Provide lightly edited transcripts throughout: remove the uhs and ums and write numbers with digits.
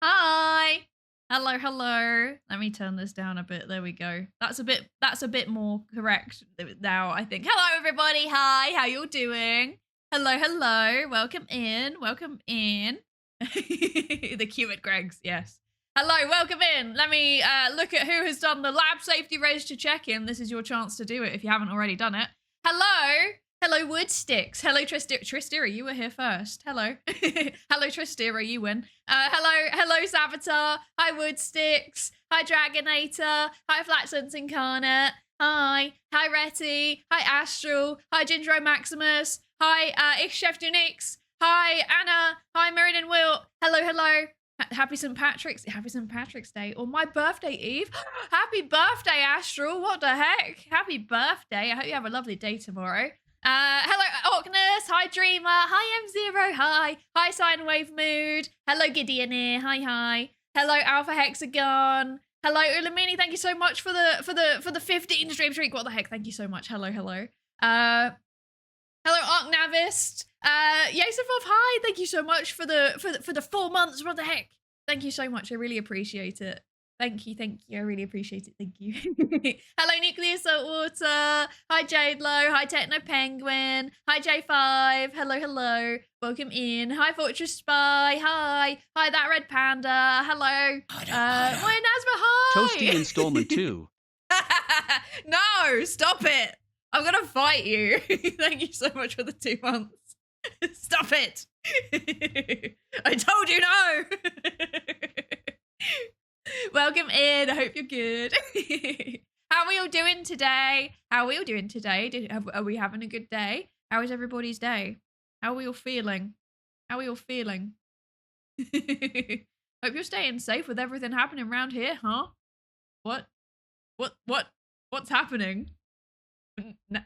Hi. Hello, hello. Let me turn this down a bit. There we go. That's a bit more correct now, I think. Hello everybody. Hi. How you doing? Hello, hello. Welcome in. Welcome in. The cute Gregs, yes. Hello, welcome in. Let me look at who has done the lab safety register check-in. This is your chance to do it if you haven't already done it. Hello. Hello, Woodsticks. Hello, Tristira. You were here first. Hello. Hello, Tristira. You win. Hello, Saboteur. Hi, Woodsticks. Hi, Dragonator. Hi, Flatsense Incarnate. Hi. Hi, Retty. Hi, Astral. Hi, Gingero Maximus. Hi, Ich Chef Dunix. Hi, Anna. Hi, Meriden Will. Hello, hello. Happy St. Patrick's Day on my birthday, Eve. Happy birthday, Astral. What the heck? Happy birthday. I hope you have a lovely day tomorrow. Hello, Ocnus. Hi, Dreamer. Hi, M0. Hi. Hi, Sine Wave Mood. Hello, Gideon here. Hi, hi. Hello, Alpha Hexagon. Hello, Ulamini. Thank you so much for the 15 stream streak. What the heck? Thank you so much. Hello, hello. Hello, Arknavist. Yasifov, hi. Thank you so much for the 4 months. What the heck? Thank you so much. I really appreciate it. Thank you. I really appreciate it. Thank you. Hello, Nucleus Saltwater. Hi, Jadelo. Hi, Techno Penguin. Hi, J5. Hello, hello. Welcome in. Hi, Fortress Spy. Hi. Hi, That Red Panda. Hello. My Nazma, hi. Toasty installment 2. No, stop it. I'm going to fight you. Thank you so much for the 2 months. Stop it. I told you no. Welcome in. I hope you're good. How are we all doing today? Are we having a good day? How is everybody's day? How are we all feeling? Hope you're staying safe with everything happening around here, huh? What's happening?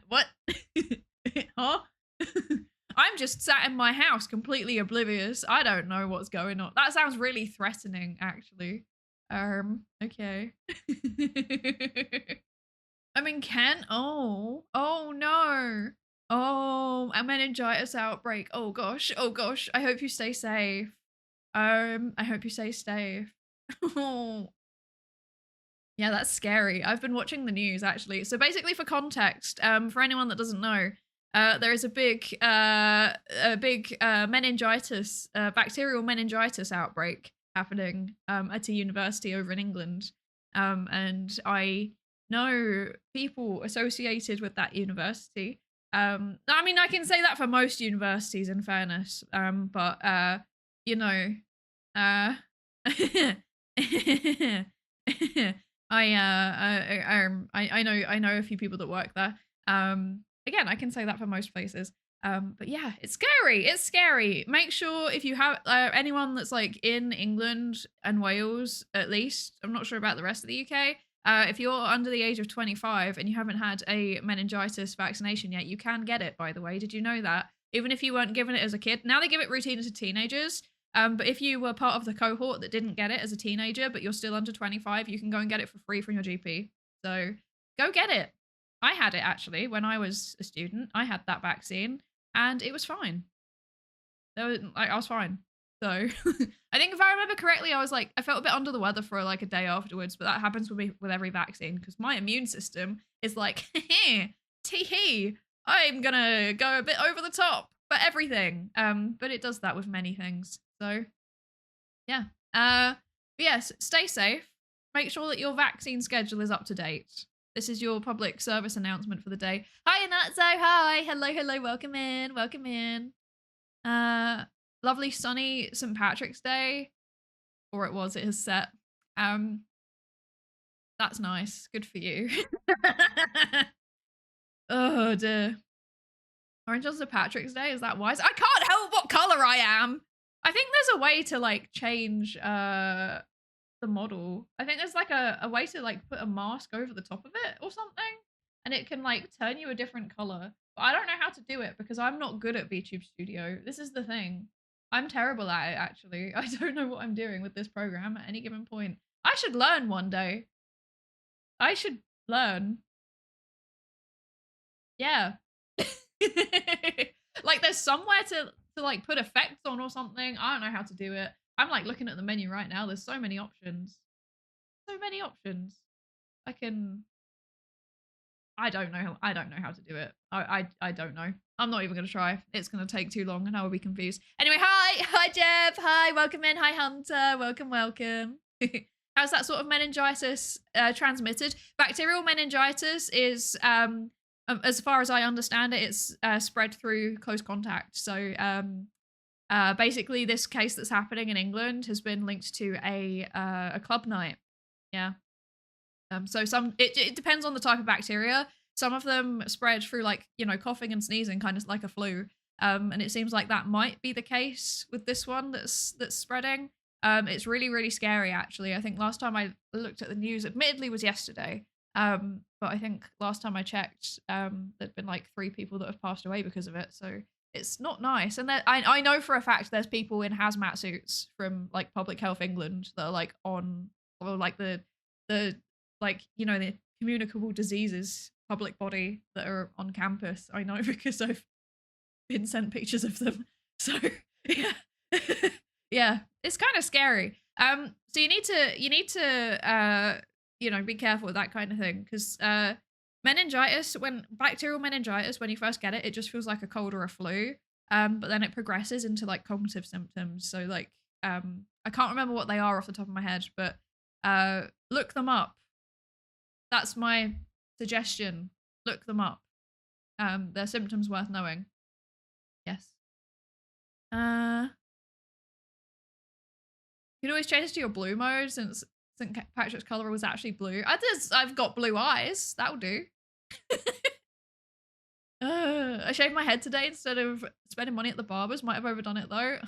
What? Huh? I'm just sat in my house completely oblivious. I don't know what's going on. That sounds really threatening, actually. Okay. I'm in Kent. Oh no. Oh, a meningitis outbreak. Oh gosh. I hope you stay safe. I hope you stay safe. Oh. Yeah, that's scary. I've been watching the news actually. So basically, for context, for anyone that doesn't know, there is a big meningitis, bacterial meningitis outbreak happening at a university over in England, and I know people associated with that university. I mean, I can say that for most universities, in fairness, but you know, uh, I know a few people that work there. Again, I can say that for most places. But yeah, it's scary. It's scary. Make sure if you have anyone that's like in England and Wales, at least. I'm not sure about the rest of the UK. If you're under the age of 25 and you haven't had a meningitis vaccination yet, you can get it, by the way. Did you know that? Even if you weren't given it as a kid. Now they give it routinely to teenagers. But if you were part of the cohort that didn't get it as a teenager, but you're still under 25, you can go and get it for free from your GP. So go get it. I had it actually when I was a student. I had that vaccine and it was fine. I was fine. So I think if I remember correctly, I felt a bit under the weather for like a day afterwards, but that happens with me with every vaccine because my immune system is like, tee-hee, I'm gonna go a bit over the top for everything. But it does that with many things. So yeah. Yes, stay safe. Make sure that your vaccine schedule is up to date. This is your public service announcement for the day. Hi, Anatzo. Hi. Hello. Welcome in. Lovely sunny St. Patrick's Day. Or it has set. That's nice. Good for you. Oh dear. Orange on St. Patrick's Day, is that wise? I can't help what color I am. I think there's a way to like change the model. I think there's like a way to like put a mask over the top of it or something, and it can like turn you a different color. But I don't know how to do it because I'm not good at VTube Studio. This is the thing. I'm terrible at it actually. I don't know what I'm doing with this program at any given point. I should learn one day. I should learn. Yeah. Like there's somewhere to like put effects on or something. I don't know how to do it. I'm like looking at the menu right now. There's so many options. So many options. I don't know. I don't know how to do it. I don't know. I'm not even gonna try. It's gonna take too long, and I will be confused. Anyway, hi Jeb, hi, welcome in, hi Hunter, welcome. How's that sort of meningitis transmitted? Bacterial meningitis is, as far as I understand it, it's spread through close contact. So basically, this case that's happening in England has been linked to a club night. Yeah. So it depends on the type of bacteria. Some of them spread through like, coughing and sneezing, kind of like a flu. And it seems like that might be the case with this one that's spreading. It's really, really scary actually. I think last time I looked at the news, admittedly was yesterday. But I think last time I checked, there'd been like 3 people that have passed away because of it. So it's not nice. And I know for a fact there's people in hazmat suits from like Public Health England that are like on, or like the like, the communicable diseases public body that are on campus. I know because I've been sent pictures of them. So yeah. Yeah, it's kind of scary. So you need to be careful with that kind of thing, because bacterial meningitis, when you first get it, it just feels like a cold or a flu. But then it progresses into like cognitive symptoms. So like I can't remember what they are off the top of my head, but look them up. That's my suggestion. Look them up. They're symptoms worth knowing. Yes. You can always change to your blue mode since St. Patrick's colour was actually blue. I've got blue eyes. That'll do. I shaved my head today instead of spending money at the barbers. Might have overdone it though.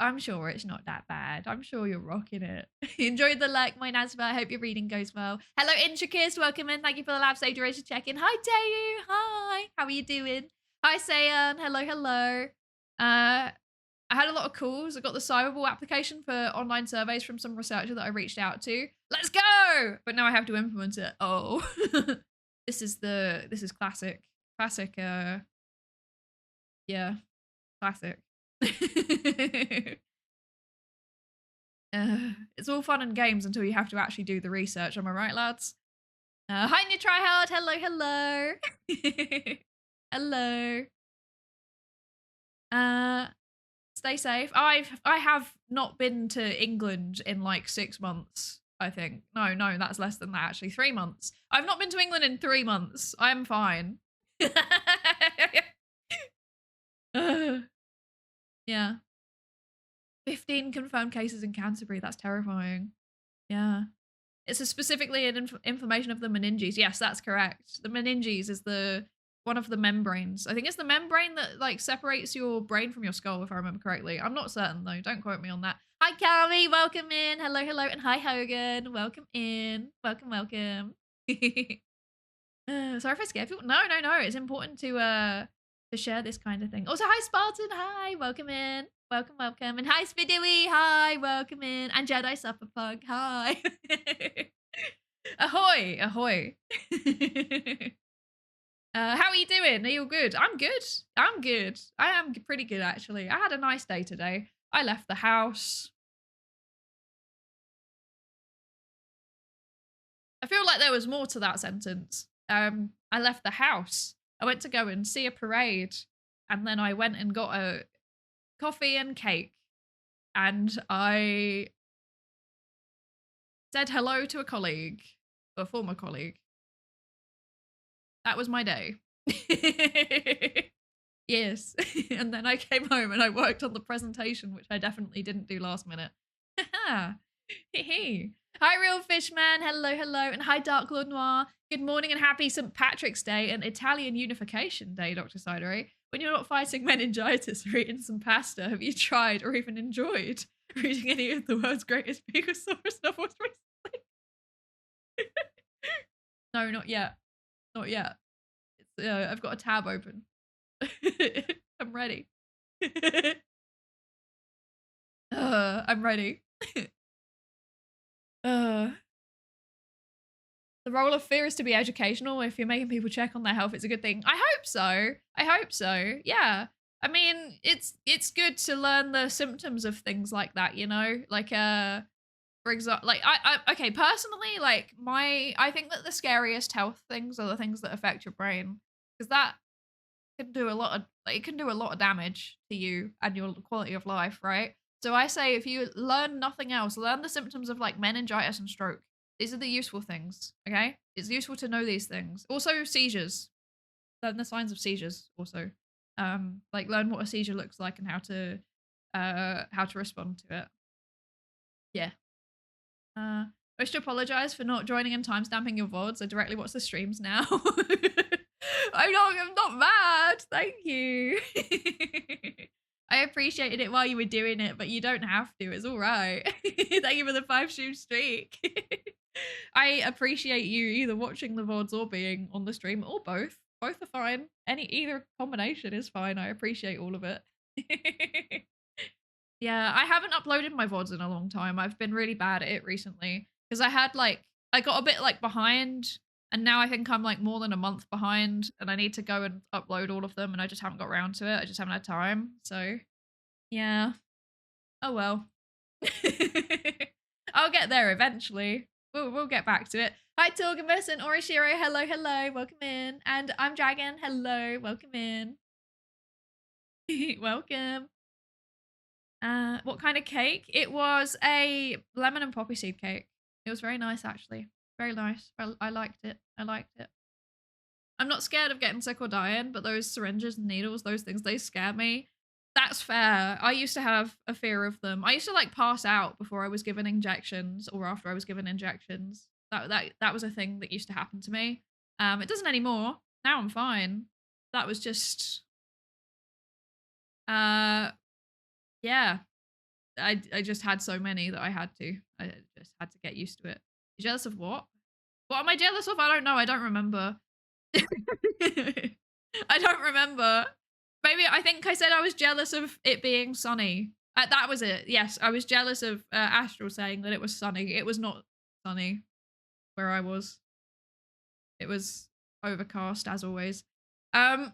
I'm sure it's not that bad. I'm sure you're rocking it. Enjoyed the like, my Nazva. I hope your reading goes well. Hello, Intricus. Welcome in. Thank you for the lab Psydere to check in. Hi, Dayu. Hi. How are you doing? Hi, Sayan. Hello. I had a lot of calls. I got the Cyberball application for online surveys from some researcher that I reached out to. Let's go! But now I have to implement it. Oh. This is classic. Classic, yeah. Classic. It's all fun and games until you have to actually do the research. Am I right, lads? Hi, New Tryhard. Hello. Hello. Stay safe. I have not been to England in like 6 months, I think. No, that's less than that actually. 3 months. I've not been to England in 3 months. I'm fine. Yeah. 15 confirmed cases in Canterbury. That's terrifying. Yeah. It's specifically an inflammation of the meninges. Yes, that's correct. The meninges is one of the membranes. I think it's the membrane that like separates your brain from your skull, if I remember correctly. I'm not certain though. Don't quote me on that. Hi, Calvi. Welcome in. Hello. And hi, Hogan. Welcome in. Welcome. Sorry if I scared people. No. It's important to share this kind of thing. Also, hi, Spartan. Hi. Welcome in. Welcome. And hi, Spidooey. Hi. Welcome in. And Jedi Supperpug. Hi. Ahoy. How are you doing? Are you all good? I'm good. I am pretty good, actually. I had a nice day today. I left the house. I feel like there was more to that sentence. I left the house. I went to go and see a parade, and then I went and got a coffee and cake, and I said hello to a colleague, a former colleague. That was my day. Yes. And then I came home and I worked on the presentation, which I definitely didn't do last minute. Hi, Real Fishman. Hello. And hi, Dark Lord Noir. Good morning and happy St. Patrick's Day and Italian Unification Day, Dr. Psydere. When you're not fighting meningitis or eating some pasta, have you tried or even enjoyed reading any of the world's greatest Pegasaurus novels recently? No, not yet. I've got a tab open. I'm ready. I'm ready. The role of fear is to be educational. If you're making people check on their health, it's a good thing. I hope so. Yeah. I mean, it's good to learn the symptoms of things like that, you know? Like, for example, like I okay, personally, like I think that the scariest health things are the things that affect your brain because that can do a lot of like, it can do a lot of damage to you and your quality of life, right? So I say if you learn nothing else, learn the symptoms of like meningitis and stroke. These are the useful things, okay? It's useful to know these things. Also seizures. Learn the signs of seizures also. Like learn what a seizure looks like and how to respond to it. Yeah. I wish to apologize for not joining and timestamping your VODs. I directly watch the streams now. I'm not mad. Thank you. I appreciated it while you were doing it, but you don't have to. It's all right. Thank you for the 5 stream streak. I appreciate you either watching the VODs or being on the stream or both. Both are fine. Either combination is fine. I appreciate all of it. Yeah, I haven't uploaded my VODs in a long time. I've been really bad at it recently because I got a bit like behind and now I think I'm like more than a month behind and I need to go and upload all of them and I just haven't got around to it. I just haven't had time. So, yeah. Oh well. I'll get there eventually. We'll get back to it. Hi Torgamus and Orishiro. Hello, hello. Welcome in. And I'm Dragon. Hello. Welcome in. Welcome. What kind of cake? It was a lemon and poppy seed cake. It was very nice, actually. Very nice. I liked it. I liked it. I'm not scared of getting sick or dying, but those syringes and needles, those things, they scare me. That's fair. I used to have a fear of them. I used to like pass out before I was given injections or after I was given injections. That was a thing that used to happen to me. It doesn't anymore. Now I'm fine. That was just yeah. I just had so many that I just had to get used to it. You jealous of what? What am I jealous of? I don't know. I don't remember. I don't remember. Maybe I think I said I was jealous of it being sunny. That was it. Yes, I was jealous of Astral saying that it was sunny. It was not sunny where I was. It was overcast as always. Friend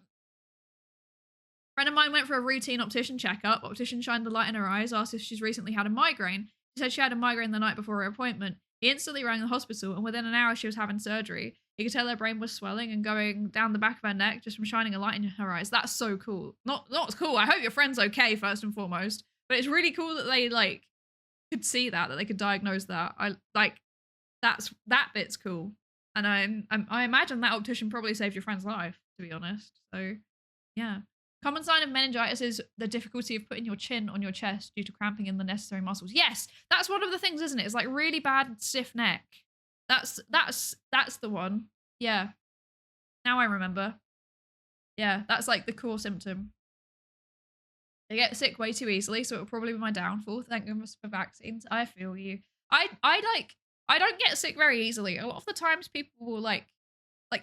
of mine went for a routine optician checkup. Optician shined the light in her eyes, asked if she's recently had a migraine. She said she had a migraine the night before her appointment. He instantly rang the hospital, and within an hour she was having surgery. He could tell her brain was swelling and going down the back of her neck just from shining a light in her eyes. That's so cool. Not cool. I hope your friend's okay first and foremost. But it's really cool that they like could see that they could diagnose that. That bit's cool. And I imagine that optician probably saved your friend's life, to be honest. So yeah. Common sign of meningitis is the difficulty of putting your chin on your chest due to cramping in the necessary muscles. Yes, that's one of the things, isn't it? It's like really bad stiff neck. That's the one. Yeah. Now I remember. Yeah, that's like the core symptom. I get sick way too easily, so it'll probably be my downfall. Thank goodness for vaccines. I feel you. I don't get sick very easily. A lot of the times people will like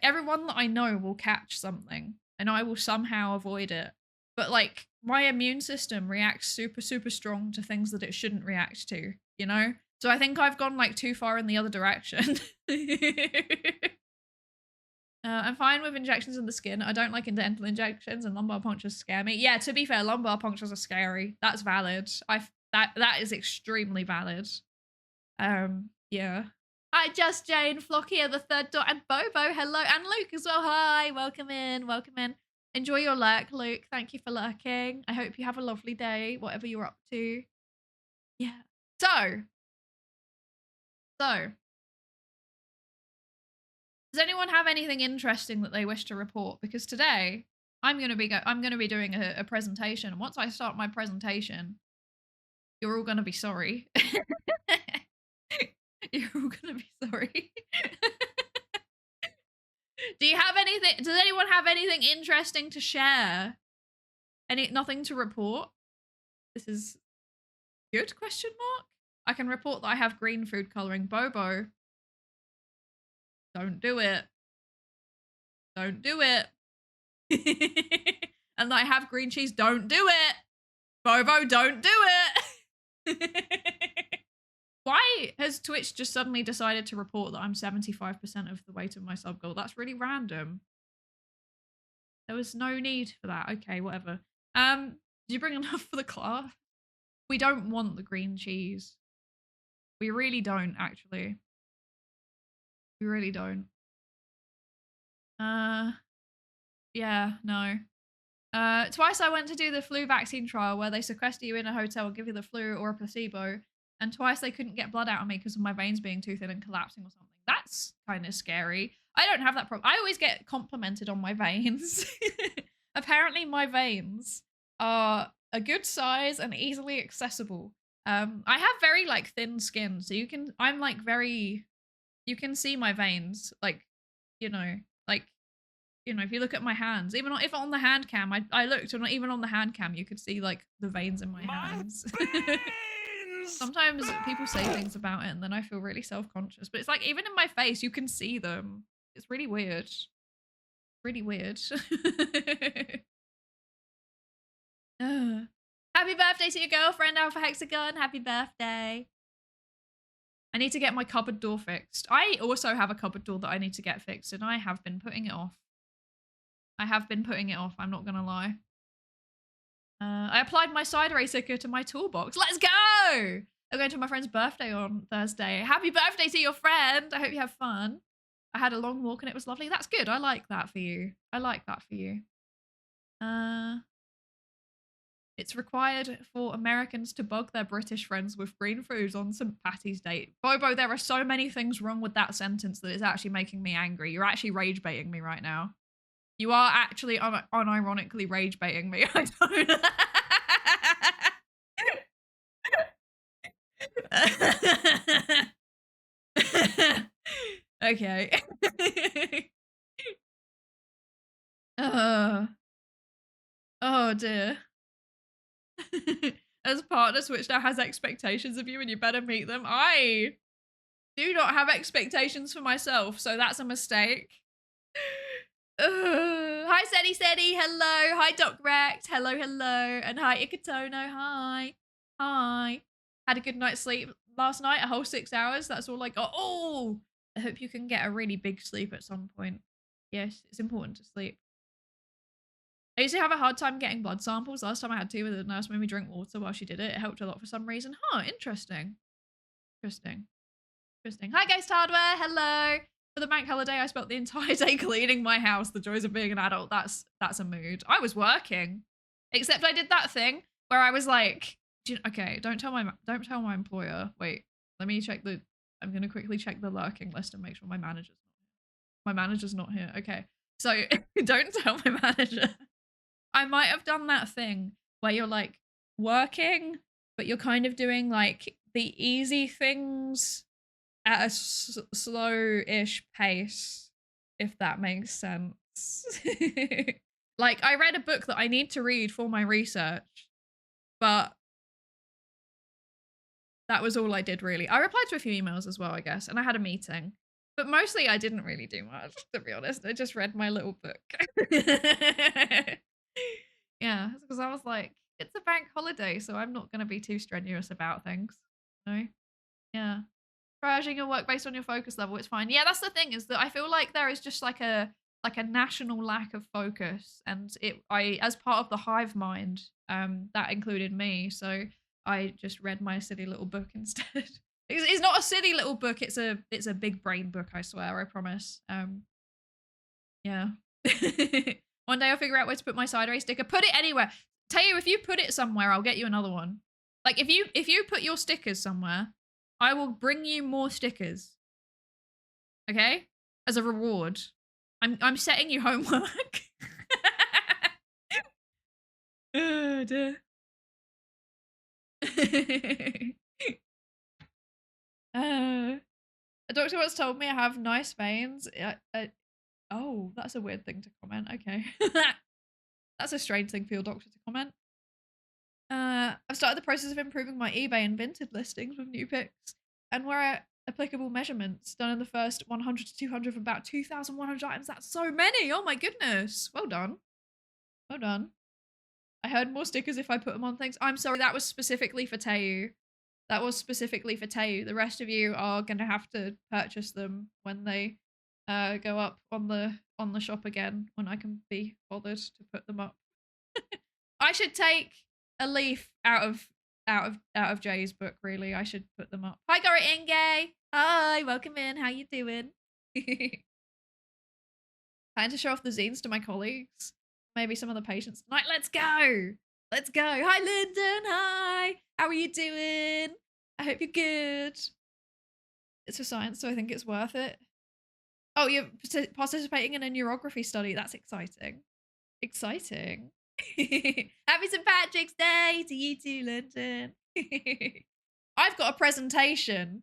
everyone that I know will catch something and I will somehow avoid it. But like my immune system reacts super, super strong to things that it shouldn't react to, you know? So I think I've gone like too far in the other direction. I'm fine with injections in the skin. I don't like dental injections and lumbar punctures scare me. Yeah, to be fair, lumbar punctures are scary. That's valid. That is extremely valid. Yeah. Hi, Just Jane, Flocky the third dot, and Bobo, hello, and Luke as well. Hi, welcome in, welcome in. Enjoy your lurk, Luke. Thank you for lurking. I hope you have a lovely day, whatever you're up to. Yeah. So, does anyone have anything interesting that they wish to report? Because today I'm going to be doing a presentation, and once I start my presentation, you're all going to be sorry. You're all going to be sorry. Does anyone have anything interesting to share? Nothing to report? This is good, question mark? I can report that I have green food coloring. Bobo. Don't do it. Don't do it. And that I have green cheese. Don't do it. Bobo, don't do it. Why has Twitch just suddenly decided to report that I'm 75% of the way to my sub goal? That's really random. There was no need for that. Okay, whatever. Did you bring enough for the class? We don't want the green cheese. We really don't, actually. We really don't. Yeah, no. Twice I went to do the flu vaccine trial where they sequester you in a hotel and give you the flu or a placebo. And twice they couldn't get blood out of me because of my veins being too thin and collapsing or something. That's kind of scary. I don't have that problem. I always get complimented on my veins. Apparently my veins are a good size and easily accessible. I have very like thin skin, so you can see my veins, like, you know, like, if you look at my hands, even if on the hand cam, I looked, and even on the hand cam, you could see like the veins in my hands. Sometimes people say things about it, and then I feel really self-conscious. But it's like even in my face, you can see them. It's really weird. Really weird. Happy birthday to your girlfriend, Alpha Hexagon. Happy birthday. I need to get my cupboard door fixed. I also have a cupboard door that I need to get fixed, and I have been putting it off. I'm not gonna lie. I applied my Psydere sticker to my toolbox. Let's go! I'm going to my friend's birthday on Thursday. Happy birthday to your friend. I hope you have fun. I had a long walk and it was lovely. That's good. I like that for you. It's required for Americans to bug their British friends with green foods on St. Patty's Day. Bobo, there are so many things wrong with that sentence that it's actually making me angry. You're actually rage baiting me right now. You are actually unironically rage baiting me. I don't. Okay. Oh dear. As partner Switch now has expectations of you and you better meet them. I do not have expectations for myself, so that's a mistake. Hi Sedi, hello. Hi Doc Rect, hello. And hi Ikatono, hi. Had a good night's sleep last night, a whole 6 hours. That's all I got. Oh, I hope you can get a really big sleep at some point. Yes, it's important to sleep. I used to have a hard time getting blood samples. Last time I had to, the nurse made me drink water while she did it. It helped a lot for some reason. Huh, interesting. Hi, Ghost Hardware. Hello. For the bank holiday, I spent the entire day cleaning my house. The joys of being an adult. That's a mood. I was working. Except I did that thing where I was like, okay, don't tell my employer. Wait, let me check I'm going to quickly check the lurking list and make sure my manager's not here. Okay. So don't tell my manager. I might have done that thing where you're like working, but you're kind of doing like the easy things at a slow-ish pace, if that makes sense. Like I read a book that I need to read for my research, but that was all I did really. I replied to a few emails as well, I guess, and I had a meeting. But mostly I didn't really do much, to be honest. I just read my little book. Yeah, because I was like, it's a bank holiday, so I'm not going to be too strenuous about things. No? Yeah. Triaging your work based on your focus level, it's fine. Yeah, that's the thing, is that I feel like there is just like a national lack of focus, and I as part of the hive mind, that included me, so I just read my silly little book instead. It's not a silly little book, it's a big brain book, I swear, I promise. Yeah. One day I'll figure out where to put my Psydere sticker. Put it anywhere. Tell you, if you put it somewhere, I'll get you another one. Like if you put your stickers somewhere, I will bring you more stickers. Okay? As a reward. I'm setting you homework. Oh dear. A doctor once told me I have nice veins. Oh, that's a weird thing to comment. Okay. That's a strange thing for your doctor to comment. I've started the process of improving my eBay and Vinted listings with new pics, and where applicable measurements done in the first 100 to 200 of about 2,100 items. That's so many. Oh my goodness. Well done. Well done. I heard more stickers if I put them on things. I'm sorry, that was specifically for Tayu. The rest of you are going to have to purchase them when they go up on the shop again, when I can be bothered to put them up. I should take a leaf out of Jay's book, really. I should put them up. Hi, Gary Inge. Hi, welcome in. How you doing? Time to show off the zines to my colleagues. Maybe some of the patients tonight. Let's go. Let's go. Hi, Lyndon. Hi. How are you doing? I hope you're good. It's for science, so I think it's worth it. Oh, you're participating in a neurography study. That's exciting. Exciting. Happy St. Patrick's Day to you too, Lyndon. I've got a presentation.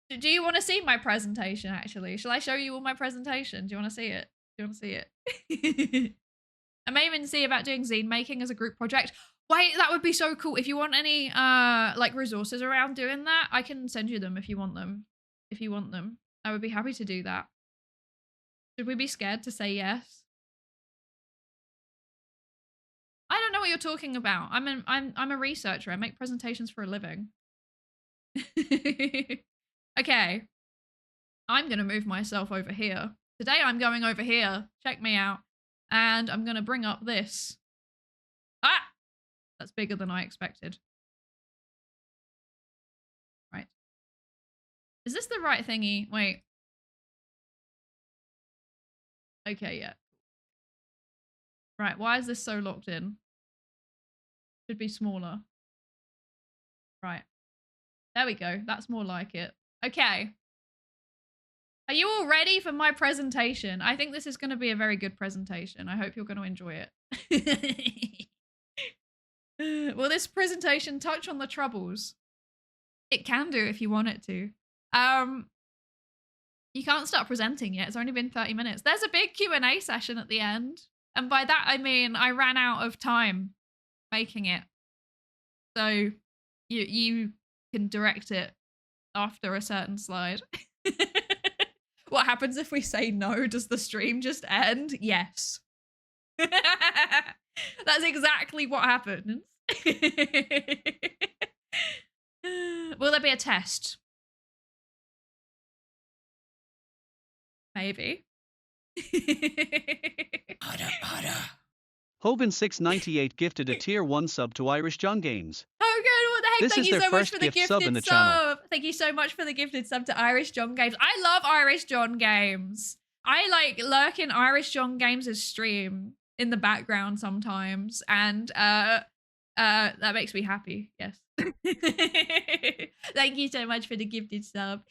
Do you want to see my presentation, actually? Shall I show you all my presentation? Do you want to see it? I may even see about doing zine making as a group project. Wait, that would be so cool. If you want any like resources around doing that, I can send you them if you want them. I would be happy to do that. Should we be scared to say yes? I don't know what you're talking about. I'm a researcher. I make presentations for a living. Okay. I'm going to move myself over here. Today I'm going over here. Check me out. And I'm going to bring up this. Ah! That's bigger than I expected. Right. Is this the right thingy? Wait. Okay, yeah. Right, why is this so locked in? Should be smaller. Right. There we go. That's more like it. Okay. Are you all ready for my presentation? I think this is going to be a very good presentation. I hope you're going to enjoy it. Will this presentation touch on the troubles? It can do if you want it to. You can't start presenting yet. It's only been 30 minutes. There's a big Q&A session at the end. And by that, I mean I ran out of time making it. So you can direct it after a certain slide. What happens if we say no? Does the stream just end? Yes. That's exactly what happens. Will there be a test? Maybe. Hoban698 gifted a tier 1 sub to Irish John Games. Oh good, what the heck? This Thank is you their so much first for the gift gifted sub in the channel. Thank you so much for the gifted sub to Irish John Games. I love Irish John Games. I like lurk in Irish John Games' stream in the background sometimes, and that makes me happy. Yes. Thank you so much for the gifted sub.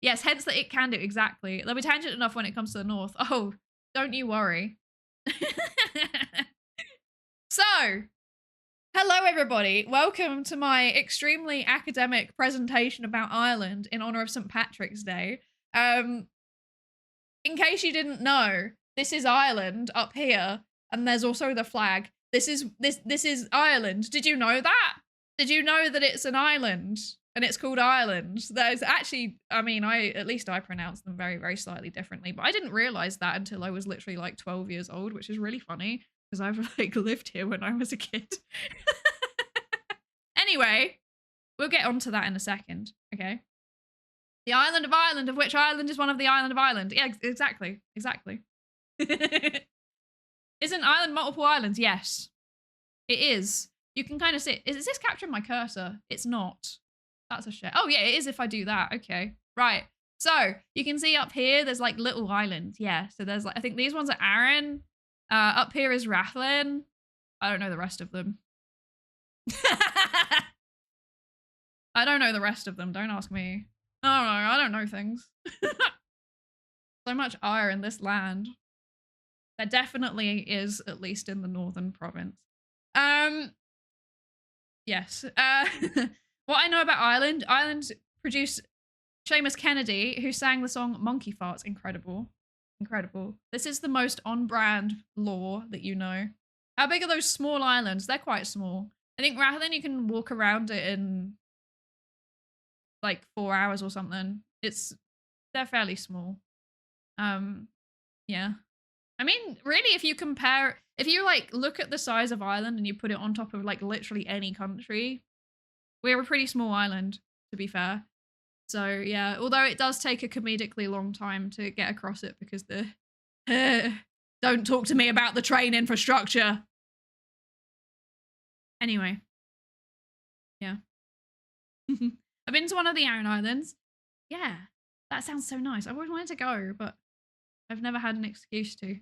Yes, hence that it can do exactly. They'll be tangent enough when it comes to the north. Oh, don't you worry. So, hello everybody. Welcome to my extremely academic presentation about Ireland in honor of St. Patrick's Day. In case you didn't know, this is Ireland up here, and there's also the flag. This is Ireland. Did you know that? Did you know that it's an island and it's called Ireland? There's actually, I mean, at least I pronounce them very, very slightly differently, but I didn't realize that until I was literally like 12 years old, which is really funny because I've like lived here when I was a kid. Anyway, we'll get onto that in a second, okay? The island of Ireland, of which Ireland is one of the island of Ireland. Yeah, exactly. Isn't Ireland multiple islands? Yes, it is. You can kind of see, is this capturing my cursor? It's not. That's a shit. Oh yeah, it is if I do that. Okay, right. So you can see up here, there's like little islands. Yeah, so there's like, I think these ones are Arran. Up here is Rathlin. I don't know the rest of them. I don't know the rest of them. Don't ask me. I don't know things. So much ire in this land. There definitely is, at least in the northern province. Yes. What I know about Ireland produced Seamus Kennedy, who sang the song Monkey Farts. Incredible. This is the most on-brand lore that you know. How big are those small islands? They're quite small. I think Rathlin, you can walk around it in like 4 hours or something. They're fairly small. Yeah. I mean, really, if you like look at the size of Ireland and you put it on top of like literally any country, we're a pretty small island, to be fair. So yeah, although it does take a comedically long time to get across it because the Don't talk to me about the train infrastructure. Anyway. Yeah. I've been to one of the Aran Islands. Yeah. That sounds so nice. I always wanted to go, but I've never had an excuse to.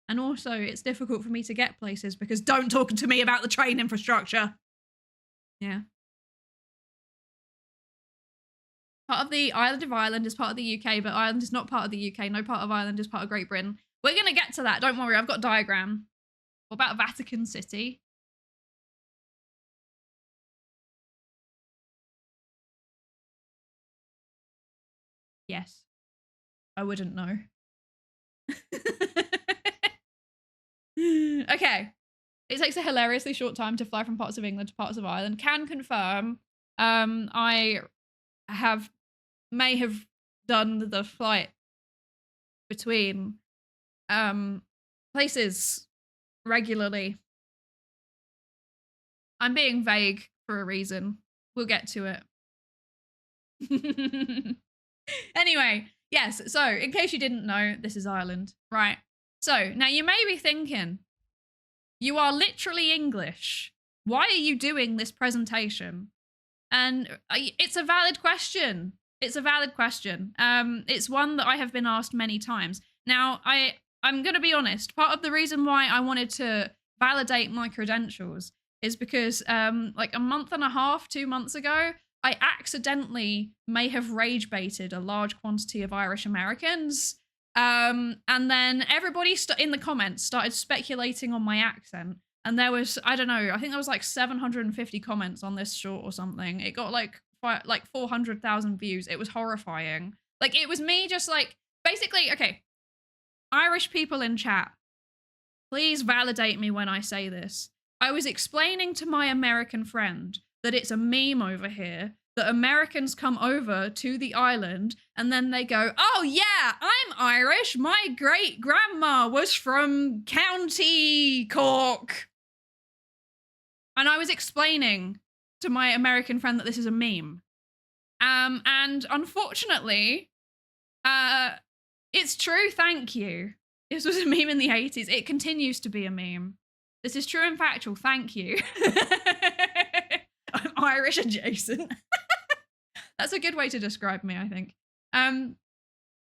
And also, it's difficult for me to get places because don't talk to me about the train infrastructure. Yeah. Part of the island of Ireland is part of the UK, but Ireland is not part of the UK. No part of Ireland is part of Great Britain. We're going to get to that. Don't worry. I've got a diagram. What about Vatican City? Yes. I wouldn't know. Okay. It takes a hilariously short time to fly from parts of England to parts of Ireland. Can confirm. I may have done the flight between places regularly. I'm being vague for a reason. We'll get to it. Anyway, yes, so in case you didn't know, this is Ireland, right? So now you may be thinking, you are literally English. Why are you doing this presentation? And it's a valid question. It's a valid question. It's one that I have been asked many times. Now, I'm going to be honest. Part of the reason why I wanted to validate my credentials is because like a month and a half, 2 months ago, I accidentally may have rage baited a large quantity of Irish Americans. And then everybody in the comments started speculating on my accent. And there was, I don't know, I think there was like 750 comments on this short or something. It got like 400,000 views. It was horrifying. Like, it was me just like, basically, okay, Irish people in chat, please validate me when I say this. I was explaining to my American friend that it's a meme over here, that Americans come over to the island and then they go, oh yeah, I'm Irish. My great grandma was from County Cork. And I was explaining to my American friend that this is a meme. And unfortunately, it's true, thank you. This was a meme in the 80s. It continues to be a meme. This is true and factual, thank you. I'm Irish adjacent. That's a good way to describe me, I think.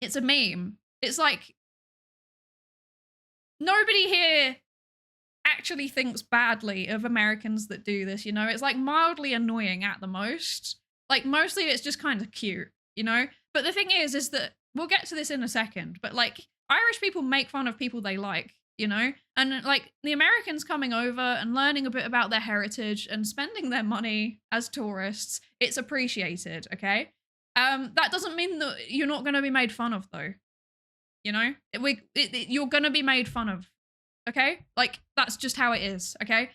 It's a meme. It's like, nobody here actually thinks badly of Americans that do this, you know? It's like mildly annoying at the most. Like, mostly it's just kind of cute, you know? But the thing is that, we'll get to this in a second, but like, Irish people make fun of people they like, you know? And like, the Americans coming over and learning a bit about their heritage and spending their money as tourists, it's appreciated, okay? That doesn't mean that you're not going to be made fun of, though. You know? You're going to be made fun of, okay? Like, that's just how it is, okay?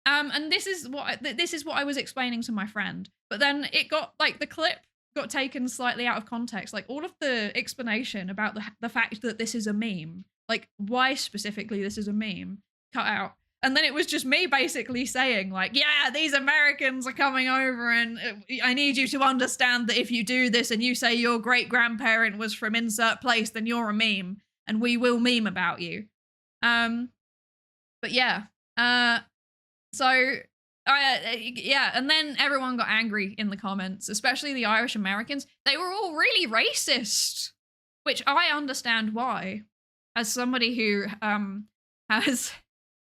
And this is what I was explaining to my friend. But then it got, like, the clip got taken slightly out of context. Like, all of the explanation about the fact that this is a meme, like, why specifically this is a meme, cut out. And then it was just me basically saying, like, yeah, these Americans are coming over and I need you to understand that if you do this and you say your great-grandparent was from insert place, then you're a meme and we will meme about you. But yeah. Yeah, and then everyone got angry in the comments, especially the Irish Americans. They were all really racist, which I understand why. As somebody who has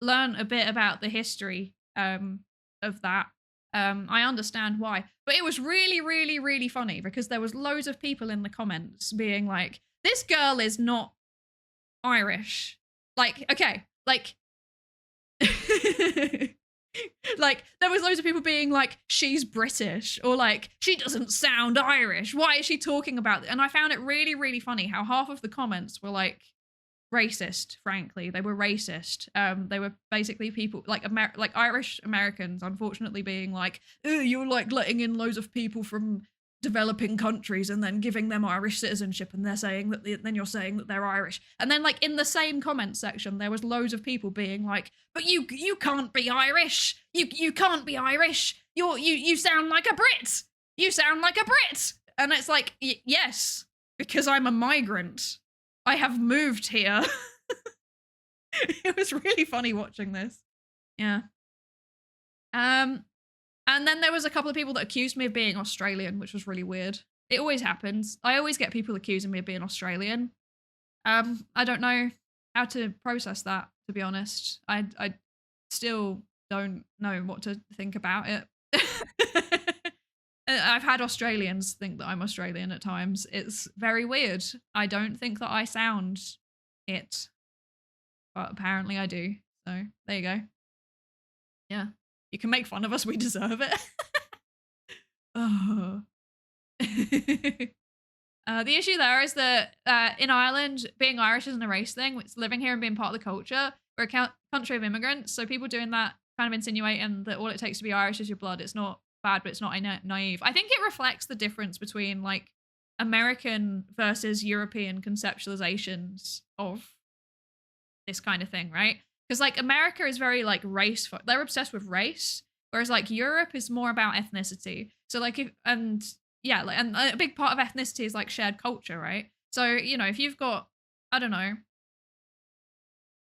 learned a bit about the history of that, I understand why. But it was really, really, really funny because there was loads of people in the comments being like, this girl is not Irish. Like, okay, like... like, there was loads of people being like, she's British, or like, she doesn't sound Irish. Why is she talking about it? And I found it really, really funny how half of the comments were like racist, frankly. They were racist. They were basically people like Irish Americans, unfortunately, being like, you're like letting in loads of people from developing countries and then giving them Irish citizenship, and they're saying that then you're saying that they're Irish. And then like in the same comment section there was loads of people being like, but you can't be Irish, you can't be Irish, you sound like a Brit, you sound like a Brit. And it's like, yes, because I'm a migrant, I have moved here. It was really funny watching this. Yeah. Um, and then there was a couple of people that accused me of being Australian, which was really weird. It always happens. I always get people accusing me of being Australian. I don't know how to process that, to be honest. I still don't know what to think about it. I've had Australians think that I'm Australian at times. It's very weird. I don't think that I sound it, but apparently I do. So there you go. Yeah. You can make fun of us, we deserve it. Oh. The issue there is that in Ireland, being Irish isn't a race thing. It's living here and being part of the culture. We're a country of immigrants, so people doing that kind of insinuating that all it takes to be Irish is your blood. It's not bad, but it's not naive. I think it reflects the difference between like American versus European conceptualizations of this kind of thing, right? Because like America is very like race, they're obsessed with race, whereas like Europe is more about ethnicity. So like if and yeah, like, and a big part of ethnicity is like shared culture, right? So you know, if you've got, I don't know,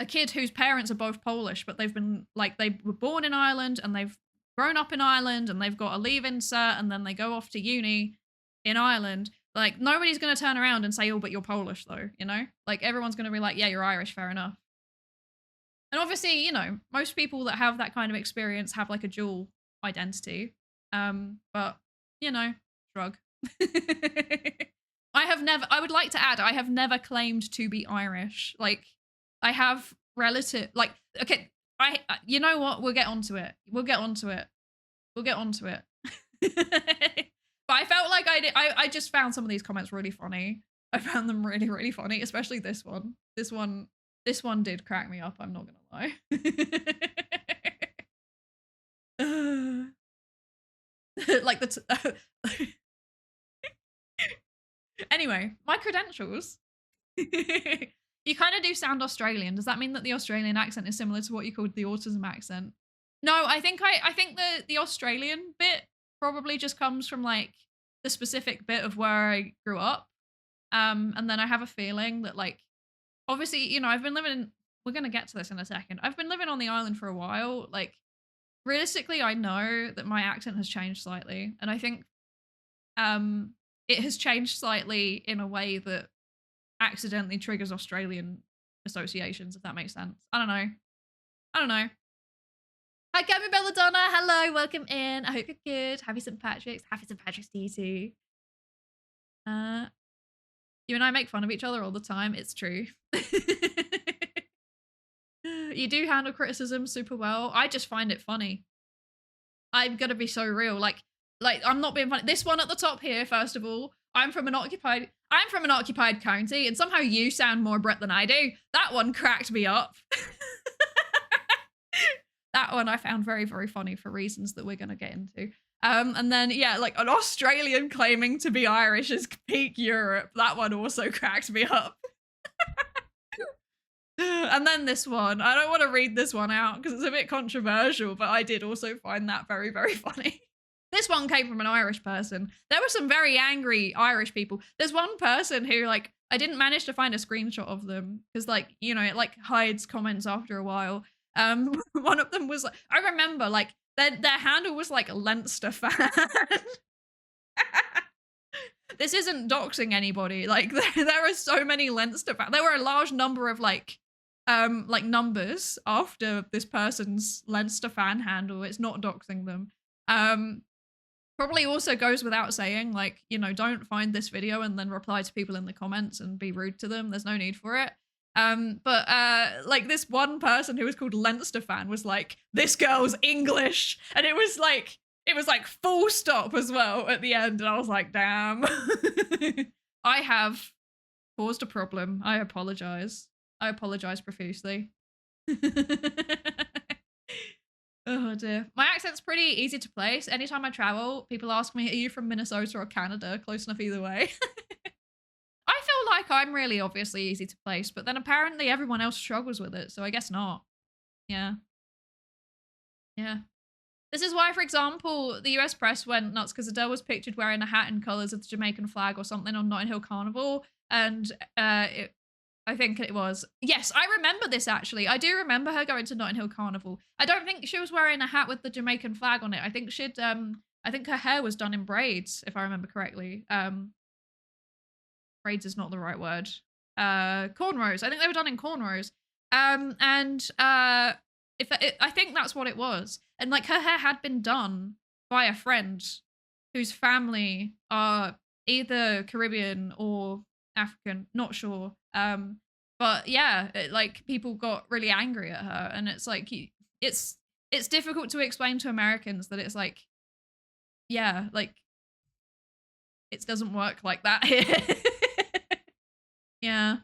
a kid whose parents are both Polish, but they've been like they were born in Ireland and they've grown up in Ireland and they've got a leave insert and then they go off to uni in Ireland. Like nobody's gonna turn around and say, "Oh, but you're Polish," though. You know, like everyone's gonna be like, "Yeah, you're Irish, fair enough." And obviously, you know, most people that have that kind of experience have like a dual identity. But you know, shrug. I would like to add, I have never claimed to be Irish. Like, I have like, okay, you know what? We'll get onto it. We'll get onto it. We'll get onto it. But I felt like I just found some of these comments really funny. I found them really, really funny, especially this one. This one did crack me up, I'm not gonna lie. Like anyway, my credentials. You kind of do sound Australian. Does that mean that the Australian accent is similar to what you called the autism accent? No, I think the Australian bit probably just comes from like the specific bit of where I grew up. And then I have a feeling that like obviously, you know, I've been living we're going to get to this in a second. I've been living on the island for a while. Like realistically, I know that my accent has changed slightly, and I think it has changed slightly in a way that accidentally triggers Australian associations, if that makes sense. I don't know. I don't know. Hi, Gabby Belladonna. Hello, welcome in. I hope you're good. Happy St. Patrick's. Happy St. Patrick's to you too. You and I make fun of each other all the time. It's true. You do handle criticism super well. I just find it funny. I'm gonna be so real. Like I'm not being funny. This one at the top here, first of all, I'm from an occupied county, and somehow you sound more Brit than I do. That one cracked me up. That one I found very, very funny for reasons that we're gonna get into. And then yeah, like an Australian claiming to be Irish is peak Europe. That one also cracked me up. And then this one. I don't want to read this one out because it's a bit controversial, but I did also find that very, very funny. This one came from an Irish person. There were some very angry Irish people. There's one person who, like, I didn't manage to find a screenshot of them because, like, you know, it like hides comments after a while. One of them was like, I remember, like, their handle was like Leinster fan. This isn't doxing anybody. Like, there are so many Leinster fans. There were a large number of like numbers after this person's Leinster fan handle. It's not doxing them. Probably also goes without saying, like, you know, don't find this video and then reply to people in the comments and be rude to them. There's no need for it. But like this one person who was called Leinster fan was like, this girl's English, and it was like full stop as well at the end, and I was like, damn. I have caused a problem. I apologize profusely. Oh dear. My accent's pretty easy to place. Anytime I travel, people ask me, are you from Minnesota or Canada? Close enough either way. I feel like I'm really obviously easy to place, but then apparently everyone else struggles with it, so I guess not. Yeah. Yeah. This is why, for example, the US press went nuts because Adele was pictured wearing a hat in colours of the Jamaican flag or something on Notting Hill Carnival, and I think it was. Yes, I remember this actually. I do remember her going to Notting Hill Carnival. I don't think she was wearing a hat with the Jamaican flag on it. I think I think her hair was done in braids, if I remember correctly. Braids is not the right word. Cornrows. I think they were done in cornrows. I think that's what it was. And like her hair had been done by a friend whose family are either Caribbean or African, not sure. But yeah, like people got really angry at her, and it's like it's difficult to explain to Americans that it's like, yeah, like it doesn't work like that here. Yeah,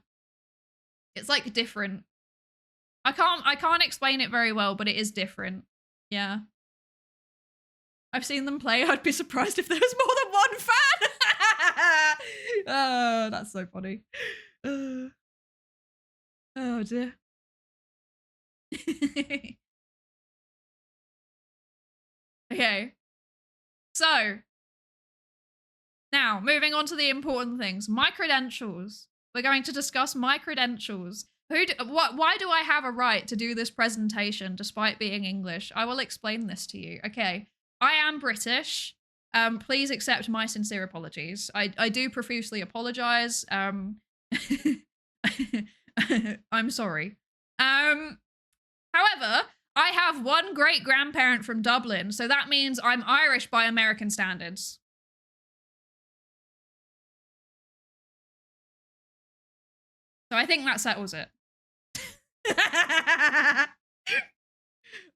it's like different. I can't explain it very well, but it is different. Yeah. I've seen them play. I'd be surprised if there was more than one fan. Oh, that's so funny. Oh dear. Okay. So now moving on to the important things. My credentials. We're going to discuss my credentials. Why do I have a right to do this presentation despite being English? I will explain this to you. Okay. I am British. Please accept my sincere apologies. I do profusely apologize. I'm sorry. However, I have one great grandparent from Dublin, so that means I'm Irish by American standards. So I think that settles it.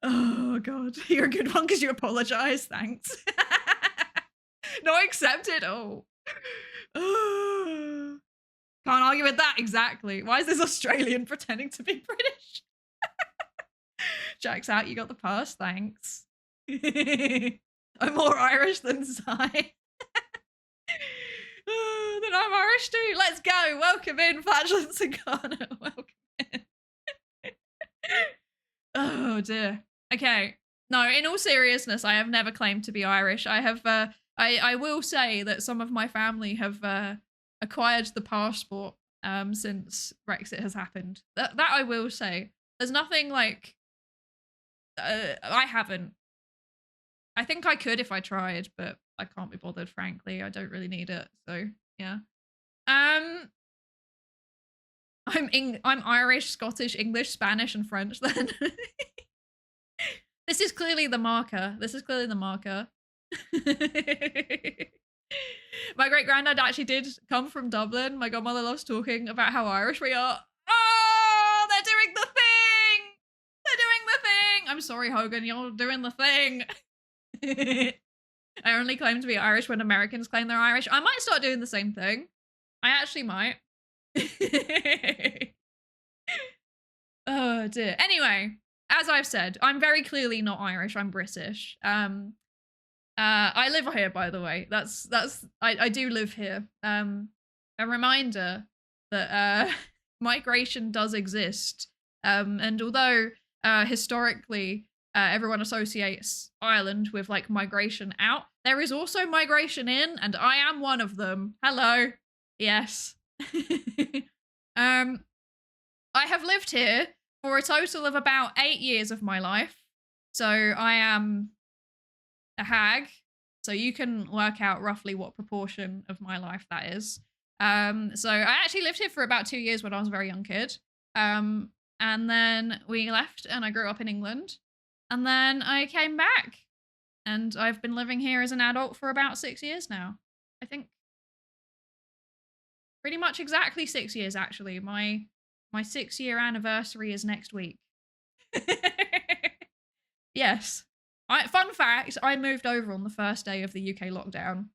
Oh god, you're a good one because you apologize. Thanks. No, accepted. Oh. Can't argue with that. Exactly. Why is this Australian pretending to be British? Jack's out. You got the pass. Thanks. I'm more Irish than Psy. Then I'm Irish too. Let's go. Welcome in, Flatulence and Ghana. Welcome in. Oh dear. Okay. No, in all seriousness, I have never claimed to be Irish. I have. I will say that some of my family have acquired the passport since Brexit has happened. That I will say. There's nothing like. I haven't. I think I could if I tried, but I can't be bothered. Frankly, I don't really need it. So yeah. I'm Irish, Scottish, English, Spanish, and French. Then this is clearly the marker. This is clearly the marker. My great granddad actually did come from Dublin. My godmother loves talking about how Irish we are. Oh, they're doing the thing. They're doing the thing. I'm sorry, Hogan. You're doing the thing. I only claim to be Irish when Americans claim they're Irish. I might start doing the same thing. I actually might. Oh dear. Anyway, as I've said, I'm very clearly not Irish. I'm British. I live here, by the way. I do live here. A reminder that migration does exist. And although historically everyone associates Ireland with like migration out, there is also migration in, and I am one of them. Hello. Yes. I have lived here for a total of about 8 years of my life. So I am a hag. So you can work out roughly what proportion of my life that is. So I actually lived here for about 2 years when I was a very young kid. And then we left and I grew up in England. And then I came back. And I've been living here as an adult for about 6 years now. I think pretty much exactly 6 years, actually. My 6-year anniversary is next week. Yes. Fun fact, I moved over on the first day of the UK lockdown.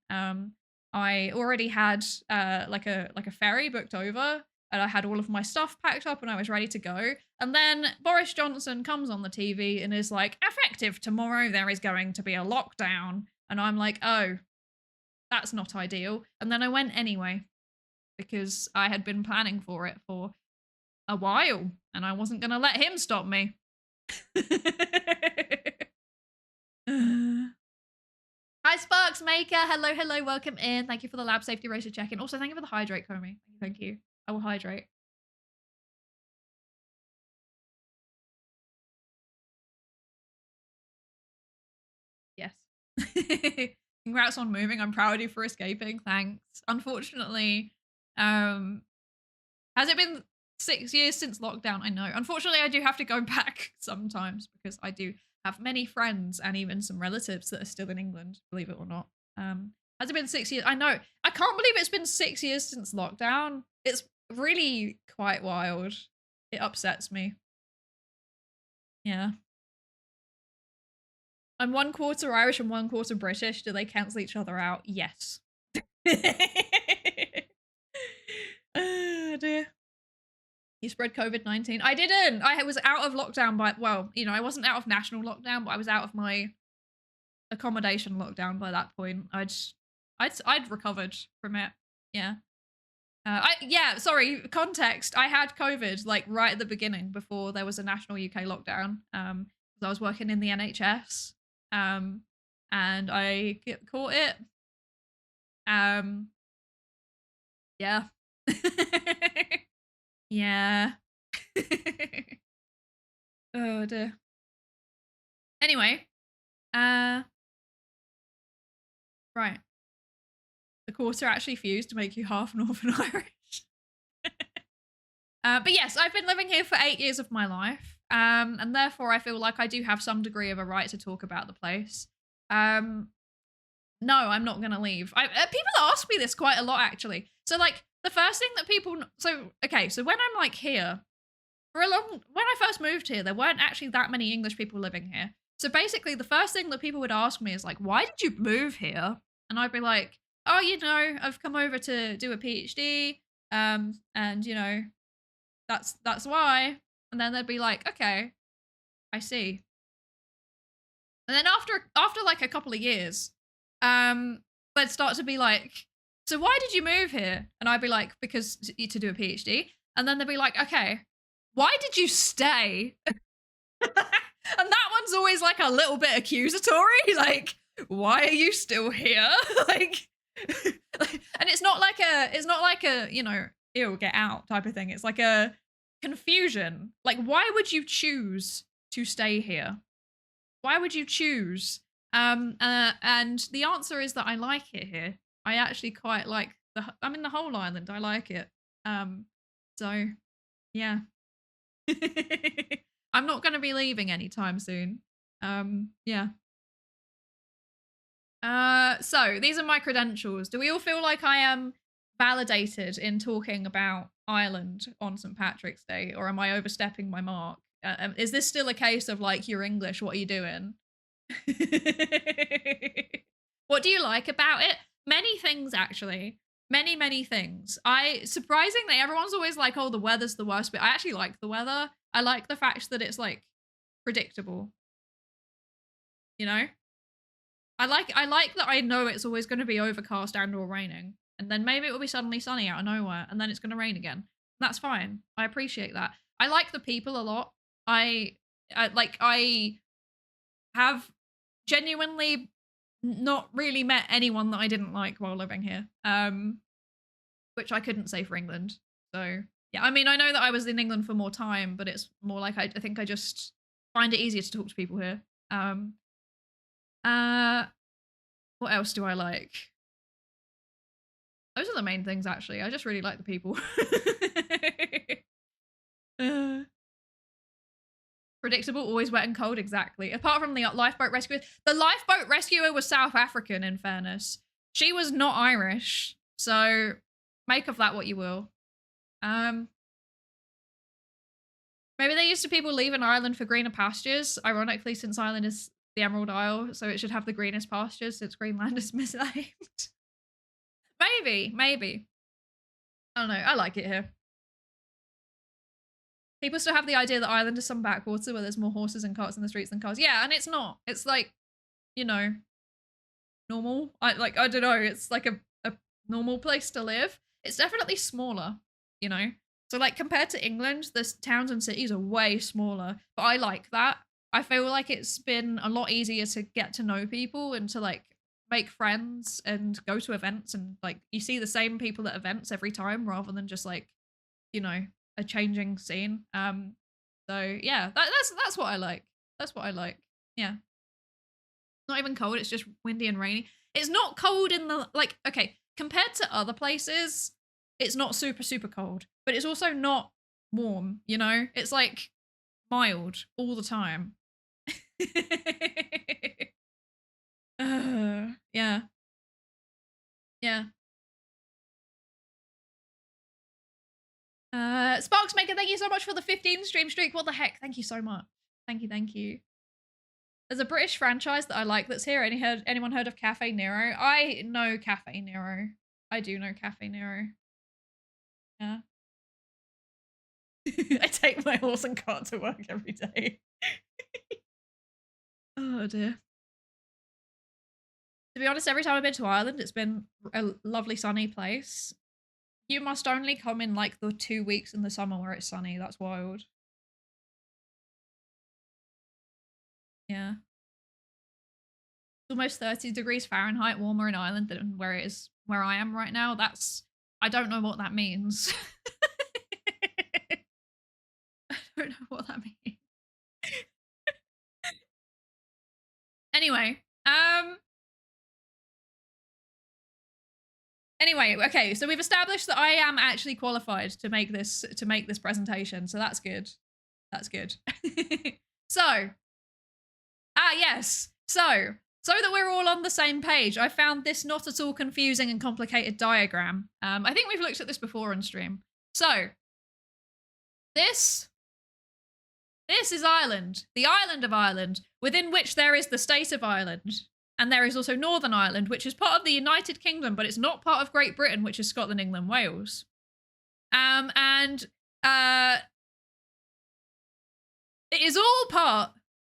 I already had like a ferry booked over, and I had all of my stuff packed up and I was ready to go. And then Boris Johnson comes on the TV and is like, effective tomorrow, there is going to be a lockdown. And I'm like, oh, that's not ideal. And then I went anyway, because I had been planning for it for a while and I wasn't going to let him stop me. Hi, Sparks Maker. Hello, hello. Welcome in. Thank you for the lab safety racer check-in. Also, thank you for the hydrate, Comey. Thank you. I will hydrate. Congrats on moving. I'm proud of you for escaping. Thanks. Unfortunately, um, has it been 6 years since lockdown? I know. Unfortunately, I do have to go back sometimes because I do have many friends and even some relatives that are still in England, believe it or not. Has it been 6 years? I know. I can't believe it's been 6 years since lockdown. It's really quite wild. It upsets me. Yeah. I'm 1/4 Irish and 1/4 British. Do they cancel each other out? Yes. Oh dear. You spread COVID-19. I didn't. I was out of lockdown by, well, you know, I wasn't out of national lockdown, but I was out of my accommodation lockdown by that point. I'd recovered from it. Yeah. Yeah, sorry, context. I had COVID like right at the beginning before there was a national UK lockdown. 'Cause I was working in the NHS. Um, and I caught it. Um, yeah. Yeah. Oh dear. Anyway, uh, right. The quarter actually fused to make you half Northern Irish. But yes, I've been living here for 8 years of my life. And therefore I feel like I do have some degree of a right to talk about the place. Um, no, I'm not gonna leave. People ask me this quite a lot actually. So like the first thing that so when I'm like here, when I first moved here, there weren't actually that many English people living here. So basically, the first thing that people would ask me is like, "Why did you move here?" And I'd be like, "Oh, you know, I've come over to do a PhD, and you know, that's why." And then they'd be like, "Okay, I see." And then after like a couple of years, they'd start to be like, "So why did you move here?" And I'd be like, "Because to do a PhD." And then they'd be like, "Okay, why did you stay?" And that one's always like a little bit accusatory, like, "Why are you still here?" like, and it's not like a you know, "Ew, get out" type of thing. It's like a confusion. Like, why would you choose to stay here? Why would you choose? And the answer is that I like it here. I actually quite like I'm in the whole island. I like it. So yeah. I'm not going to be leaving anytime soon. Yeah. So these are my credentials. Do we all feel like I am validated in talking about Ireland on St. Patrick's Day, or am I overstepping my mark? Is this still a case of like, you're English, what are you doing? What do you like about it? Many things, actually. Many, many things. Surprisingly, everyone's always like, "Oh, the weather's the worst," but I actually like the weather. I like the fact that it's like predictable, you know? I like that I know it's always going to be overcast and or raining. And then maybe it will be suddenly sunny out of nowhere and then it's going to rain again. That's fine. I appreciate that. I like the people a lot. I have genuinely not really met anyone that I didn't like while living here. Which I couldn't say for England. So, yeah, I mean, I know that I was in England for more time, but it's more like I think I just find it easier to talk to people here. Uh, what else do I like? Those are the main things, actually. I just really like the people. uh, predictable, always wet and cold, exactly. Apart from the lifeboat rescuer. The lifeboat rescuer was South African, in fairness. She was not Irish, so make of that what you will. Maybe they're used to people leaving Ireland for greener pastures. Ironically, since Ireland is the Emerald Isle, so it should have the greenest pastures since Greenland is misnamed. Maybe. I don't know. I like it here. People still have the idea that Ireland is some backwater where there's more horses and carts in the streets than cars. Yeah, and it's not. It's like, you know, normal. I don't know. It's like a normal place to live. It's definitely smaller, you know. So like compared to England, the towns and cities are way smaller. But I like that. I feel like it's been a lot easier to get to know people and to like make friends and go to events, and like you see the same people at events every time rather than just like, you know, a changing scene. So yeah, that's what I like. That's what I like. Yeah. Not even cold, it's just windy and rainy. It's not cold in the, like, okay, compared to other places, it's not super, super cold, but it's also not warm, you know? It's like mild all the time. Yeah. Yeah. Sparksmaker, thank you so much for the 15 stream streak. What the heck? Thank you so much. Thank you, thank you. There's a British franchise that I like that's here. Anyone heard of Cafe Nero? I know Cafe Nero. I do know Cafe Nero. Yeah. I take my horse and cart to work every day. Oh dear. To be honest, every time I've been to Ireland, it's been a lovely sunny place. You must only come in like the 2 weeks in the summer where it's sunny. That's wild. Yeah. It's almost 30 degrees Fahrenheit warmer in Ireland than where it is where I am right now. I don't know what that means. I don't know what that means. Anyway, okay, so we've established that I am actually qualified to make this presentation, so that's good. That's good. So, yes. So that we're all on the same page, I found this not at all confusing and complicated diagram. I think we've looked at this before on stream. So, this is Ireland, the island of Ireland, within which there is the state of Ireland. And there is also Northern Ireland, which is part of the United Kingdom, but it's not part of Great Britain, which is Scotland, England, Wales. It is all part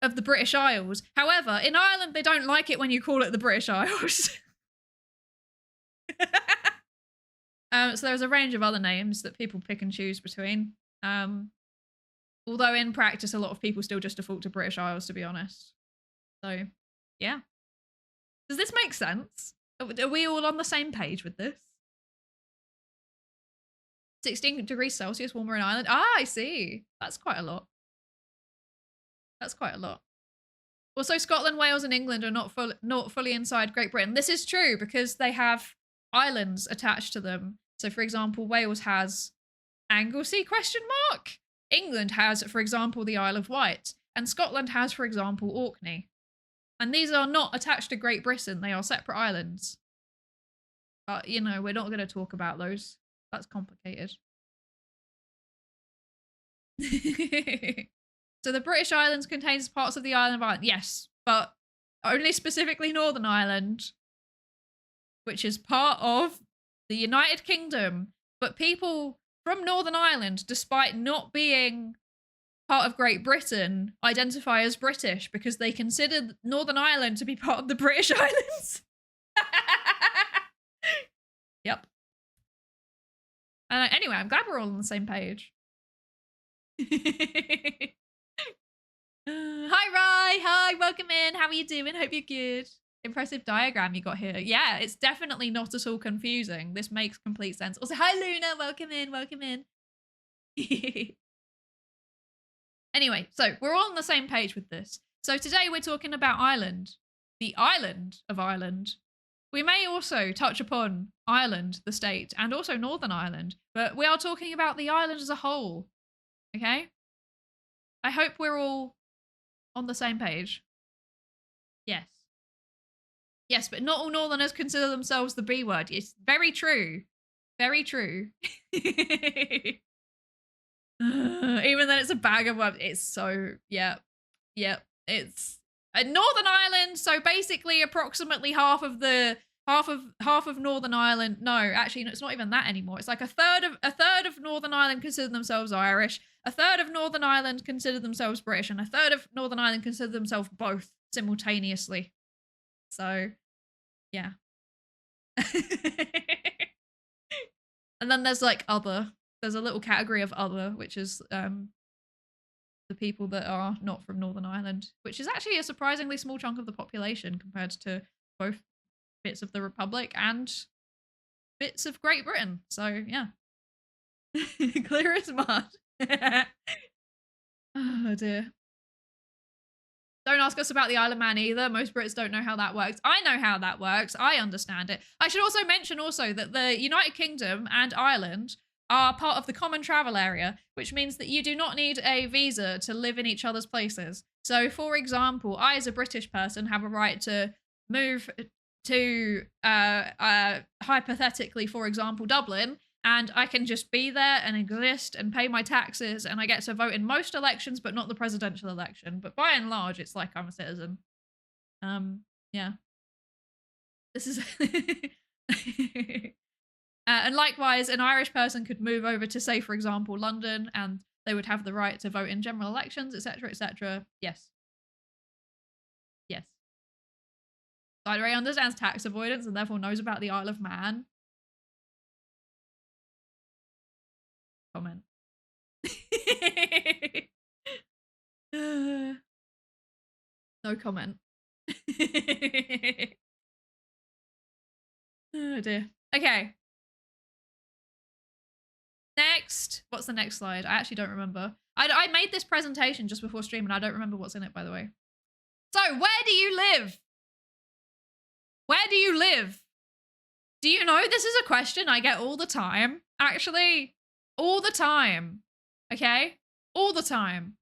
of the British Isles. However, in Ireland, they don't like it when you call it the British Isles. So there's a range of other names that people pick and choose between. Although in practice, a lot of people still just default to British Isles, to be honest. So, yeah. Does this make sense? Are we all on the same page with this? 16 degrees Celsius warmer in Ireland. Ah, I see. That's quite a lot. That's quite a lot. Also, Scotland, Wales, and England are not fully inside Great Britain. This is true because they have islands attached to them. So, for example, Wales has Anglesey ? England has, for example, the Isle of Wight, and Scotland has, for example, Orkney. And these are not attached to Great Britain. They are separate islands. But, you know, we're not going to talk about those. That's complicated. So the British Islands contains parts of the island of Ireland. Yes, but only specifically Northern Ireland, which is part of the United Kingdom. But people from Northern Ireland, despite not being part of Great Britain, identify as British because they consider Northern Ireland to be part of the British Islands. Yep. Anyway, I'm glad we're all on the same page. Hi, Rye. Hi, welcome in. How are you doing? Hope you're good. Impressive diagram you got here. Yeah, it's definitely not at all confusing. This makes complete sense. Also, hi, Luna. Welcome in. Welcome in. Anyway, so we're all on the same page with this. So today we're talking about Ireland, the island of Ireland. We may also touch upon Ireland, the state, and also Northern Ireland, but we are talking about the island as a whole, okay? I hope we're all on the same page. Yes. Yes, but not all Northerners consider themselves the B word. It's very true. Very true. Even though it's a bag of worms, it's so, yeah. It's Northern Ireland, so basically approximately half of Northern Ireland. No, actually, no, it's not even that anymore. It's like a third of Northern Ireland consider themselves Irish, a third of Northern Ireland consider themselves British, and a third of Northern Ireland consider themselves both simultaneously. So, yeah. And then there's like other. There's a little category of other, which is the people that are not from Northern Ireland, which is actually a surprisingly small chunk of the population compared to both bits of the Republic and bits of Great Britain. So, yeah. Clear as mud. Oh, dear. Don't ask us about the Isle of Man either. Most Brits don't know how that works. I know how that works. I understand it. I should also mention also that the United Kingdom and Ireland are part of the common travel area, which means that you do not need a visa to live in each other's places. So, for example, I, as a British person, have a right to move to, hypothetically, for example, Dublin, and I can just be there and exist and pay my taxes, and I get to vote in most elections, but not the presidential election. But by and large, it's like I'm a citizen. Yeah. This is... and likewise, an Irish person could move over to, say, for example, London, and they would have the right to vote in general elections, etc., etc. Yes. Yes. Psydere understands tax avoidance and therefore knows about the Isle of Man. Comment. No comment. Oh dear. Okay. Next. What's the next slide? I actually don't remember. I made this presentation just before stream and I don't remember what's in it, by the way. So, where do you live? Where do you live? Do you know? This is a question I get all the time. Actually, all the time. Okay? All the time.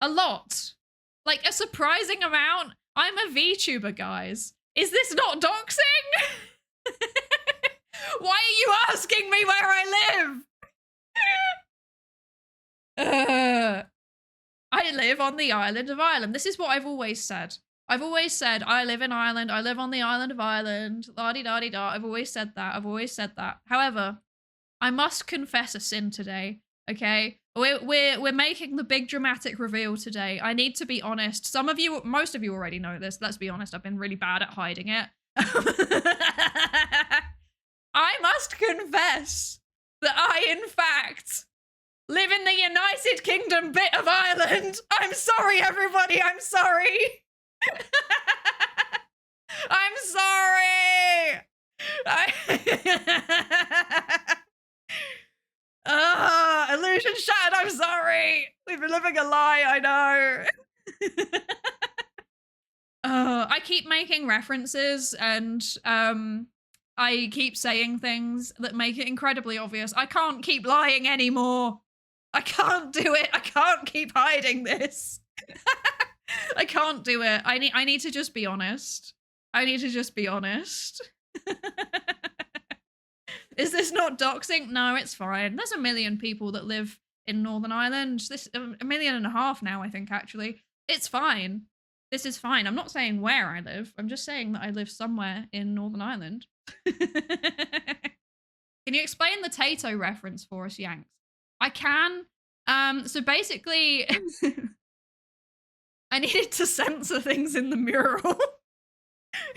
A lot. Like a surprising amount. I'm a VTuber, guys. Is this not doxing? Why are you asking me where I live? I live on the island of Ireland. This is what I've always said. I've always said, I live in Ireland. I live on the island of Ireland. La-di-da-di-da. I've always said that. I've always said that. However, I must confess a sin today, okay? We're making the big dramatic reveal today. I need to be honest. Most of you already know this. Let's be honest. I've been really bad at hiding it. I must confess that I, in fact, live in the United Kingdom bit of Ireland. I'm sorry, everybody. I'm sorry. I'm sorry. Illusion shattered. I'm sorry. We've been living a lie. I know. I keep making references and I keep saying things that make it incredibly obvious. I can't keep lying anymore. I can't do it. I can't keep hiding this. I can't do it. I need to just be honest. I need to just be honest. Is this not doxing? No, it's fine. There's 1 million people that live in Northern Ireland. This 1.5 million now, I think, actually. It's fine. This is fine. I'm not saying where I live. I'm just saying that I live somewhere in Northern Ireland. Can you explain the Tato reference for us, Yanks? I can. So basically, I needed to censor things in the mural.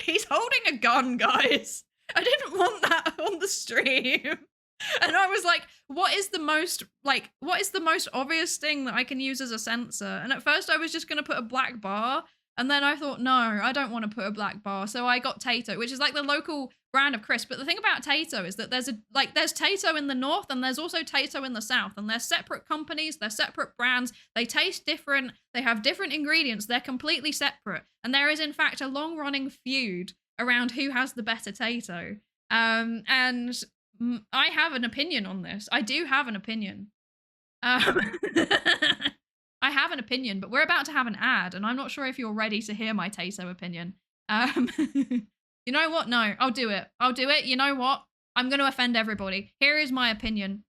He's holding a gun, guys. I didn't want that on the stream. And I was like, what is the most obvious thing that I can use as a censor? And at first I was just going to put a black bar. And then I thought, no, I don't want to put a black bar. So I got Tato, which is like the local brand of crisp. But the thing about Tato is that there's Tato in the north and there's also Tato in the south. And they're separate companies, they're separate brands. They taste different. They have different ingredients. They're completely separate. And there is, in fact, a long-running feud around who has the better Tato. And I have an opinion on this. I do have an opinion. I have an opinion, but we're about to have an ad, and I'm not sure if you're ready to hear my Tato opinion. You know what? No, I'll do it. I'll do it. You know what? I'm going to offend everybody. Here is my opinion.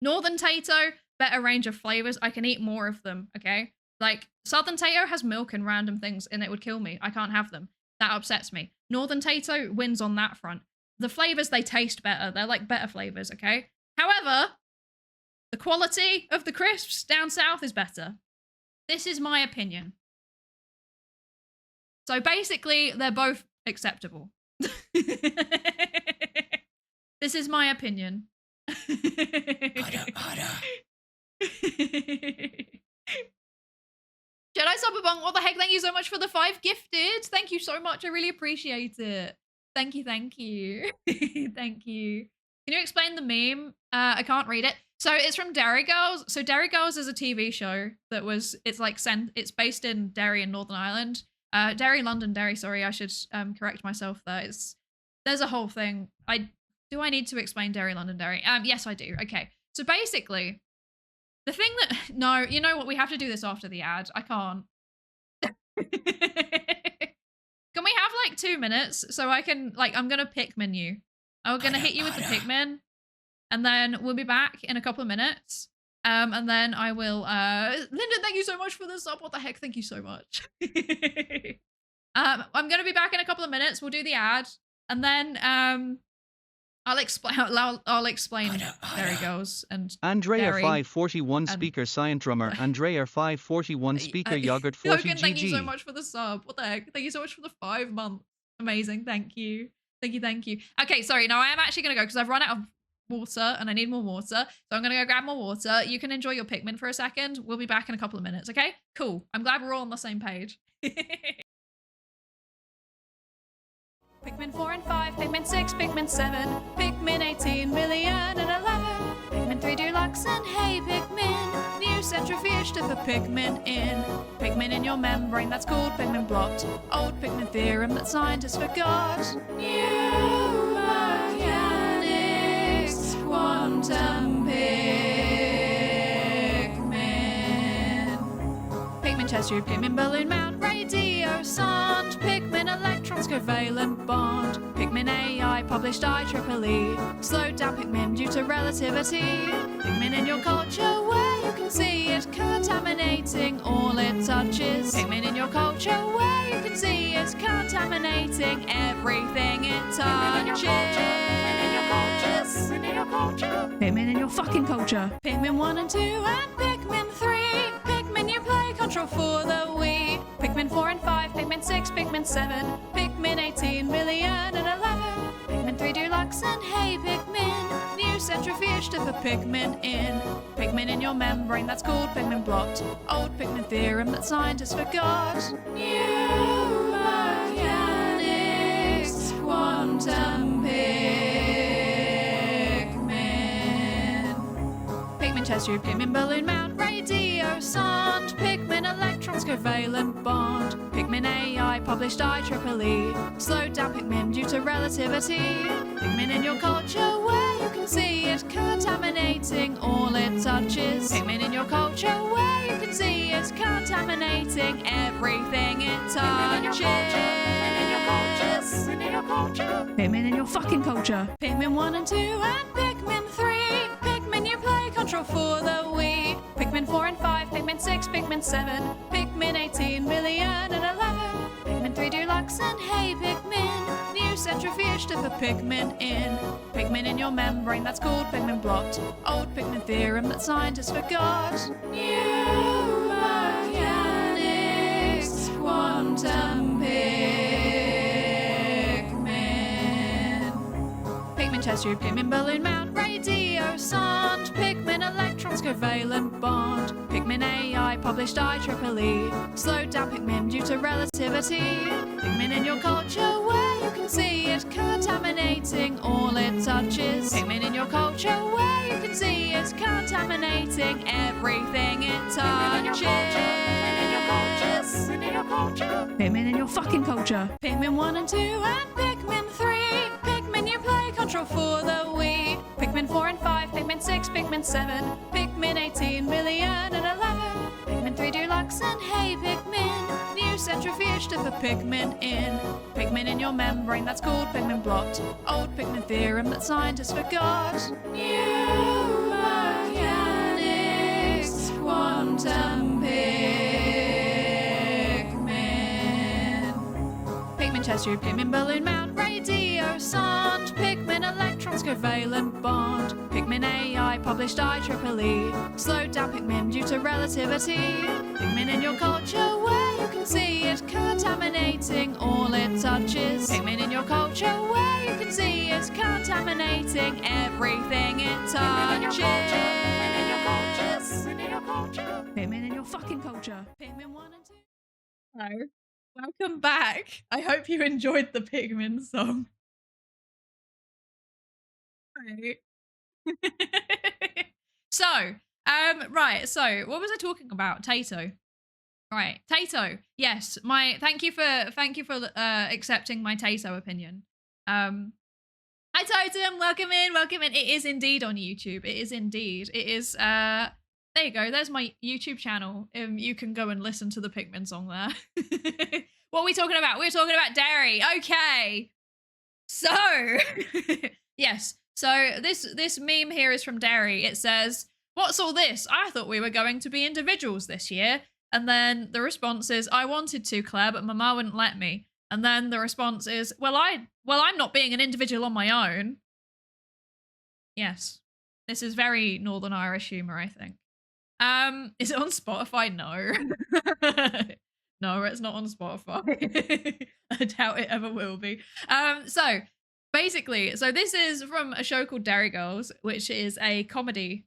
Northern Tato, better range of flavors. I can eat more of them, okay? Like, Southern Tato has milk and random things, and it would kill me. I can't have them. That upsets me. Northern Tato wins on that front. The flavors, they taste better. They're like better flavors, okay? However, the quality of the crisps down south is better. This is my opinion. So basically, they're both acceptable. This is my opinion. Jedi Cyberpunk, what the heck? Thank you so much for the 5 gifted. Thank you so much. I really appreciate it. Thank you, thank you. Thank you. Can you explain the meme? I can't read it. So it's from Derry Girls. So Derry Girls is a TV show that was, it's based in Derry in Northern Ireland. Derry, London, Derry, sorry, I should correct myself there. There's a whole thing. Do I need to explain Derry, London, Derry? Yes, I do. Okay. So basically, the thing that, no, you know what? We have to do this after the ad. I can't. Can we have like 2 minutes so I can, I'm going to Pikmin you. I'm going to hit you with the Pikmin. And then we'll be back in a couple of minutes. And then I will, Lyndon, thank you so much for the sub. What the heck? Thank you so much. I'm going to be back in a couple of minutes. We'll do the ad. And then I'll explain Derry Girls and Andrea Derry 541 speaker Science Drummer. Andrea 541 speaker Yogurt 40 Logan, GG. thank you so much for the sub. What the heck? Thank you so much for the 5 months. Amazing. Thank you. Thank you. Okay, sorry. Now I am actually going to go because I've run out of water and I need more water. So I'm going to go grab more water. You can enjoy your Pikmin for a second. We'll be back in a couple of minutes, okay? Cool. I'm glad we're all on the same page. Pikmin 4 and 5, Pikmin 6, Pikmin 7, Pikmin 18 million and 11, Pikmin 3 Deluxe and hey Pikmin, new centrifuge to put Pikmin in. Pikmin in your membrane, that's called Pikmin blocked. Old Pikmin theorem that scientists forgot. New mechanics, quantum Pikmin. Pikmin chest tube, Pikmin balloon mount, radio sound, Pikmin electrons covalent bond, Pikmin AI published IEEE, slowed down Pikmin due to relativity. Pikmin in your culture where you can see it contaminating all it touches. Pikmin in your culture where you can see it contaminating everything it touches. Pikmin in your culture. Pikmin in your fucking culture. Pikmin 1 and 2 and Pikmin 3. Pikmin you play control for the Wii. Pikmin 4 and 5, Pikmin 6, Pikmin 7, Pikmin 18 million and 11, Pikmin 3 Deluxe and hey Pikmin, new centrifuge to put Pikmin in. Pikmin in your membrane, that's called Pikmin blocked. Old Pikmin theorem that scientists forgot. New mechanics, quantum Pikmin. Pikmin chest tube, Pikmin balloon mount, radio sound, Pikmin electrons covalent bond, Pikmin AI published IEEE, slowed down Pikmin due to relativity. Pikmin in your culture where you can see it contaminating all it touches. Pikmin in your culture where you can see it contaminating everything it touches. Pikmin in your fucking culture. Pikmin 1 and 2 and Pikmin 3. Pikmin you play control for the Wii. Pikmin 4 and 5, Pikmin 6, Pikmin 7, Pikmin 18 million and 11, Pikmin 3 Deluxe and hey Pikmin, new centrifuge to put Pikmin in. Pikmin in your membrane, that's called Pikmin blocked. Old Pikmin theorem that scientists forgot. New mechanics, quantum Pikmin. Pikmin chest tube, Pikmin balloon mount, radio sound, Pikmin electrons covalent bond, Pikmin AI published IEEE, slowed down Pikmin due to relativity. Pikmin in your culture where you can see it contaminating all it touches. Pikmin in your culture where you can see it contaminating everything it touches. Pikmin in your fucking culture. Pikmin 1 and 2 and Pikmin 3. Pikmin you play control for the Wii. Pikmin 4 and 5, Pikmin 6, Pikmin 7, Pikmin 18 million and 11, Pikmin 3 Deluxe and hey Pikmin, new centrifuge to put Pikmin in. Pikmin in your membrane, that's called Pikmin blocked. Old Pikmin theorem that scientists forgot. New mechanics, quantum Pikmin. Pikmin chest tube, Pikmin balloon mount, radio sound, Pikmin electrons covalent bond, Pikmin AI published IEEE, slowed down Pikmin due to relativity. Pikmin in your culture where you can see it contaminating all it touches. Pikmin in your culture where you can see it contaminating everything it touches. Pikmin in your fucking culture. Pikmin 1 and 2. Hello. Welcome back. I hope you enjoyed the Pikmin song. Right. So, right. So, what was I talking about? Tato. Right, Tato. Yes, my thank you for accepting my Tato opinion. Um, Hi Totem, welcome in, welcome in. It is indeed on YouTube. It is indeed. It is. There you go. There's my YouTube channel. You can go and listen to the Pikmin song there. What are we talking about? We're talking about dairy. Okay. So, yes. So this meme here is from Dairy. It says, "What's all this? I thought we were going to be individuals this year." And then the response is, "I wanted to, Claire, but Mama wouldn't let me." And then the response is, I'm not being an individual on my own." Yes. This is very Northern Irish humor, I think. Is it on Spotify? No. No, it's not on Spotify. I doubt it ever will be. So basically, so this is from a show called Dairy Girls, which is a comedy,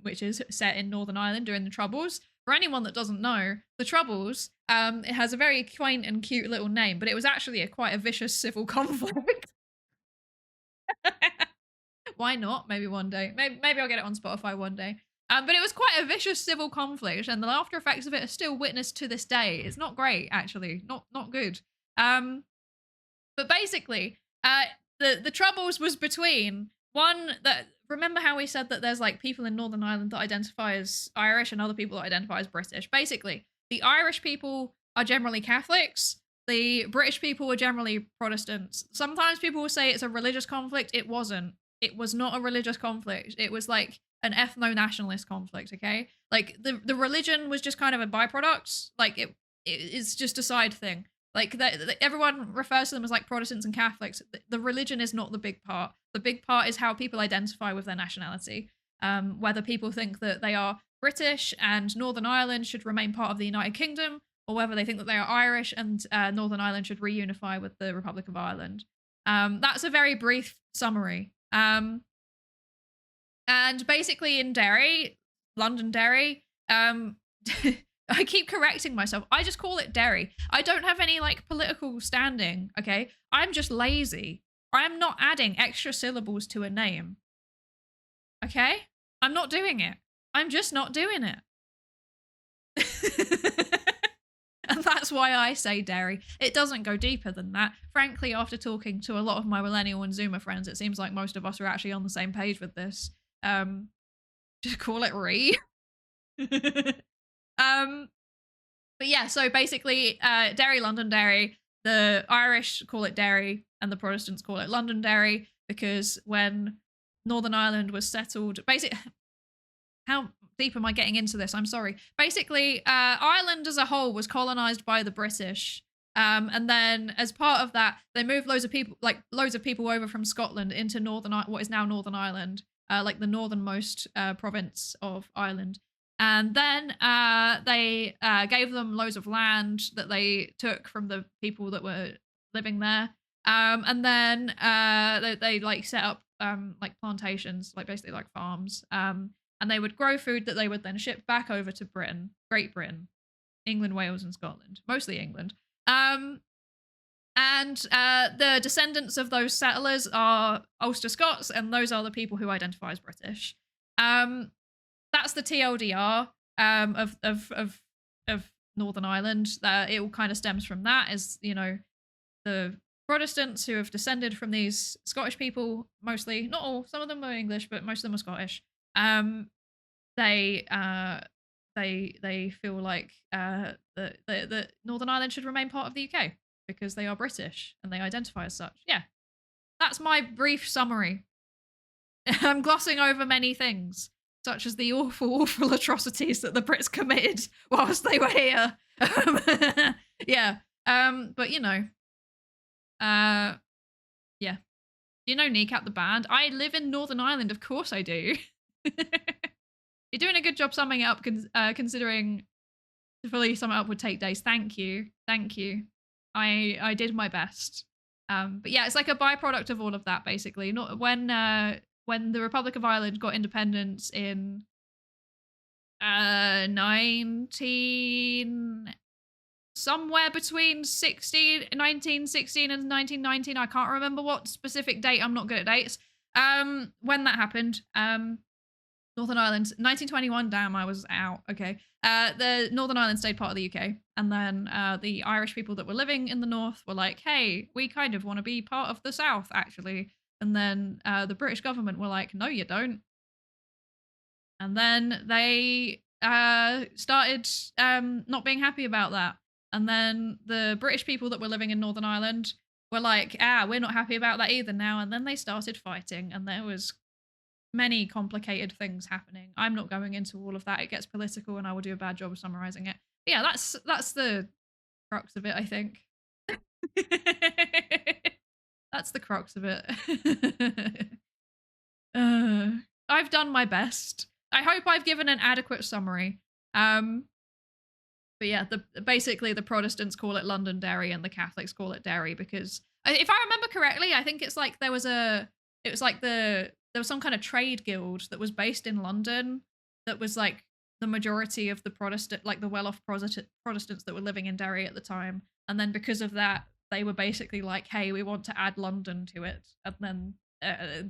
which is set in Northern Ireland during the Troubles. For anyone that doesn't know, the Troubles, it has a very quaint and cute little name, but it was actually quite a vicious civil conflict. Why not? Maybe one day. Maybe I'll get it on Spotify one day. But it was quite a vicious civil conflict, and the after effects of it are still witnessed to this day. It's not great, actually. Not good. Um, but basically, the troubles was between one that, remember how we said that there's like people in Northern Ireland that identify as Irish and other people that identify as British. Basically, the Irish people are generally Catholics. The British people are generally Protestants. Sometimes people will say it's a religious conflict. It wasn't. It was not a religious conflict. It was like an ethno-nationalist conflict, okay? Like the religion was just kind of a byproduct. Like it's just a side thing. Like everyone refers to them as like Protestants and Catholics. The religion is not the big part. The big part is how people identify with their nationality. Whether people think that they are British and Northern Ireland should remain part of the United Kingdom, or whether they think that they are Irish and Northern Ireland should reunify with the Republic of Ireland. That's a very brief summary. And basically in Derry, London Derry, I keep correcting myself. I just call it Derry. I don't have any like political standing, okay? I'm just lazy. I'm not adding extra syllables to a name. Okay? I'm not doing it. I'm just not doing it. And that's why I say Derry. It doesn't go deeper than that. Frankly, after talking to a lot of my millennial and Zoomer friends, it seems like most of us are actually on the same page with this. Just call it Re. But yeah, so basically, Derry, Londonderry, the Irish call it Derry, and the Protestants call it Londonderry, because when Northern Ireland was settled, basically, how deep am I getting into this? I'm sorry. Basically, Ireland as a whole was colonized by the British. And then as part of that, they moved loads of people over from Scotland into what is now Northern Ireland, like the northernmost province of Ireland. And then they gave them loads of land that they took from the people that were living there. And then they like set up like plantations, like basically like farms. And they would grow food that they would then ship back over to Britain, Great Britain, England, Wales, and Scotland, mostly England. And the descendants of those settlers are Ulster Scots, and those are the people who identify as British. That's the TLDR of Northern Ireland. It all kind of stems from that, as you know, the Protestants who have descended from these Scottish people, mostly, not all, some of them were English, but most of them were Scottish. They feel like that Northern Ireland should remain part of the UK because they are British and they identify as such. Yeah, that's my brief summary. I'm glossing over many things, such as the awful atrocities that the Brits committed whilst they were here. Yeah, but you know, yeah. Do you know Kneecap the band? I live in Northern Ireland, of course I do. You're doing a good job summing it up, considering to fully sum it up would take days. Thank you. I did my best. But yeah, it's like a byproduct of all of that, basically. Not when the Republic of Ireland got independence in 19 somewhere between 1916 and 1919. I can't remember what specific date. I'm not good at dates. When that happened, Northern Ireland, 1921. Damn, I was out. Okay. The Northern Ireland stayed part of the UK, and then the Irish people that were living in the north were like, "Hey, we kind of want to be part of the south, actually." And then the British government were like, "No, you don't." And then they started not being happy about that. And then the British people that were living in Northern Ireland were like, we're not happy about that either now. And then they started fighting, and there was many complicated things happening. I'm not going into all of that. It gets political, and I will do a bad job of summarizing it. But yeah, that's the crux of it, I think. That's the crux of it. uh, I've done my best. I hope I've given an adequate summary. But yeah, basically the Protestants call it Londonderry and the Catholics call it Derry because if I remember correctly, I think it's like there was some kind of trade guild that was based in London that was like the majority of the Protestant, like the well-off Protestants that were living in Derry at the time. And then because of that, they were basically like, hey, we want to add London to it. And then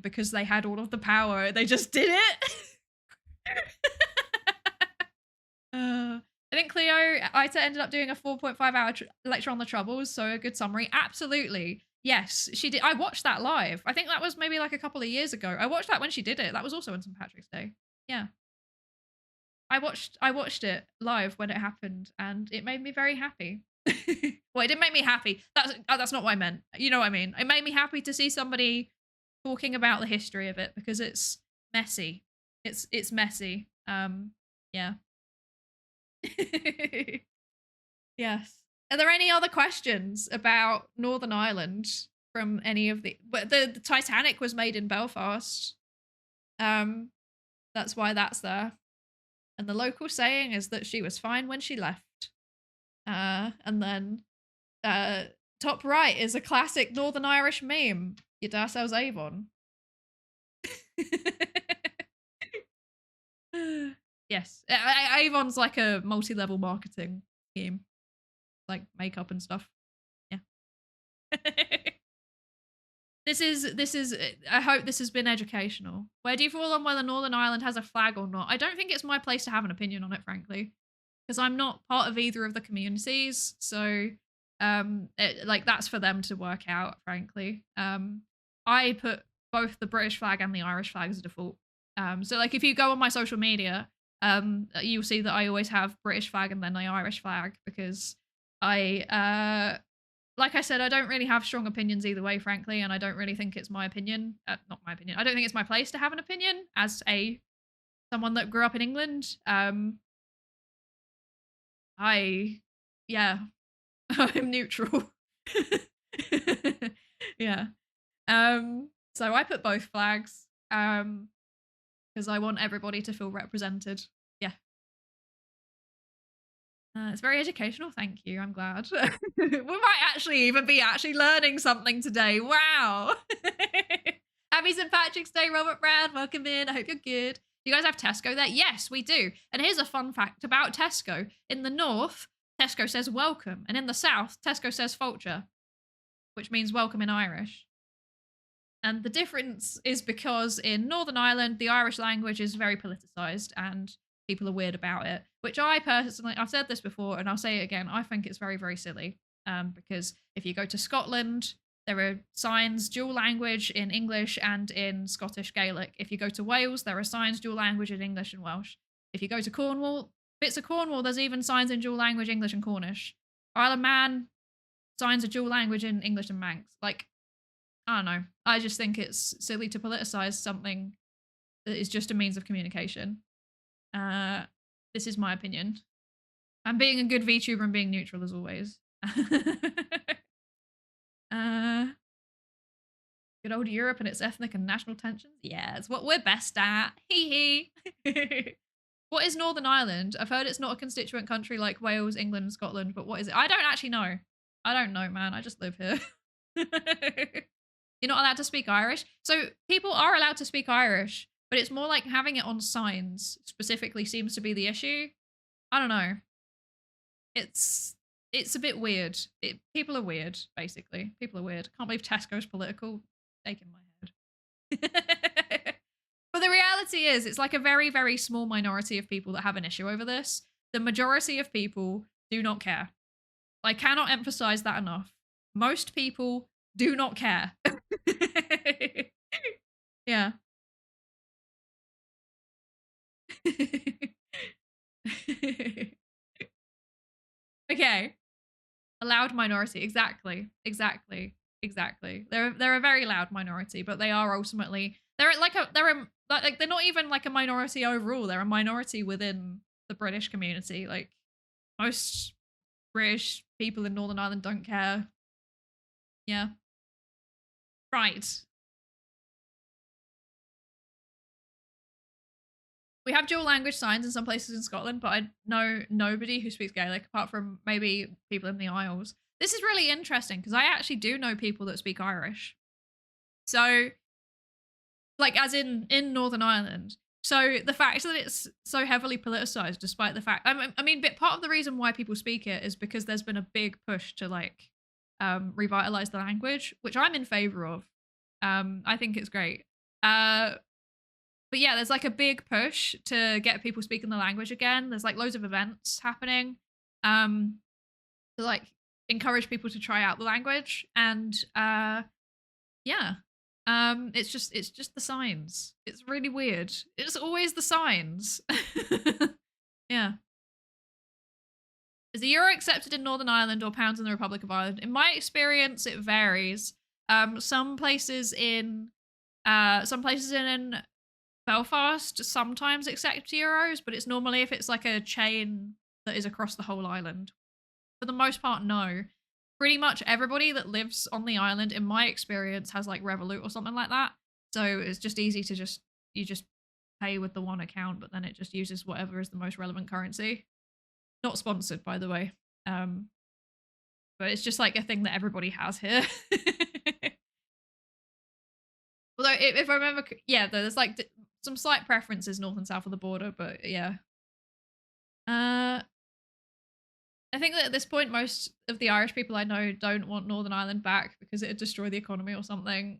because they had all of the power, they just did it. I think Cleo Ita ended up doing a 4.5-hour lecture on the Troubles, so a good summary. Absolutely. Yes, she did. I watched that live. I think that was maybe like a couple of years ago. I watched that when she did it. That was also on St. Patrick's Day. Yeah. I watched it live when it happened, and it made me very happy. Well, it didn't make me happy. That's not what I meant. You know what I mean? It made me happy to see somebody talking about the history of it because it's messy. It's messy. Yeah. Yes. Are there any other questions about Northern Ireland from any of the? But the Titanic was made in Belfast. That's why that's there. And the local saying is that she was fine when she left. And then top right is a classic Northern Irish meme. You dar sells Avon. Yes. Avon's like a multi-level marketing scheme. Like makeup and stuff. Yeah. This is I hope this has been educational. Where do you fall on whether Northern Ireland has a flag or not? I don't think it's my place to have an opinion on it, frankly. Because I'm not part of either of the communities. So like that's for them to work out, frankly. I put both the British flag and the Irish flag as a default. So like if you go on my social media, you'll see that I always have British flag and then the Irish flag because I like I said, I don't really have strong opinions either way, frankly, and I don't really think it's my opinion. Not my opinion. I don't think it's my place to have an opinion as someone that grew up in England. Yeah, I'm neutral. Yeah. So I put both flags. Because I want everybody to feel represented. Yeah. It's very educational. Thank you. I'm glad. We might actually even be learning something today. Wow. Happy St. Patrick's Day, Robert Brad. Welcome in. I hope you're good. Do you guys have Tesco there? Yes, we do. And here's a fun fact about Tesco. In the north, Tesco says welcome. And in the south, Tesco says Fulcher, which means welcome in Irish. And the difference is because in Northern Ireland, the Irish language is very politicised and people are weird about it, which I personally, I've said this before and I'll say it again, I think it's very, very silly. Because if you go to Scotland, there are signs dual language in English and in Scottish Gaelic. If you go to Wales, there are signs dual language in English and Welsh. If you go to Cornwall, bits of Cornwall, there's even signs in dual language English and Cornish. Isle of Man, signs are dual language in English and Manx. Like, I don't know. I just think it's silly to politicize something that is just a means of communication. This is my opinion. I'm being a good VTuber and being neutral as always. Good old Europe and its ethnic and national tensions. Yeah, it's what we're best at. Hee hee. What is Northern Ireland? I've heard it's not a constituent country like Wales, England, Scotland, but what is it? I don't actually know. I don't know, man. I just live here. You're not allowed to speak Irish. So people are allowed to speak Irish, but it's more like having it on signs specifically seems to be the issue. I don't know. It's a bit weird. People are weird, basically. People are weird. Can't believe Tesco's political. Taking my head. But the reality reality is, it's like a very, very small minority of people that have an issue over this. The majority of people do not care. I cannot emphasize that enough. Most people do not care. Yeah. Okay. A loud minority. Exactly. Exactly. Exactly. They're a very loud minority, but they are ultimately they're not even like a minority overall. They're a minority within the British community. Like most British people in Northern Ireland don't care. Yeah. Right. We have dual language signs in some places in Scotland, but I know nobody who speaks Gaelic apart from maybe people in the Isles. This is really interesting because I actually do know people that speak Irish. So, like, as in Northern Ireland. So the fact that it's so heavily politicized, despite the fact, I mean, but part of the reason why people speak it is because there's been a big push to like revitalize the language, which I'm in favor of. I think it's great. But yeah, there's like a big push to get people speaking the language again. There's like loads of events happening to like encourage people to try out the language. And yeah. It's just the signs. It's really weird. It's always the signs. Yeah. Is the euro accepted in Northern Ireland or pounds in the Republic of Ireland? In my experience, it varies. Some places in Belfast sometimes accept euros, but it's normally if it's like a chain that is across the whole island. For the most part, no. Pretty much everybody that lives on the island, in my experience, has like Revolut or something like that. So it's just easy to you just pay with the one account, but then it just uses whatever is the most relevant currency. Not sponsored, by the way. But it's just like a thing that everybody has here. Although, if I remember, yeah, there's like some slight preferences north and south of the border, but yeah. I think that at this point, most of the Irish people I know don't want Northern Ireland back because it would destroy the economy or something.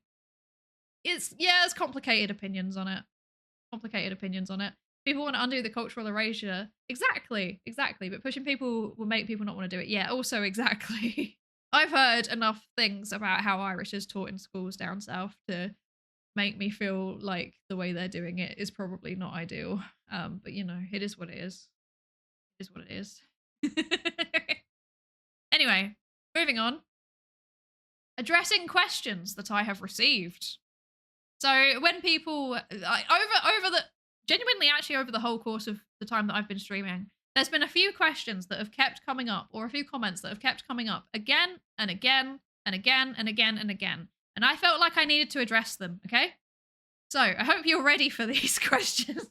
There's complicated opinions on it. Complicated opinions on it. People want to undo the cultural erasure. Exactly. But pushing people will make people not want to do it. Yeah, also exactly. I've heard enough things about how Irish is taught in schools down south to make me feel like the way they're doing it is probably not ideal. But you know, it is what it is. It is what it is. Anyway, moving on. Addressing questions that I have received. So when people over the whole course of the time that I've been streaming, there's been a few questions that have kept coming up, or a few comments that have kept coming up again and again and again and again and again. And I felt like I needed to address them, okay? So I hope you're ready for these questions.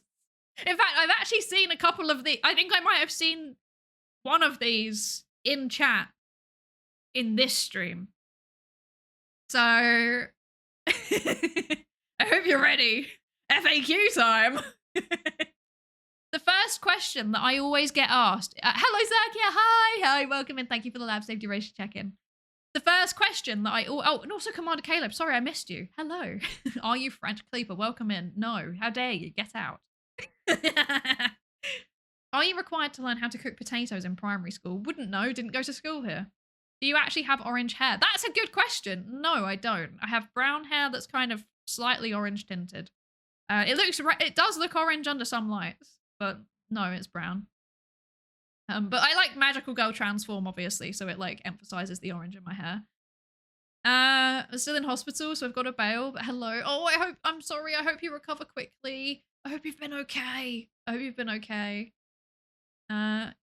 In fact, I've actually seen a couple of I think I might have seen one of these in chat in this stream. So I hope you're ready. FAQ time. The first question that I always get asked, hello Zakia, hi, welcome and thank you for the lab safety ratio check-in. The first question that and also Commander Caleb, sorry I missed you. Hello. Are you French Cleaper? Welcome in. No, how dare you, get out. Are you required to learn how to cook potatoes in primary school? Wouldn't know, didn't go to school here. Do you actually have orange hair? That's a good question. No, I don't. I have brown hair that's kind of slightly orange tinted. It does look orange under some lights, but no, it's brown. But I like Magical Girl Transform, obviously, so it like emphasizes the orange in my hair. I'm still in hospital, so I've got a bail, but hello. Oh, I'm sorry. I hope you recover quickly. I hope you've been okay.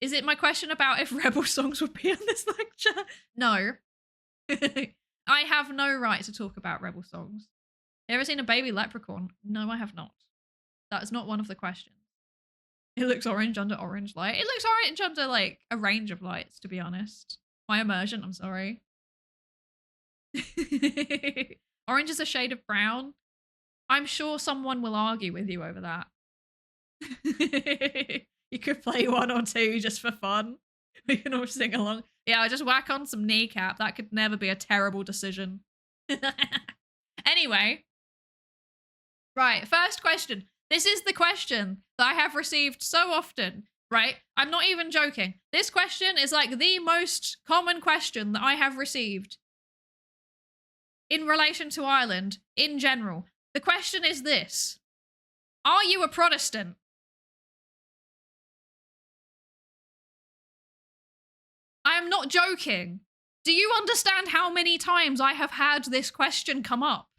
Is it my question about if Rebel songs would be in this lecture? No. I have no right to talk about Rebel songs. You ever seen a baby leprechaun? No, I have not. That is not one of the questions. It looks orange under orange light. It looks orange under like a range of lights, to be honest. My immersion, I'm sorry. Orange is a shade of brown. I'm sure someone will argue with you over that. You could play one or two just for fun. We can all sing along. Yeah, I just whack on some kneecap. That could never be a terrible decision. Anyway. Right, first question. This is the question that I have received so often, right? I'm not even joking. This question is like the most common question that I have received in relation to Ireland in general. The question is this: are you a Protestant? I am not joking. Do you understand how many times I have had this question come up?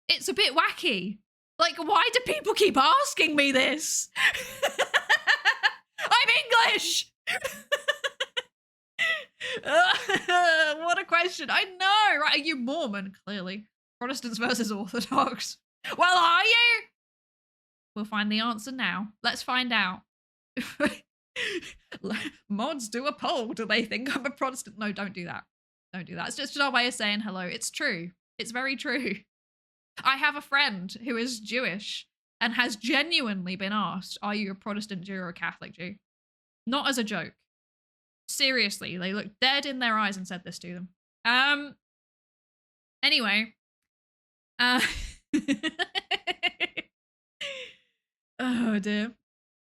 It's a bit wacky. Like, why do people keep asking me this? I'm English! What a question. I know, right? Are you Mormon? Clearly. Protestants versus Orthodox. Well, are you? We'll find the answer now. Let's find out. Mods, do a poll. Do they think I'm a Protestant? No, don't do that. Don't do that. It's just our way of saying hello. It's true. It's very true. I have a friend who is Jewish and has genuinely been asked, are you a Protestant Jew or a Catholic Jew? Not as a joke. Seriously, they looked dead in their eyes and said this to them. Anyway. Oh dear.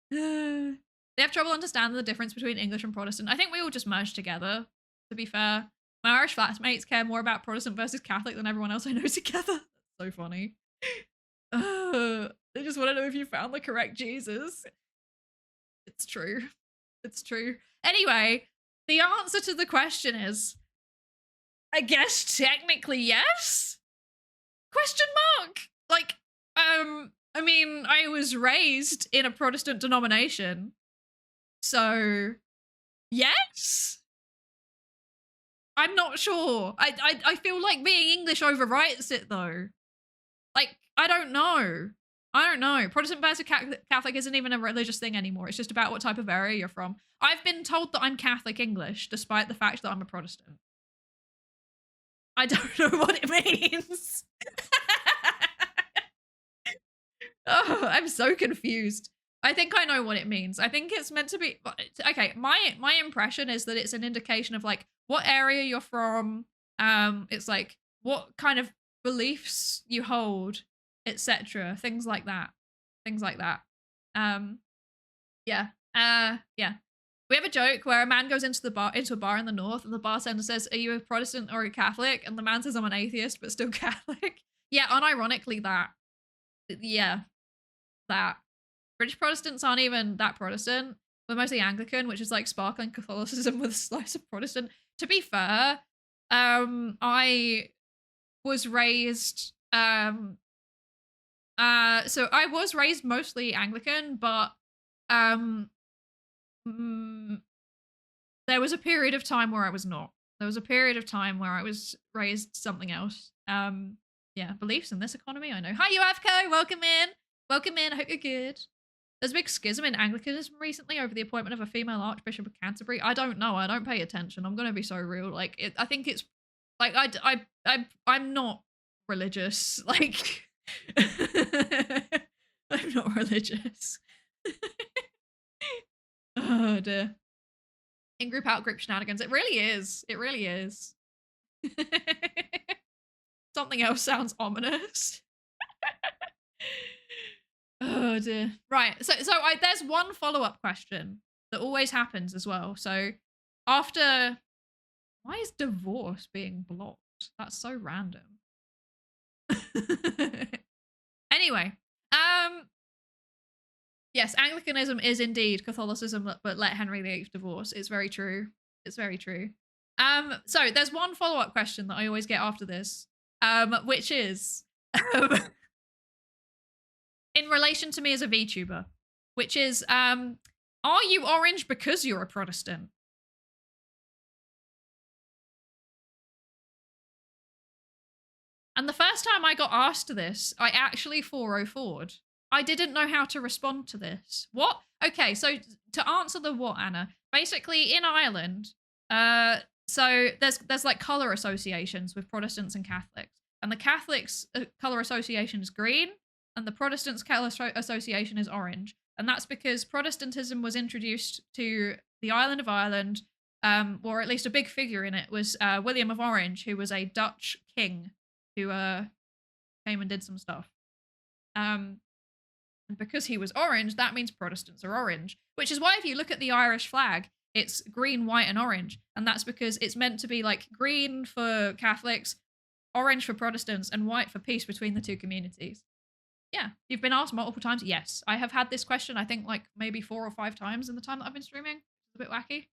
They have trouble understanding the difference between English and Protestant. I think we all just merged together, to be fair. My Irish flatmates care more about Protestant versus Catholic than everyone else I know together. So funny. They just want to know if you found the correct Jesus. It's true. It's true. Anyway, the answer to the question is, I guess technically yes? Question mark. Like, I mean, I was raised in a Protestant denomination, so yes. I'm not sure. I feel like being English overwrites it though. Like, I don't know. I don't know. Protestant versus Catholic isn't even a religious thing anymore. It's just about what type of area you're from. I've been told that I'm Catholic English, despite the fact that I'm a Protestant. I don't know what it means. Oh, I'm so confused. I think I know what it means. I think it's meant to be okay. My impression is that it's an indication of like what area you're from. It's like what kind of beliefs you hold, etc. Things like that. Things like that. Yeah. Yeah. We have a joke where a man goes into a bar in the north, and the bartender says, "Are you a Protestant or a Catholic?" And the man says, "I'm an atheist, but still Catholic." Yeah, unironically that. Yeah, that. British Protestants aren't even that Protestant. We're mostly Anglican, which is like sparkling Catholicism with a slice of Protestant. To be fair, I was raised so I was raised mostly Anglican, but there was a period of time where I was not. There was a period of time where I was raised something else. Yeah, beliefs in this economy, I know. Hi, Yoavco, welcome in. Welcome in, I hope you're good. There's a big schism in Anglicanism recently over the appointment of a female Archbishop of Canterbury. I don't know. I don't pay attention. I'm gonna be so real. Like, I think it's like I'm not religious. Like, I'm not religious. Oh dear. In-group, out-group shenanigans. It really is. It really is. Something else sounds ominous. Oh dear. Right. So there's one follow-up question that always happens as well. So after, why is divorce being blocked? That's so random. Anyway, yes, Anglicanism is indeed Catholicism, but let Henry VIII divorce. It's very true. It's very true. So there's one follow-up question that I always get after this, which is in relation to me as a VTuber, which is, are you orange because you're a Protestant? And the first time I got asked this, I actually 404'd. I didn't know how to respond to this. What? Okay, so to answer the what, Anna, basically in Ireland, so there's like colour associations with Protestants and Catholics. And the Catholics' colour association is green, and the Protestants' colour association is orange. And that's because Protestantism was introduced to the island of Ireland, or at least a big figure in it was William of Orange, who was a Dutch king who came and did some stuff. And because he was orange, that means Protestants are orange, which is why if you look at the Irish flag, it's green, white, and orange. And that's because it's meant to be like green for Catholics, orange for Protestants, and white for peace between the two communities. Yeah, you've been asked multiple times. Yes, I have had this question, I think like maybe 4 or 5 times in the time that I've been streaming. It's a bit wacky.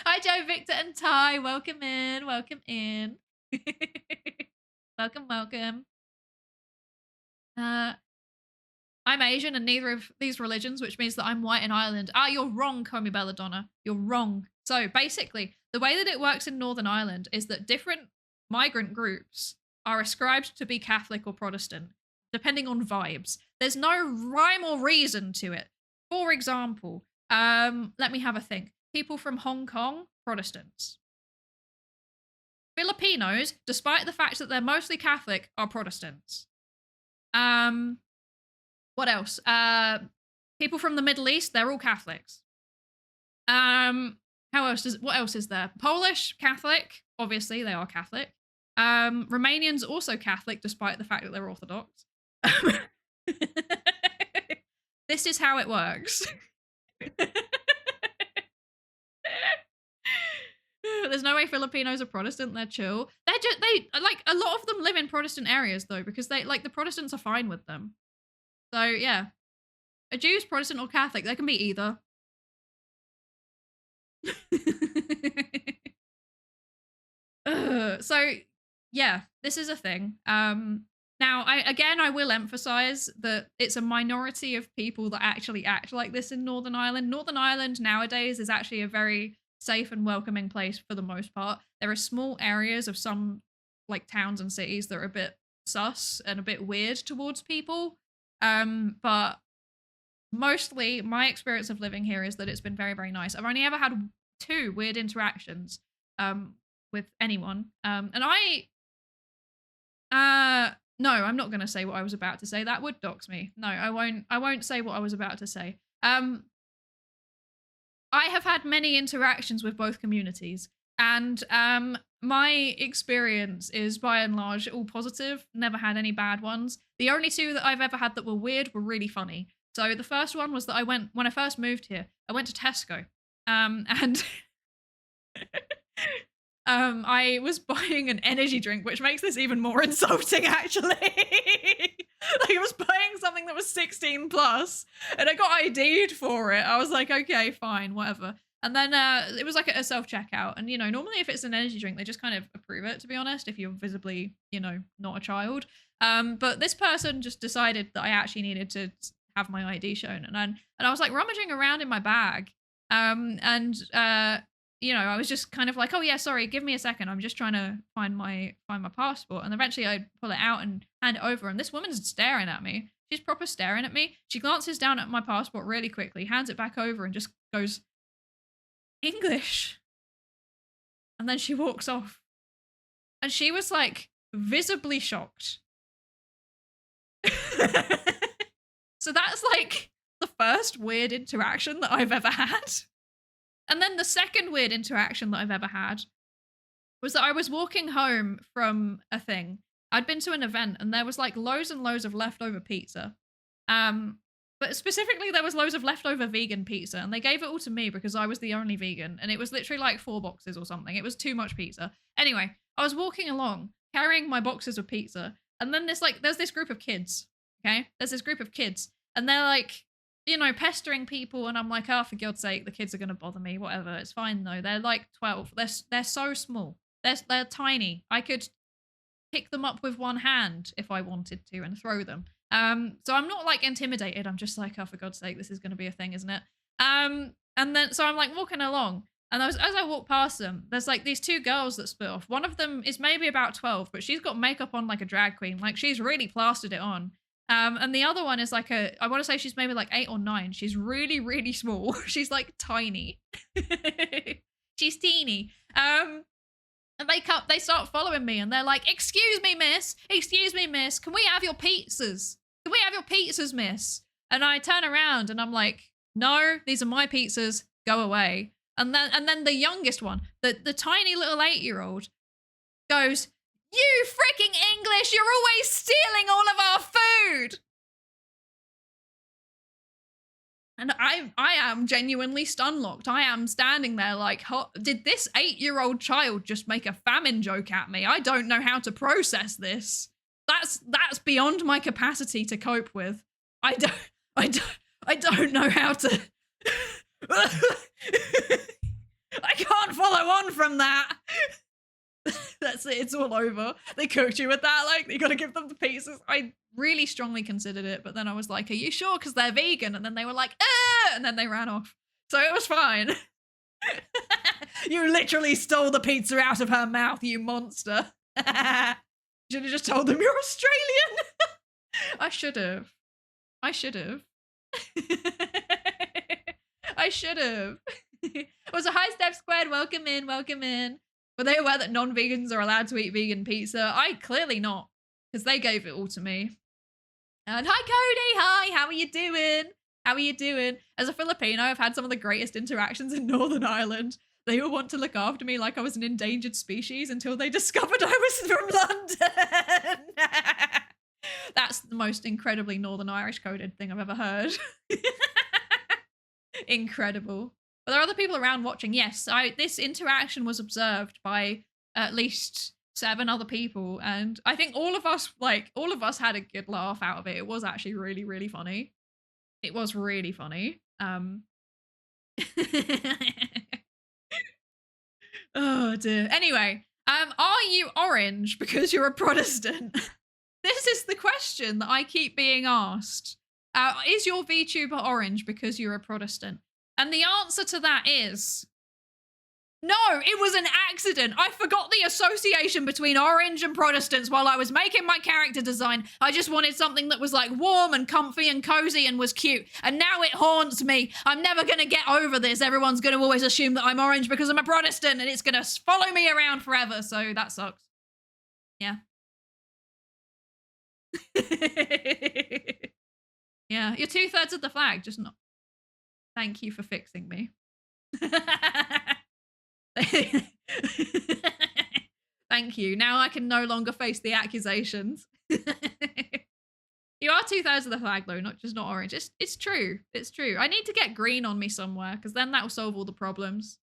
Hi, Joe, Victor, and Ty. Welcome in. Welcome in. Welcome, welcome. I'm Asian and neither of these religions, which means that I'm white in Ireland. Ah, you're wrong, Comi Belladonna. You're wrong. So basically, the way that it works in Northern Ireland is that different migrant groups are ascribed to be Catholic or Protestant, depending on vibes. There's no rhyme or reason to it. For example, let me have a think. People from Hong Kong, Protestants. Filipinos, despite the fact that they're mostly Catholic, are Protestants. What else? People from the Middle East, they're all Catholics. What else is there? Polish, Catholic. Obviously, they are Catholic. Romanians, also Catholic, despite the fact that they're Orthodox. This is how it works. There's no way Filipinos are Protestant. They're chill. They like a lot of them live in Protestant areas though, because they like the Protestants are fine with them. So yeah, a Jew's Protestant or Catholic. They can be either. So yeah, this is a thing. Now I will emphasize that it's a minority of people that actually act like this in Northern Ireland. Northern Ireland nowadays is actually a very safe and welcoming place for the most part. There are small areas of some like towns and cities that are a bit sus and a bit weird towards people. But mostly my experience of living here is that it's been very, very nice. I've only ever had 2 weird interactions with anyone. And no, I'm not going to say what I was about to say. That would dox me. No, I won't say what I was about to say. I have had many interactions with both communities, and my experience is by and large all positive. Never had any bad ones. The only 2 that I've ever had that were weird were really funny. So the first one was that when I first moved here, I went to Tesco, and I was buying an energy drink, which makes this even more insulting, actually. Like, I was buying something that was 16 plus, and I got ID'd for it. I was like, okay, fine, whatever. And then it was like a self-checkout. And, you know, normally if it's an energy drink, they just kind of approve it, to be honest, if you're visibly, you know, not a child. But this person just decided that I actually needed to have my ID shown. And I was like rummaging around in my bag. You know, I was just kind of like, oh yeah, sorry, give me a second. I'm just trying to find my passport. And eventually I pull it out and hand it over. And this woman's staring at me. She's proper staring at me. She glances down at my passport really quickly, hands it back over and just goes, English. And then she walks off. And she was like visibly shocked. So that's like the first weird interaction that I've ever had. And then the second weird interaction that I've ever had was that I was walking home from a thing. I'd been to an event and there was like loads and loads of leftover pizza. But specifically there was loads of leftover vegan pizza and they gave it all to me because I was the only vegan and it was literally like 4 boxes or something. It was too much pizza. Anyway, I was walking along carrying my boxes of pizza and then there's this group of kids, okay? There's this group of kids and they're like, you know, pestering people, and I'm like, oh, for God's sake, the kids are gonna bother me. Whatever, it's fine though. They're like 12. They're so small. They're tiny. I could pick them up with one hand if I wanted to and throw them. So I'm not like intimidated. I'm just like, oh, for God's sake, this is gonna be a thing, isn't it? And then so I'm like walking along, and as I walk past them, there's like these 2 girls that split off. One of them is maybe about 12, but she's got makeup on like a drag queen. Like she's really plastered it on. And the other one is like I want to say she's maybe like 8 or 9. She's really, really small. She's like tiny. She's teeny. And they start following me and they're like, excuse me, miss, can we have your pizzas? Can we have your pizzas, miss? And I turn around and I'm like, no, these are my pizzas, go away. And then the youngest one, the tiny little 8-year-old goes, You freaking English, you're always stealing all of our food. And I am genuinely stun-locked. I am standing there like, did this 8-year-old child just make a famine joke at me? I don't know how to process this. That's beyond my capacity to cope with. I don't know how to. I can't follow on from that. That's it. It's all over. They cooked you with that. Like, you got to give them the pieces. I really strongly considered it, but then I was like, are you sure? Because they're vegan. And then they were like, and then they ran off. So it was fine. You literally stole the pizza out of her mouth, you monster. Should have just told them you're Australian. I should have. I should have. I should have. It was a high step squared. Welcome in. Welcome in. Were they aware that non-vegans are allowed to eat vegan pizza? I clearly not, because they gave it all to me. And hi, Cody. Hi. How are you doing? How are you doing? As a Filipino, I've had some of the greatest interactions in Northern Ireland. They all want to look after me like I was an endangered species until they discovered I was from London. That's the most incredibly Northern Irish coded thing I've ever heard. Incredible. But there are other people around watching. Yes, this interaction was observed by at least 7 other people, and I think all of us had a good laugh out of it. It was actually really, really funny. It was really funny. Oh dear. Anyway, are you orange because you're a Protestant? This is the question that I keep being asked. Is your VTuber orange because you're a Protestant? And the answer to that is no, it was an accident. I forgot the association between orange and Protestants while I was making my character design. I just wanted something that was like warm and comfy and cozy and was cute. And now it haunts me. I'm never going to get over this. Everyone's going to always assume that I'm orange because I'm a Protestant, and it's going to follow me around forever. So that sucks. Yeah. Yeah, you're 2/3 of the flag, just not. Thank you for fixing me. Thank you. Now I can no longer face the accusations. You are 2/3 of the flag though, not orange. It's true. It's true. I need to get green on me somewhere, because then that will solve all the problems.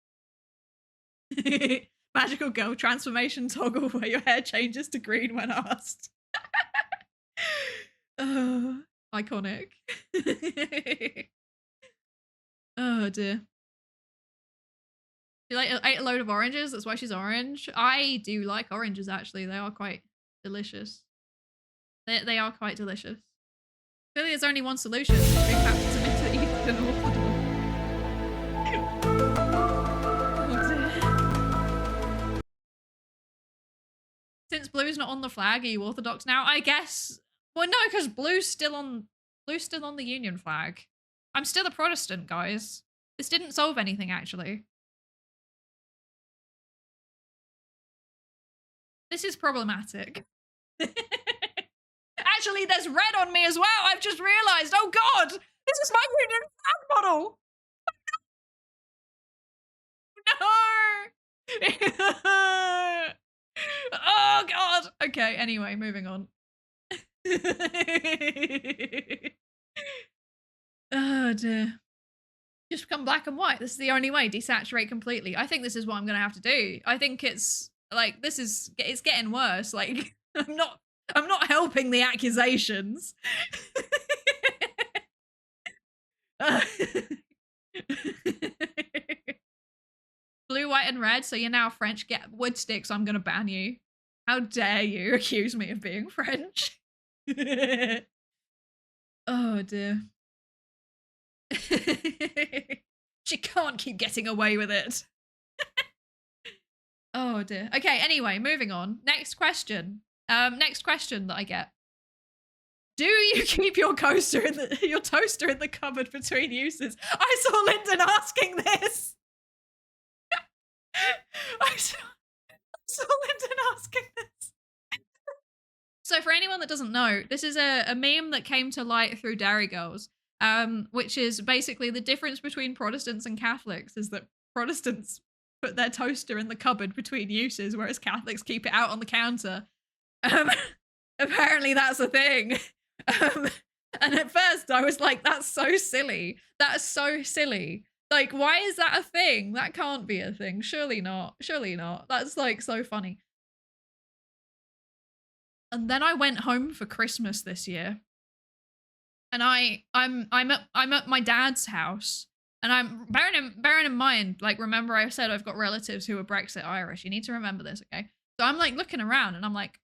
Magical girl transformation toggle where your hair changes to green when asked. Iconic. Oh dear. She ate a load of oranges, that's why she's orange. I do like oranges actually, they are quite delicious. They are quite delicious. Clearly there's only one solution. Bring baptism into Ethan and Orthodox. Since blue's not on the flag, are you Orthodox now? I guess. Well, no, because blue's still on the Union flag. I'm still a Protestant, guys. This didn't solve anything, actually. This is problematic. Actually, there's red on me as well. I've just realized. Oh, God. This is my Union flag model. No. Oh, God. Okay, anyway, moving on. Oh dear. Just become black and white. This is the only way. Desaturate completely. I think this is what I'm gonna have to do. I think it's like it's getting worse. Like I'm not helping the accusations. Blue, white, and red. So you're now French. Get wood sticks. I'm gonna ban you. How dare you accuse me of being French? Oh dear. She can't keep getting away with it. Oh dear. Okay, anyway, moving on. Next question. Next question that I get. Do you keep your toaster in the cupboard between uses? I saw Lyndon asking this. I saw Lyndon asking this. So for anyone that doesn't know, this is a meme that came to light through Dairy Girls, which is basically the difference between Protestants and Catholics is that Protestants put their toaster in the cupboard between uses, whereas Catholics keep it out on the counter. Um, apparently that's a thing. Um, and at first I was like, that's so silly. That's so silly. Like, why is that a thing? That can't be a thing. Surely not. Surely not. That's like so funny. And then I went home for Christmas this year. And I'm at my dad's house. And I'm bearing in mind, like, remember I said I've got relatives who are Brexit Irish. You need to remember this, okay? So I'm like looking around and I'm like,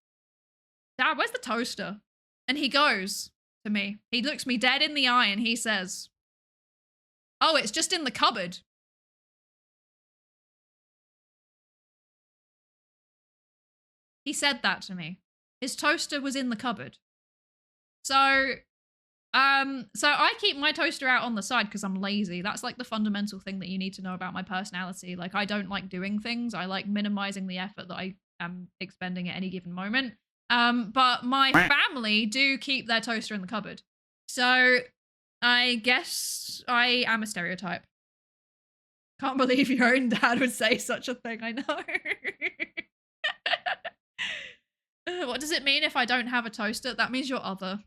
Dad, where's the toaster? And he goes to me. He looks me dead in the eye and he says, oh, it's just in the cupboard. He said that to me. His toaster was in the cupboard. So I keep my toaster out on the side because I'm lazy. That's like the fundamental thing that you need to know about my personality. Like, I don't like doing things. I like minimizing the effort that I am expending at any given moment. But my family do keep their toaster in the cupboard. So I guess I am a stereotype. Can't believe your own dad would say such a thing. I know. What does it mean if I don't have a toaster? That means you're other.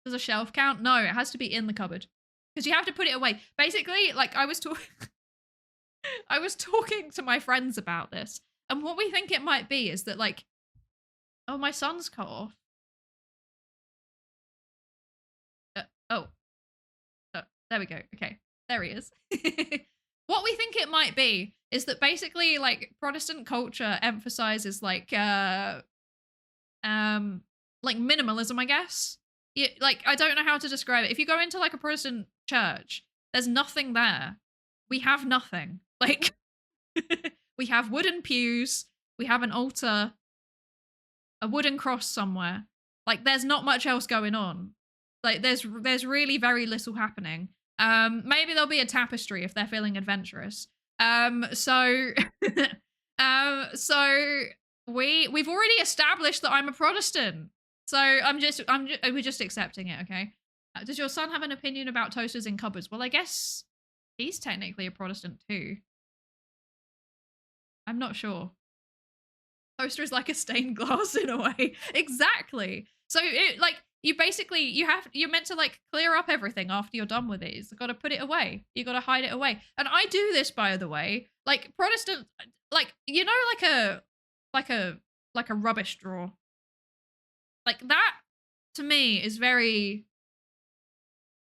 Does a shelf count? No, it has to be in the cupboard. Because you have to put it away. Basically, like, I was talking to my friends about this. And what we think it might be is that, like, oh, my son's cut off. There we go. Okay, there he is. What we think it might be is that basically, like, Protestant culture emphasizes like minimalism, I guess. Like, I don't know how to describe it. If you go into like a Protestant church, there's nothing there. We have nothing. Like, we have wooden pews, we have an altar, a wooden cross somewhere. Like, there's not much else going on. Like, there's really very little happening. Maybe there'll be a tapestry if they're feeling adventurous. So we've already established that I'm a Protestant. So we're just accepting it, okay? Does your son have an opinion about toasters in cupboards? Well, I guess he's technically a Protestant too. I'm not sure. Toaster is like a stained glass in a way. Exactly. So you're meant to like clear up everything after you're done with it. You've got to put it away. You got to hide it away. And I do this, by the way. Like, Protestant, like, you know, like a rubbish drawer. Like, that to me is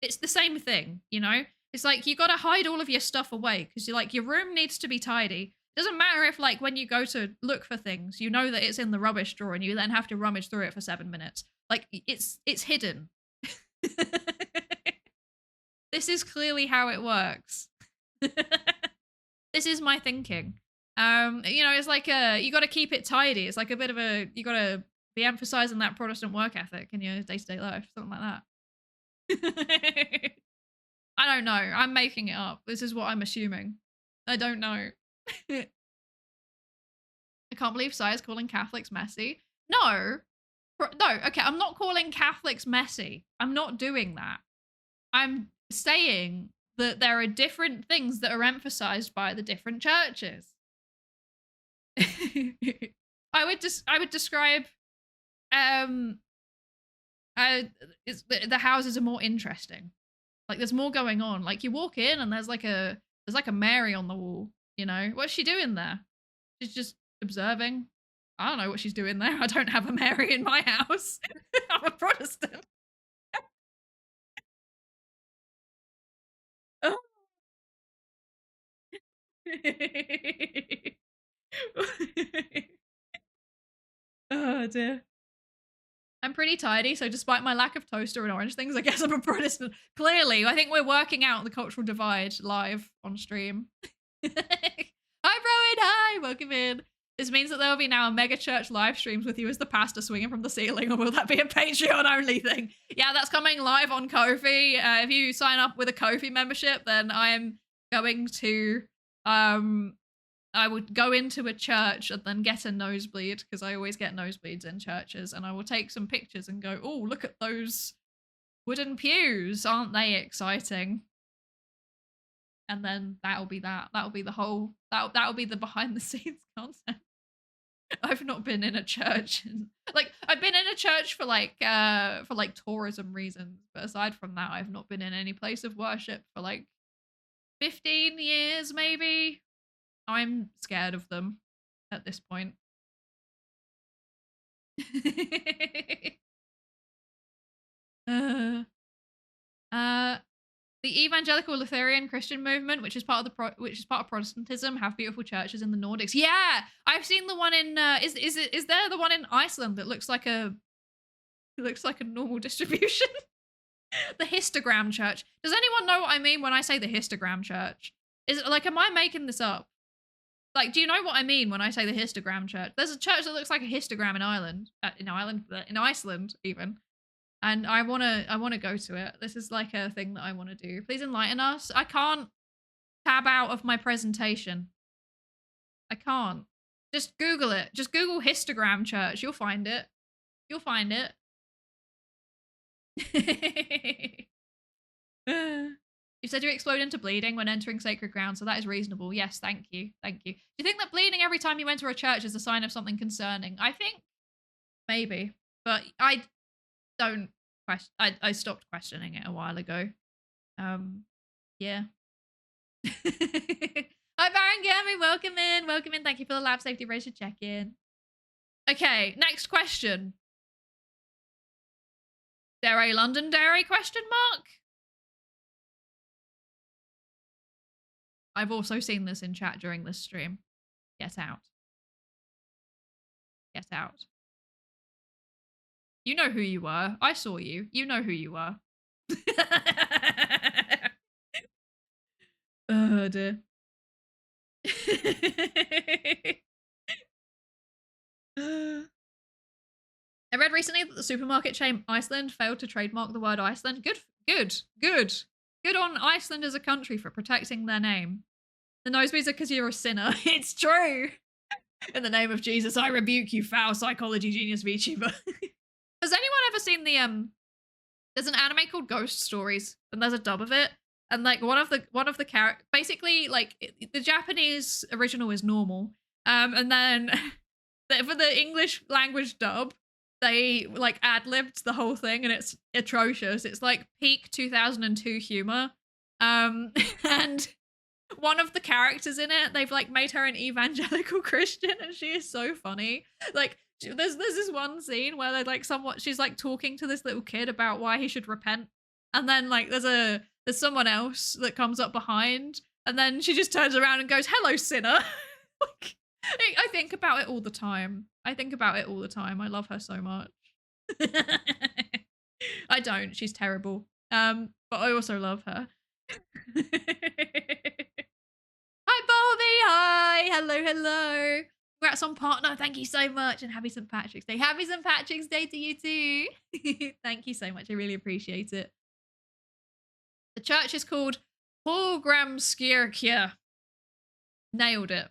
it's the same thing, you know? It's like, you got to hide all of your stuff away because your room needs to be tidy. Doesn't matter if, like, when you go to look for things, you know that it's in the rubbish drawer and you then have to rummage through it for 7 minutes. Like, it's hidden. This is clearly how it works. This is my thinking. You know, it's like you got to keep it tidy. It's like a bit of you got to be emphasizing that Protestant work ethic in your day-to-day life, something like that. I don't know. I'm making it up. This is what I'm assuming. I don't know. I can't believe Sai is calling Catholics messy. No, okay, I'm not calling Catholics messy. I'm not doing that. I'm saying that there are different things that are emphasized by the different churches. I would describe the houses are more interesting. Like, there's more going on. Like, you walk in and there's like a Mary on the wall, you know? What's she doing there? She's just observing. I don't know what she's doing there. I don't have a Mary in my house. I'm a Protestant. Oh. Oh dear. I'm pretty tidy, so despite my lack of toaster and orange things, I guess I'm a Protestant. Clearly, I think we're working out the cultural divide live on stream. Hi, Rowan. Hi, welcome in. This means that there will be now mega church live streams with you as the pastor swinging from the ceiling, or will that be a Patreon only thing? Yeah, that's coming live on Ko-fi. If you sign up with a Ko-fi membership, then I am going to I would go into a church and then get a nosebleed, because I always get nosebleeds in churches, and I will take some pictures and go, oh, look at those wooden pews. Aren't they exciting? and then that'll be that. That'll be the whole. That'll be the behind the scenes content. I've not been in a church. Like I've been in a church for like tourism reasons, but aside from that, I've not been in any place of worship for like 15 years, maybe. I'm scared of them at this point. uh, uh, the evangelical Lutheran Christian movement, which is part of Protestantism, have beautiful churches in the Nordics. Yeah, I've seen the one in. Is there the one in Iceland that looks like a normal distribution? The histogram church. Does anyone know what I mean when I say the histogram church? Is it like, am I making this up? Like, do you know what I mean when I say the histogram church? There's a church that looks like a histogram in Iceland even. And I wanna go to it. This is like a thing that I want to do. Please enlighten us. I can't tab out of my presentation. I can't. Just Google it. Just Google histogram church. You'll find it. You'll find it. You said you explode into bleeding when entering sacred ground, so that is reasonable. Yes, thank you. Thank you. Do you think that bleeding every time you enter a church is a sign of something concerning? I think maybe, but I don't question. I stopped questioning it a while ago. Yeah. Hi, Baron Gammy. Welcome in. Welcome in. Thank you for the lab safety racial check-in. Okay, next question. Dairy Londonderry question mark? I've also seen this in chat during this stream. Get out. Get out. You know who you were. I saw you. You know who you were. Oh dear. I read recently that the supermarket chain Iceland failed to trademark the word Iceland. Good on Iceland as a country for protecting their name. The nosebleeds are because you're a sinner. It's true. In the name of Jesus, I rebuke you, foul psychology genius VTuber. Has anyone ever seen the there's an anime called Ghost Stories, and there's a dub of it, and like one of the characters, basically like the Japanese original is normal, and then for the English language dub, they like ad-libbed the whole thing, and it's atrocious. It's like peak 2002 humor, and one of the characters in it, they've like made her an evangelical Christian, and she is so funny. Like there's this one scene where they're like she's like talking to this little kid about why he should repent, and then like there's someone else that comes up behind, and then she just turns around and goes, "Hello, sinner." Like, I think about it all the time. I love her so much. I don't. She's terrible. But I also love her. Hi, Bobby. Hi. Hello. Congrats on partner. Thank you so much. And happy St. Patrick's Day. Happy St. Patrick's Day to you too. Thank you so much. I really appreciate it. The church is called Hallgrímskirkja. Nailed it.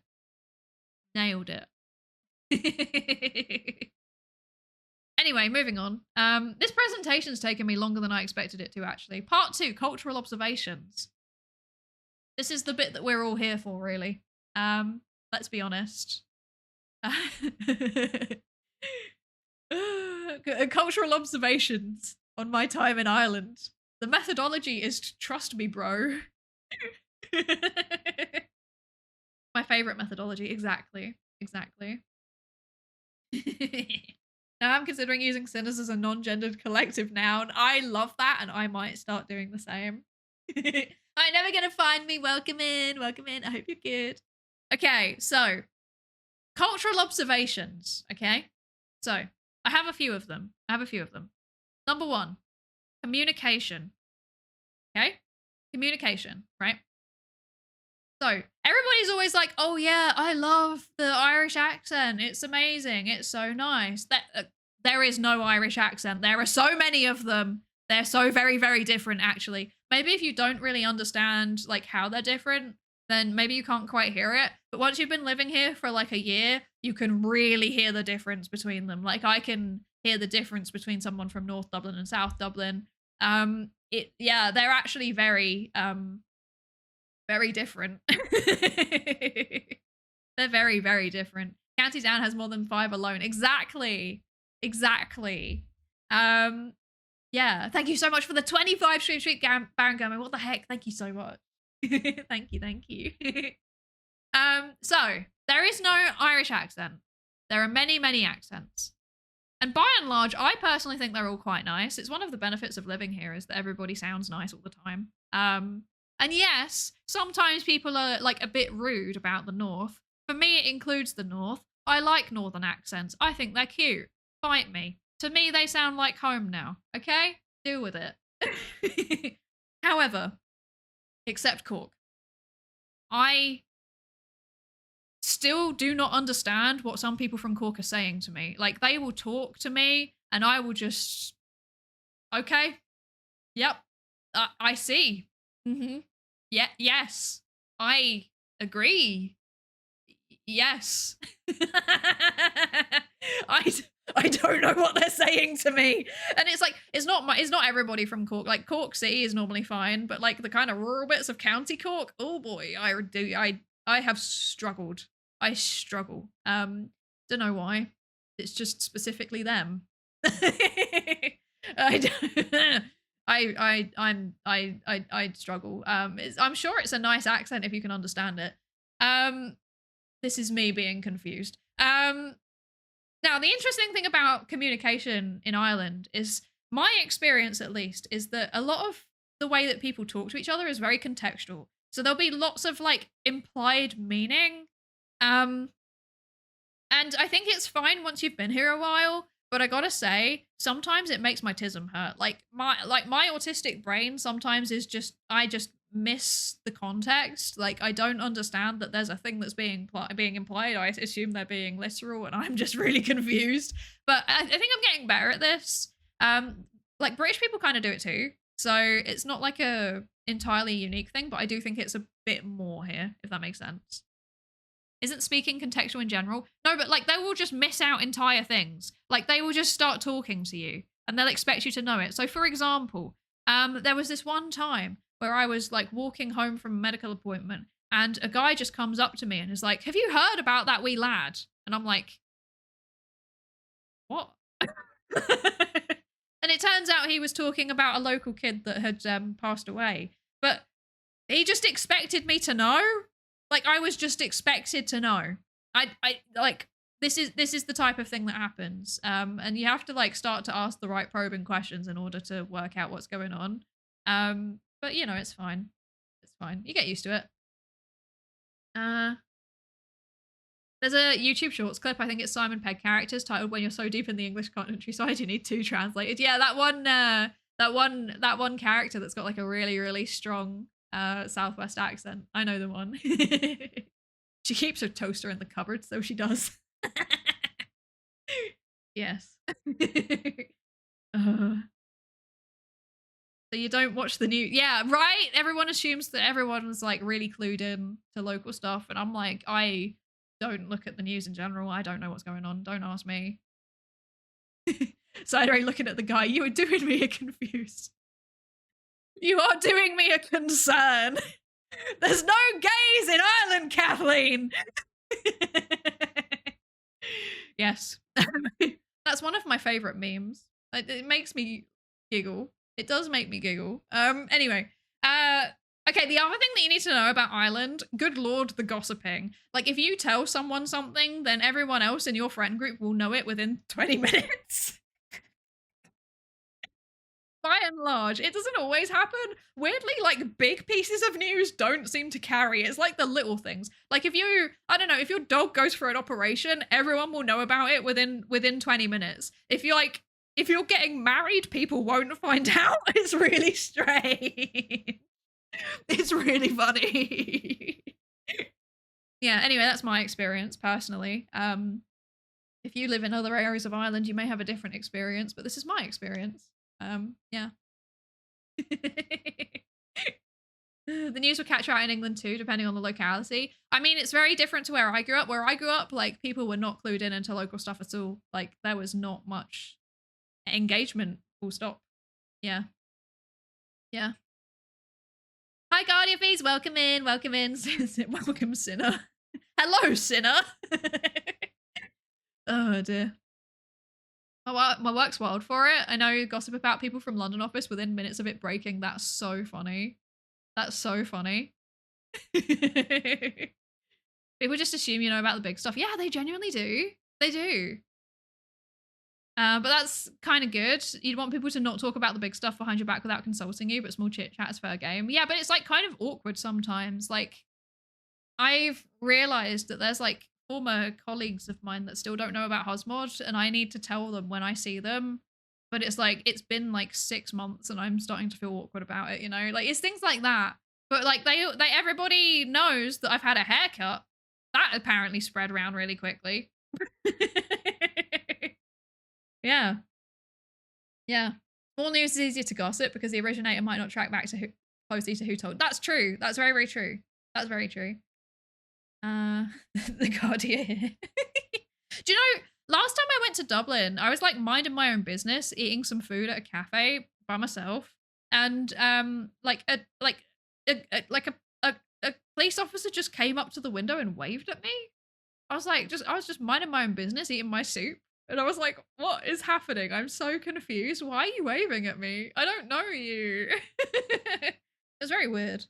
Anyway, moving on. This presentation's taken me longer than I expected it to, actually. Part 2, cultural observations. This is the bit that we're all here for, really. Let's be honest. Cultural observations on my time in Ireland. The methodology is trust me, bro. My favorite methodology, exactly. Now I'm considering using sinners as a non-gendered collective noun. I love that, and I might start doing the same. I'm never gonna find me. Welcome in. I hope you're good. Okay, so cultural observations. Okay, so I have a few of them. Number 1, communication. Okay, communication, right? So everybody's always like, "Oh yeah, I love the Irish accent. It's amazing. It's so nice." There is no Irish accent. There are so many of them. They're so very, very different, actually. Maybe if you don't really understand like how they're different, then maybe you can't quite hear it. But once you've been living here for like a year, you can really hear the difference between them. Like I can hear the difference between someone from North Dublin and South Dublin. They're actually very very different. They're very, very different. County Down has more than 5 alone. Exactly. Exactly. Yeah. Thank you so much for the 25 street Baron Gummy. What the heck? Thank you so much. Thank you, thank you. So there is no Irish accent. There are many, many accents. And by and large, I personally think they're all quite nice. It's one of the benefits of living here is that everybody sounds nice all the time. And yes, sometimes people are like a bit rude about the North. For me, it includes the North. I like Northern accents. I think they're cute. Fight me. To me, they sound like home now. Okay? Deal with it. However, except Cork, I still do not understand what some people from Cork are saying to me. Like, they will talk to me and I will just, okay, yep, I see. Mm-hmm. Yeah, yes, I agree. Yes. I don't know what they're saying to me. And it's like, it's not everybody from Cork. Like, Cork City is normally fine, but like the kind of rural bits of County Cork, oh boy, I have struggled. I struggle. Don't know why. It's just specifically them. I don't- I struggle. I'm sure it's a nice accent if you can understand it. This is me being confused. Now, the interesting thing about communication in Ireland is, my experience at least, is that a lot of the way that people talk to each other is very contextual. So there'll be lots of like implied meaning. And I think it's fine once you've been here a while, but I gotta say, sometimes it makes my tism hurt. Like my autistic brain sometimes is just, I just miss the context. Like, I don't understand that there's a thing that's being implied. I assume they're being literal, and I'm just really confused. But I think I'm getting better at this. Like, British people kind of do it too, so it's not like a entirely unique thing. But I do think it's a bit more here, if that makes sense. Isn't speaking contextual in general? No, but like, they will just miss out entire things. Like, they will just start talking to you and they'll expect you to know it. So for example, there was this one time where I was like walking home from a medical appointment and a guy just comes up to me and is like, "Have you heard about that wee lad?" And I'm like, "What?" And it turns out he was talking about a local kid that had passed away. But he just expected me to know. Like, I was just expected to know. I like, this is the type of thing that happens. And you have to like start to ask the right probing questions in order to work out what's going on. But you know, it's fine. It's fine. You get used to it. There's a YouTube Shorts clip. I think it's Simon Pegg characters titled "When You're So Deep in the English Countryside, You Need Two Translated." Yeah, that one character that's got like a really, really strong Southwest accent. I know the one. She keeps her toaster in the cupboard, so she does. Yes. So you don't watch the news. Yeah, right? Everyone assumes that everyone's like really clued in to local stuff, and I'm like, I don't look at the news in general. I don't know what's going on. Don't ask me. Psydere looking at the guy. You are doing me a confused. You are doing me a concern. There's no gays in Ireland, Kathleen. Yes. That's one of my favorite memes. It makes me giggle. It does make me giggle. Anyway. Okay, the other thing that you need to know about Ireland, good lord, the gossiping. Like, if you tell someone something, then everyone else in your friend group will know it within 20 minutes. By and large, it doesn't always happen. Weirdly, like, big pieces of news don't seem to carry. It's like the little things. Like, if you, I don't know, if your dog goes for an operation, everyone will know about it within 20 minutes. If you're getting married, people won't find out. It's really strange. It's really funny. Yeah, anyway, that's my experience personally. If you live in other areas of Ireland, you may have a different experience, but this is my experience. Yeah. The news will catch out in England too, depending on the locality. I mean, it's very different to where I grew up. Where I grew up, like, people were not clued in into local stuff at all. Like, there was not much engagement, full stop. Yeah. Yeah. Hi, Guardian Fees. Welcome in. Welcome in. Welcome, sinner. Hello, sinner. Oh, dear. My work's wild for it. I know gossip about people from London office within minutes of it breaking. That's so funny. That's so funny. People just assume you know about the big stuff. Yeah, they genuinely do. They do. But that's kind of good. You'd want people to not talk about the big stuff behind your back without consulting you, but small chit chat is fair game. Yeah, but it's like kind of awkward sometimes. Like, I've realized that there's like former colleagues of mine that still don't know about Hosmod, and I need to tell them when I see them. But it's like, it's been like 6 months and I'm starting to feel awkward about it, you know? Like, it's things like that. But like, everybody knows that I've had a haircut. That apparently spread around really quickly. Yeah. Yeah. Small news is easier to gossip because the originator might not track back to closely to who told. That's true. That's very, very true. That's very true. The Guardian. Do you know, last time I went to Dublin, I was like minding my own business, eating some food at a cafe by myself, and like a police officer just came up to the window and waved at me. I was just minding my own business, eating my soup. And I was like, what is happening? I'm so confused. Why are you waving at me? I don't know you. It's very weird.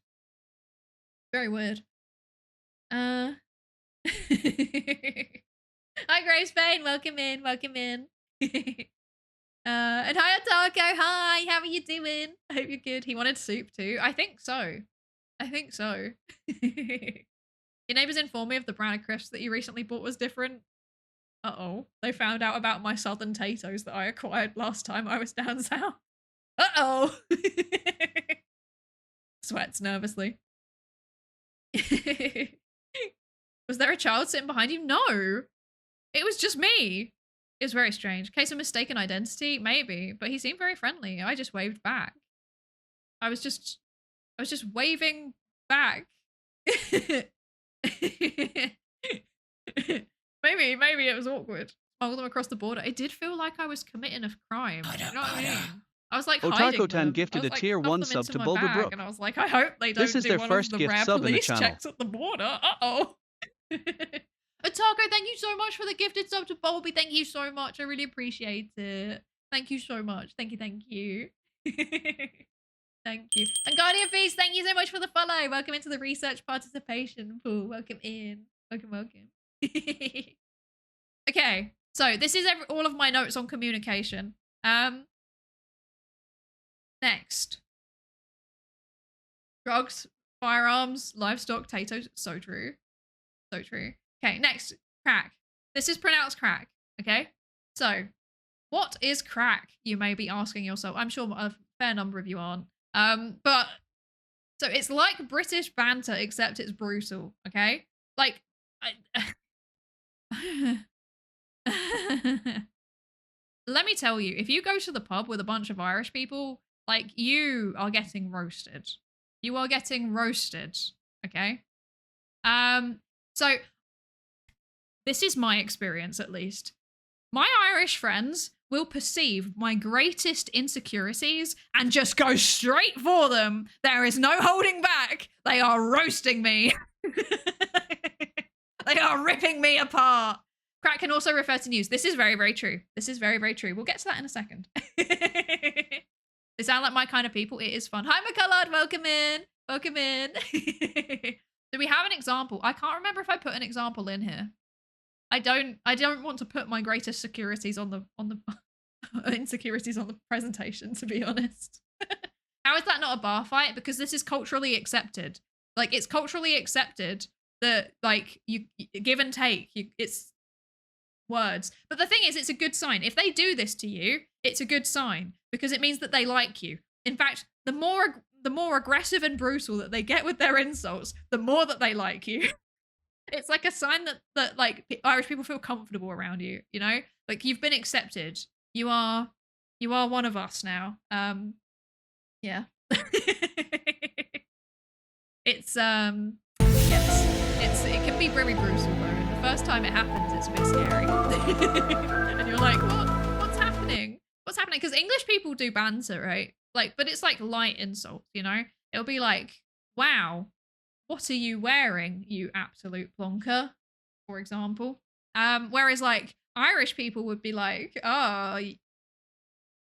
Very weird. Hi, Grace Payne. Welcome in. Welcome in. And hi, Otaco. Hi. How are you doing? I hope you're good. He wanted soup too. I think so. I think so. Your neighbors informed me of the brand of crisps that you recently bought was different. Uh-oh. They found out about my southern potatoes that I acquired last time I was down south. Uh-oh. Sweats nervously. Was there a child sitting behind you? No. It was just me. It was very strange. Case of mistaken identity? Maybe. But he seemed very friendly. I just waved back. I was just waving back. Maybe it was awkward. Smuggle them across the border. It did feel like I was committing a crime. You know what I mean? I was like hiding Otaco Tan them. gifted a tier 1 sub to Bobo Brook. And I was like, I hope they don't This is do their one first of the gift rare sub in the police channel. checks at the border. Uh-oh. Otaco, thank you so much for the gifted sub to Bobby. Thank you so much. I really appreciate it. Thank you so much. Thank you. Thank you. Thank you. And Guardian Feast, thank you so much for the follow. Welcome into the research participation pool. Welcome in. Welcome. Okay, so this is all of my notes on communication. Next. Drugs, firearms, livestock, potatoes. So true. So true. Okay, next. Crack. This is pronounced crack. Okay? So, what is crack? You may be asking yourself. I'm sure a fair number of you aren't. But, so it's like British banter, except it's brutal. Okay? Like, let me tell you, if you go to the pub with a bunch of Irish people, like, you are getting roasted. You are getting roasted, okay? So, this is my experience, at least. My Irish friends will perceive my greatest insecurities and just go straight for them. There is no holding back. They are roasting me. They are ripping me apart. Crack can also refer to news. This is very, very true. This is very, very true. We'll get to that in a second. They sound like my kind of people. It is fun. Hi, McCullard. Welcome in. Welcome in. Do we have an example? I can't remember if I put an example in here. I don't want to put my greatest securities on the insecurities on the presentation, to be honest. How is that not a bar fight? Because this is culturally accepted. Like, it's culturally accepted that, like, you give and take. It's words. But the thing is, it's a good sign. If they do this to you, it's a good sign because it means that they like you. In fact, the more aggressive and brutal that they get with their insults, the more that they like you. It's like a sign that like Irish people feel comfortable around you, you know? Like, you've been accepted. You are one of us now. Yeah. It's yes. It can be very brutal though. The first time it happens, it's a bit scary. And you're like, what's happening? What's happening? Because English people do banter, right? Like, but it's like light insults, you know? It'll be like, wow, what are you wearing, you absolute plonker, for example. Whereas like Irish people would be like, oh,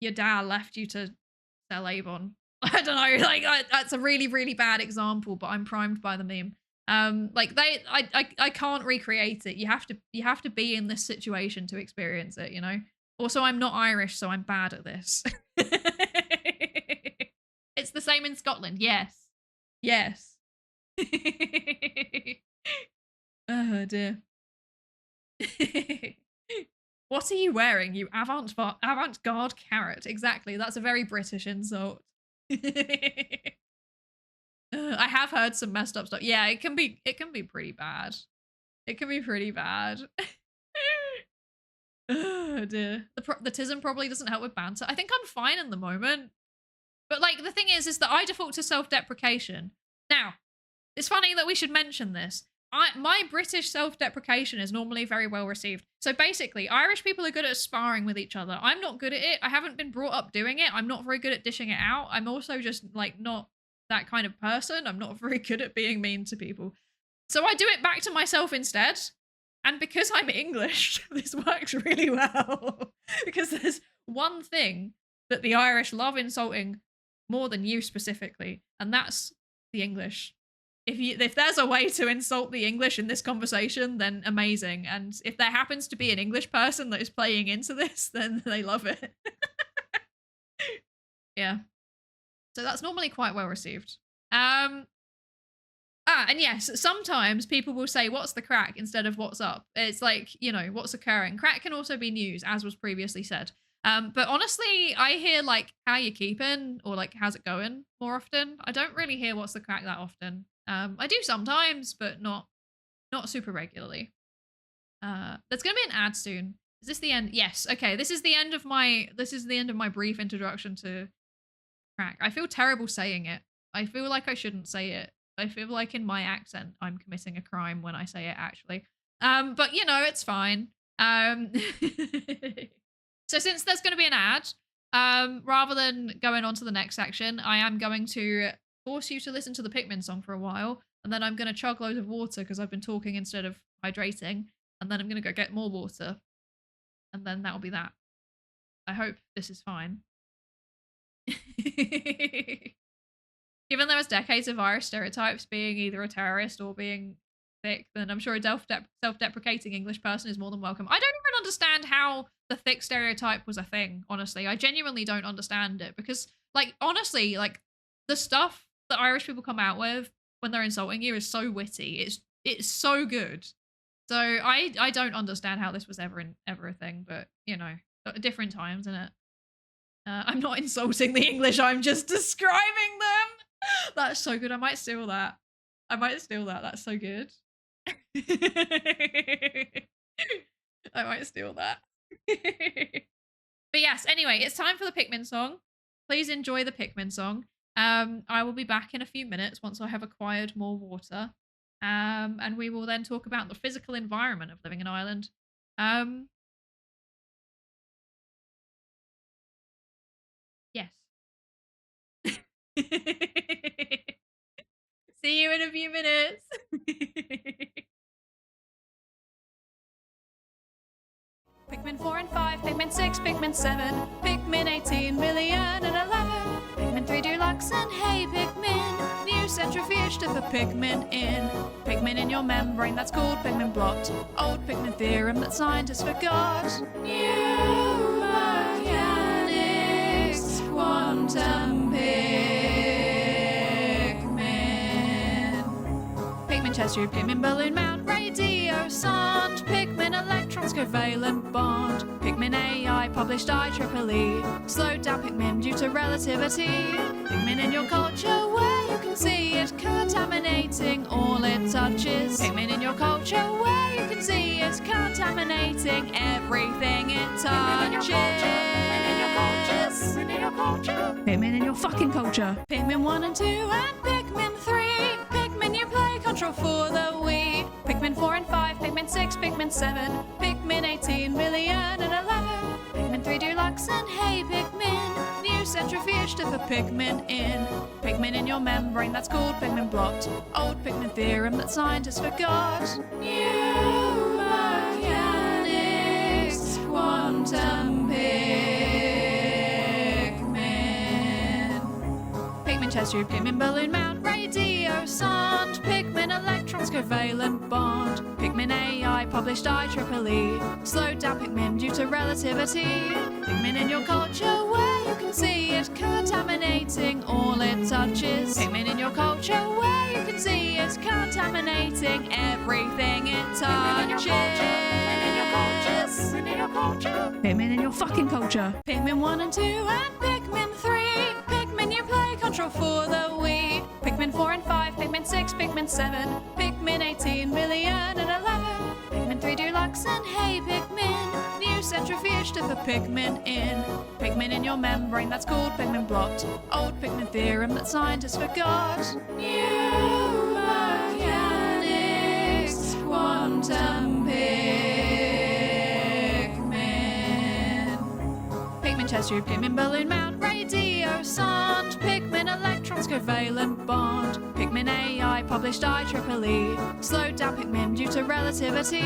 your dad left you to sell Avon. I don't know, like that's a really, really bad example, but I'm primed by the meme. Like I can't recreate it. You have to be in this situation to experience it, you know? Also, I'm not Irish, so I'm bad at this. It's the same in Scotland. Yes. Yes. Oh dear. What are you wearing, you avant-garde carrot? Exactly. That's a very British insult. I have heard some messed up stuff. Yeah, it can be pretty bad. It can be pretty bad. Oh dear. The tism probably doesn't help with banter. I think I'm fine in the moment. But like the thing is that I default to self-deprecation. Now, it's funny that we should mention this. My British self-deprecation is normally very well received. So basically, Irish people are good at sparring with each other. I'm not good at it. I haven't been brought up doing it. I'm not very good at dishing it out. I'm also just like not that kind of person. I'm not very good at being mean to people. So I do it back to myself instead. And because I'm English, this works really well. Because there's one thing that the Irish love insulting more than you specifically, and that's the English. If there's a way to insult the English in this conversation, then amazing. And if there happens to be an English person that is playing into this, then they love it. Yeah. So that's normally quite well received. And yes, sometimes people will say, what's the crack instead of what's up? It's like, you know, what's occurring. Crack can also be news, as was previously said. But honestly, I hear like, how you keeping? Or like, how's it going more often? I don't really hear what's the crack that often. I do sometimes, but not super regularly. There's gonna be an ad soon. Is this the end? Yes. Okay. This is the end of my brief introduction to crack. I feel terrible saying it. I feel like I shouldn't say it. I feel like in my accent, I'm committing a crime when I say it actually. But you know, it's fine. So since there's going to be an ad, rather than going on to the next section, I am going to force you to listen to the Pikmin song for a while, and then I'm going to chug loads of water because I've been talking instead of hydrating, and then I'm going to go get more water, and then that'll be that. I hope this is fine. Given there was decades of Irish stereotypes being either a terrorist or being thick, then I'm sure a self-deprecating English person is more than welcome. I don't even understand how the thick stereotype was a thing, honestly. I genuinely don't understand it because, like, honestly, like, the stuff that Irish people come out with when they're insulting you is so witty. It's so good. So I don't understand how this was ever a thing, but, you know, different times, isn't it? I'm not insulting the English, I'm just describing them. That's so good. I might steal that. That's so good. I might steal that. But yes, anyway, it's time for the Pikmin song. Please enjoy the Pikmin song. I will be back in a few minutes once I have acquired more water. And we will then talk about the physical environment of living in Ireland. Yes. See you in a few minutes. Pikmin 4 and 5, Pikmin 6, Pikmin 7, Pikmin 18 million and 11, Pikmin 3 Deluxe and hey Pikmin, new centrifuge to put Pikmin in. Pikmin in your membrane, that's called Pikmin blot. Old Pikmin theorem that scientists forgot. New mechanics, quantum Pikmin. Pikmin chest tube, Pikmin balloon mount, radio sound, Pikmin electrons covalent bond, Pikmin AI published IEEE, slowed down Pikmin due to relativity, Pikmin in your culture where you can see it contaminating all it touches, Pikmin in your culture where you can see it contaminating everything it touches. Pikmin in your culture, Pikmin in your fucking culture. Pikmin 1 and 2 and Pikmin 3, Pikmin you play control for the Wii. Pikmin 4 and 5, Pikmin 6, Pikmin 7, Pikmin 18 million and 11, Pikmin 3 Deluxe and hey Pikmin, new centrifuge centrifuge to put pigment in. Pigment in your membrane, that's called pigment blot. Old pigment theorem that scientists forgot. New mechanics, quantum pigment. Pigment chest tube, pigment balloon mount, radio sound. Pigment electrons, covalent bond. Pigment AI, published IEEE. Slowed down pigment due to relativity. Pigment in your culture where you can see it contaminating all it touches. Pigment in your culture where you can see it contaminating everything it touches. Pigment in your culture. Pigment in your fucking culture. Pigment 1 and 2 and Pigment 3. Pigment you play control for the Wii. Pigment 4 and 5, Pigment 6, Pigment 7, Pigment 18 million and 11. Pigment 3 Deluxe and Hey Pigment. New centrifuge to put pigment in. Pigment in your membrane, that's called pigment blot. Old pigment theorem that scientists forgot. New mechanics, quantum pigment. Pigment chest tube, pigment balloon mount, radio sound. Pigment electrons, covalent bond. Pigment AI, published IEEE. Slowed down pigment due to relativity.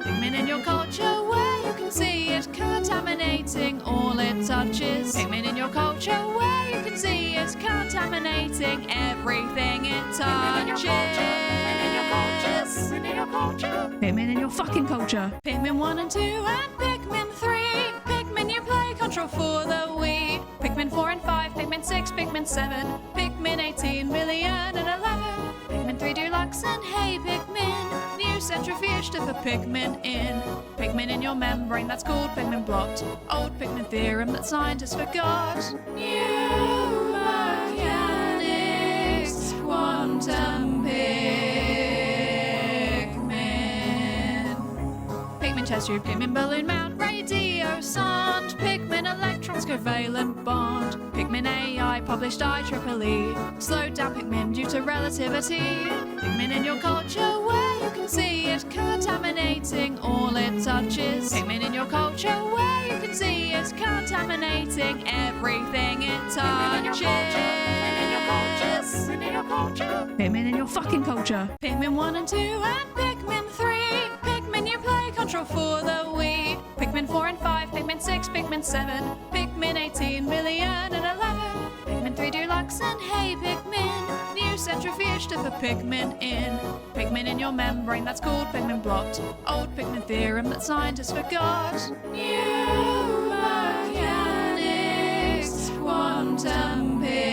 Pigment in your culture where you can see it contaminating all it touches. Pigment in your culture where you can see it contaminating everything it touches. Pigment in your culture. Pigment in your fucking culture. Pigment 1 and 2 and Pigment 3. Pigment you play control for the Wii. Pigment 4 and 5, Pigment 6, Pigment 7, Pigment 18 million and 11. Pigment 3 Deluxe and Hey Pigment. New centrifuge to put pigment in. Pigment in your membrane, that's called pigment blot. Old pigment theorem that scientists forgot. New mechanics, quantum pigment. Pigment chest tube, pigment balloon mount, radio sound. Pigment electrons, covalent bond. Pigment AI, published IEEE. Slowed down pigment due to relativity. Pigment in your culture where you can see it contaminating all it touches. Pigment in your culture where you can see it contaminating everything it touches. Pigment in your culture. Pigment in your fucking culture. Pigment 1 and 2 and Pigment 3. Pigment you play control for the Wii. Pigment 4 and 5, Pigment 6, Pigment 7, Pigment 18 million and 11. Pigment 3 Deluxe and Hey Pigment. New centrifuge to put pigment in. Pigment in your membrane, that's called pigment blot. Old pigment theorem that scientists forgot. New mechanics, quantum pigment.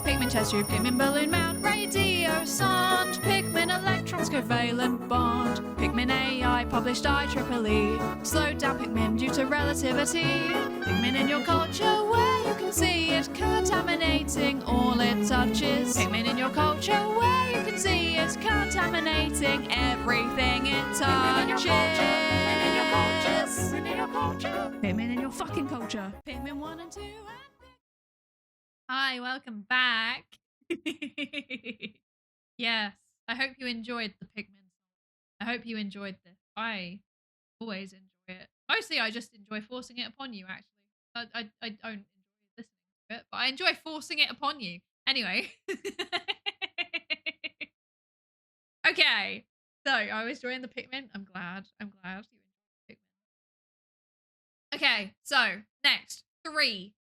Pigment chest tube, pigment balloon mount, radio sound. Pigment electrons, covalent bond. Pigment AI, published IEEE. Slowed down pigment due to relativity. Pigment in your culture where you can see it contaminating all it touches. Pigment in your culture where you can see it contaminating everything it touches. Pigment in your culture. Pigment in your fucking culture. Pigment 1 and 2 and Hi, welcome back. Yes, I hope you enjoyed the pigment. I hope you enjoyed this. I always enjoy it. Mostly I just enjoy forcing it upon you, actually. I don't enjoy listening to it, but I enjoy forcing it upon you. Anyway. Okay. So I was enjoying the pigment. I'm glad you enjoyed the pigment. Okay, so next. 3.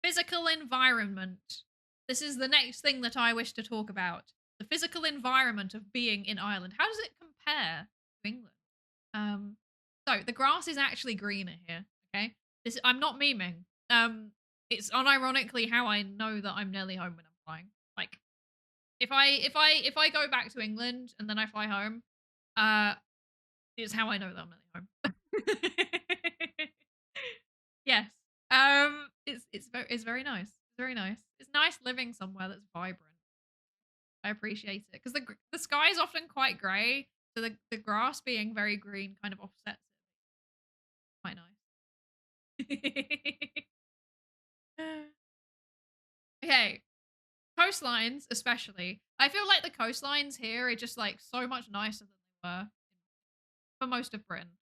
Physical environment. This is the next thing that I wish to talk about. The physical environment of being in Ireland. How does it compare to England? So the grass is actually greener here. Okay, I'm not memeing. It's unironically how I know that I'm nearly home when I'm flying. Like, if I go back to England and then I fly home, it's how I know that I'm nearly home. Yes. It's very nice. It's very nice. It's nice living somewhere that's vibrant. I appreciate it because the sky is often quite grey, so the grass being very green kind of offsets it. Quite nice. Okay, coastlines especially. I feel like the coastlines here are just like so much nicer than they were for most of Britain.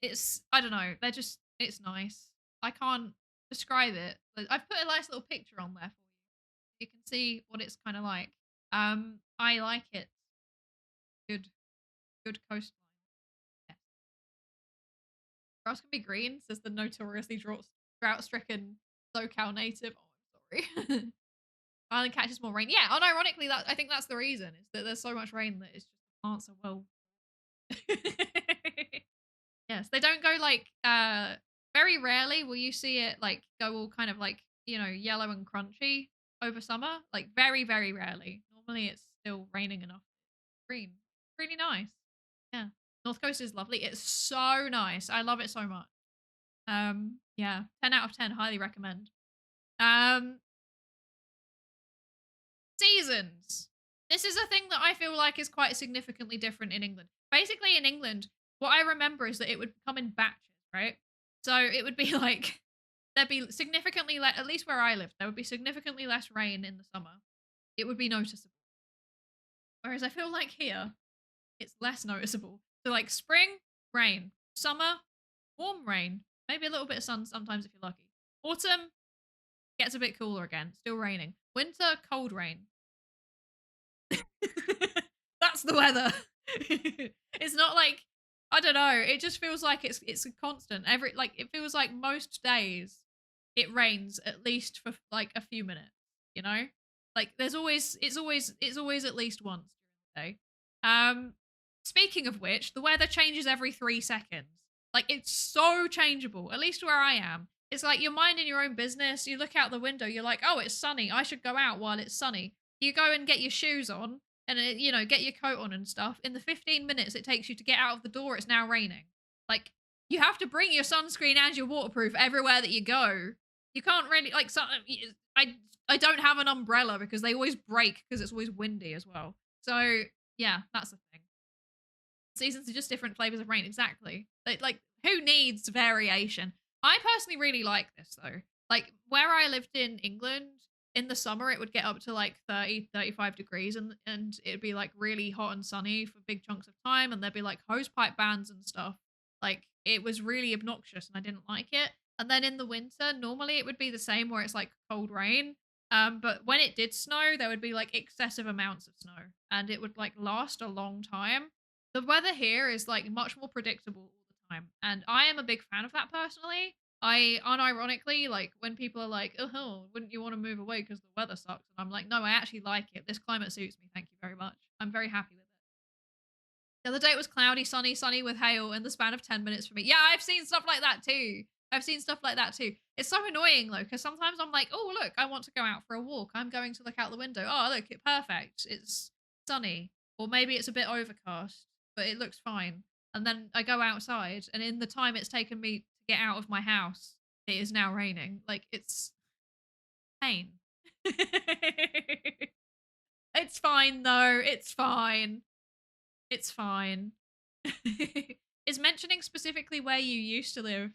It's I don't know. They're just It's nice. I can't describe it. But I've put a nice little picture on there for you. You can see what it's kind of like. I like it. Good, good coastline. Yes. Grass can be green, says the notoriously drought-stricken SoCal native. Oh, I'm sorry. Island catches more rain. Yeah, unironically, that I think that's the reason. Is that there's so much rain that it's just the plants are well. Yes, they don't go like very rarely will you see it like go all kind of like, yellow and crunchy over summer. Like very, very rarely. Normally it's still raining enough. Green. Really nice. Yeah. North Coast is lovely. It's so nice. I love it so much. Yeah. 10 out of 10, highly recommend. Um Seasons. This is a thing that I feel like is quite significantly different in England. Basically, in England, what I remember is that it would come in batches, right? So it would be like there'd be significantly less, at least where I lived, there would be significantly less rain in the summer. It would be noticeable. Whereas I feel like here, it's less noticeable. So like spring, rain. Summer, warm rain. Maybe a little bit of sun sometimes if you're lucky. Autumn, gets a bit cooler again. Still raining. Winter, cold rain. That's the weather. It's not like I don't know. It just feels like it's a constant. It feels like most days it rains at least for like a few minutes. You know, like it's always at least once during the day. Speaking of which, the weather changes every 3 seconds. Like it's so changeable. At least where I am, it's like you're minding your own business. You look out the window. You're like, oh, it's sunny. I should go out while it's sunny. You go and get your shoes on and get your coat on and stuff. In the 15 minutes it takes you to get out of the door, it's now raining. Like you have to bring your sunscreen and your waterproof everywhere that you go. You can't really like. I don't have an umbrella because they always break because it's always windy as well. So yeah, that's the thing. Seasons are just different flavors of rain. Exactly. Like who needs variation? I personally really like this though. Like where I lived in England, in the summer it would get up to like 30, 35 degrees and it'd be like really hot and sunny for big chunks of time and there'd be like hose pipe bans and stuff. Like it was really obnoxious and I didn't like it. And then in the winter, normally it would be the same where it's like cold rain. But when it did snow, there would be like excessive amounts of snow and it would like last a long time. The weather here is like much more predictable all the time. And I am a big fan of that personally. I unironically like when people are like, "Oh, wouldn't you want to move away because the weather sucks?" And I'm like, "No, I actually like it. This climate suits me. Thank you very much. I'm very happy with it." The other day it was cloudy, sunny, sunny with hail in the span of 10 minutes for me. Yeah, I've seen stuff like that too. I've seen stuff like that too. It's so annoying though, because sometimes I'm like, oh, look, I want to go out for a walk. I'm going to look out the window. Oh, look, it's perfect. It's sunny. Or maybe it's a bit overcast, but it looks fine. And then I go outside, and in the time it's taken me to get out of my house, it is now raining. Like, it's pain. It's fine though. It's fine. It's fine. Is mentioning specifically where you used to live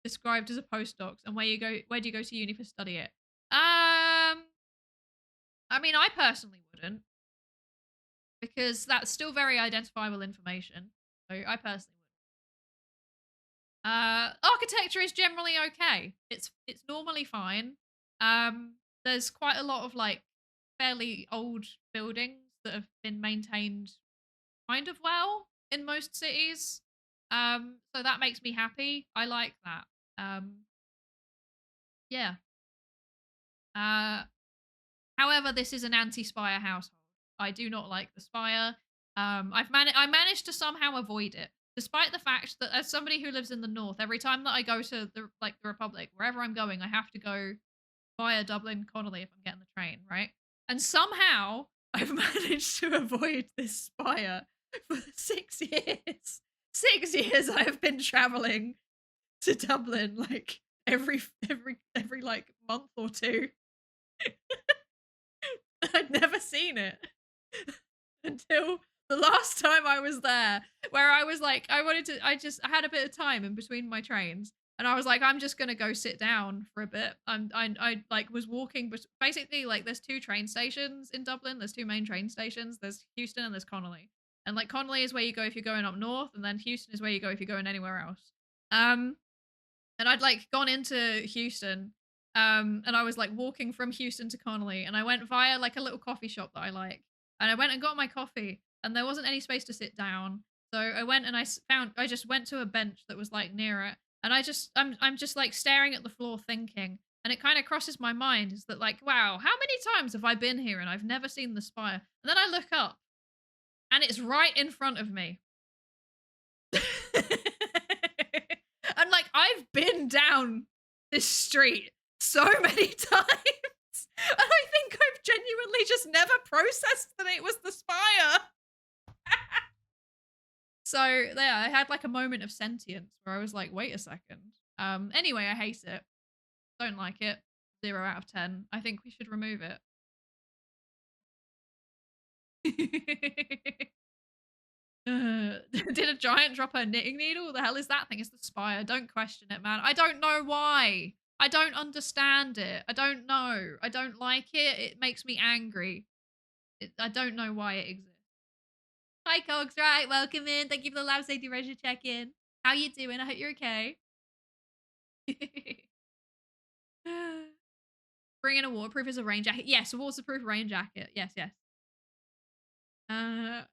described as a postdoc and where do you go to uni for study it? I mean I personally wouldn't because that's still very identifiable information. So I personally wouldn't. Architecture is generally okay. It's normally fine. There's quite a lot of like fairly old buildings that have been maintained kind of well in most cities. So that makes me happy. I like that. Yeah. Uh, However, this is an anti-spire household. I do not like the spire. I managed to somehow avoid it, despite the fact that as somebody who lives in the north, every time that I go to the Republic, wherever I'm going, I have to go via Dublin Connolly if I'm getting the train, right? And somehow I've managed to avoid this spire for 6 years. 6 years I have been traveling to Dublin like every like month or two. I'd never seen it until the last time I was there, where I was like, I had a bit of time in between my trains, and I was like, I'm just gonna go sit down for a bit. I like was walking, but basically like there's two train stations in Dublin. There's two main train stations. There's Houston and there's Connolly. And like Connolly is where you go if you're going up north, and then Houston is where you go if you're going anywhere else. Um, and I'd like gone into Houston, and I was like walking from Houston to Connolly, and I went via like a little coffee shop that I like, and I went and got my coffee, and there wasn't any space to sit down, so I went and I just went to a bench that was like near it, and I'm just like staring at the floor thinking, and it kind of crosses my mind is that like, wow, how many times have I been here and I've never seen the spire? And then I look up, and it's right in front of me. And like I've been down this street so many times. And I think I've genuinely just never processed that it was the spire. So yeah, I had like a moment of sentience where I was like, wait a second. Anyway, I hate it. Don't like it. 0 out of 10. I think we should remove it. Did a giant drop her knitting needle? What the hell is that thing? It's the spire. Don't question it, man. I don't know why. I don't understand it. I don't know. I don't like it. It makes me angry. I don't know why it exists. Hi, Cogs. Right, welcome in. Thank you for the lab safety register check-in. How you doing? I hope you're okay. Bring in a waterproof as a rain jacket. Yes, a waterproof rain jacket. Yes, yes. Uh,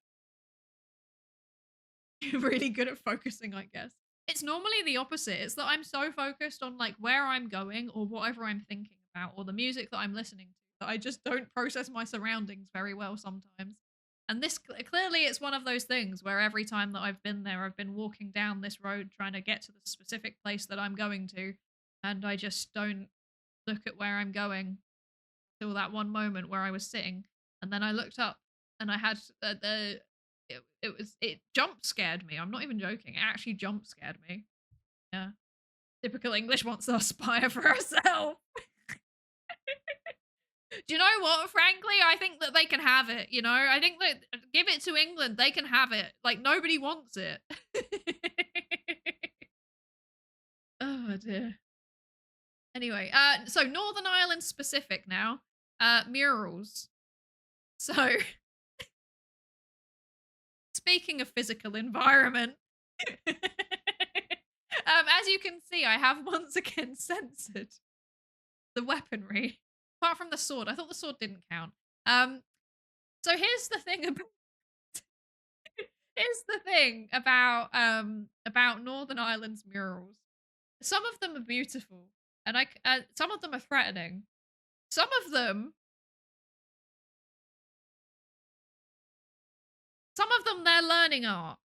really good at focusing, I guess. It's normally the opposite. It's that I'm so focused on like where I'm going or whatever I'm thinking about or the music that I'm listening to that I just don't process my surroundings very well sometimes. And this clearly it's one of those things where every time that I've been there, I've been walking down this road trying to get to the specific place that I'm going to, and I just don't look at where I'm going till that one moment where I was sitting, and then I looked up and I had it jump scared me. I'm not even joking. It actually jump scared me. Yeah. Typical English wants to aspire for herself. Do you know what? Frankly, I think that they can have it, you know? I think that give it to England, they can have it. Like nobody wants it. Oh dear. Anyway, so Northern Ireland specific now. Murals. So speaking of physical environment, as you can see, I have once again censored the weaponry, apart from the sword. I thought the sword didn't count. So here's the thing about about Northern Ireland's murals. Some of them are beautiful, and some of them are threatening. Some of them they're learning art.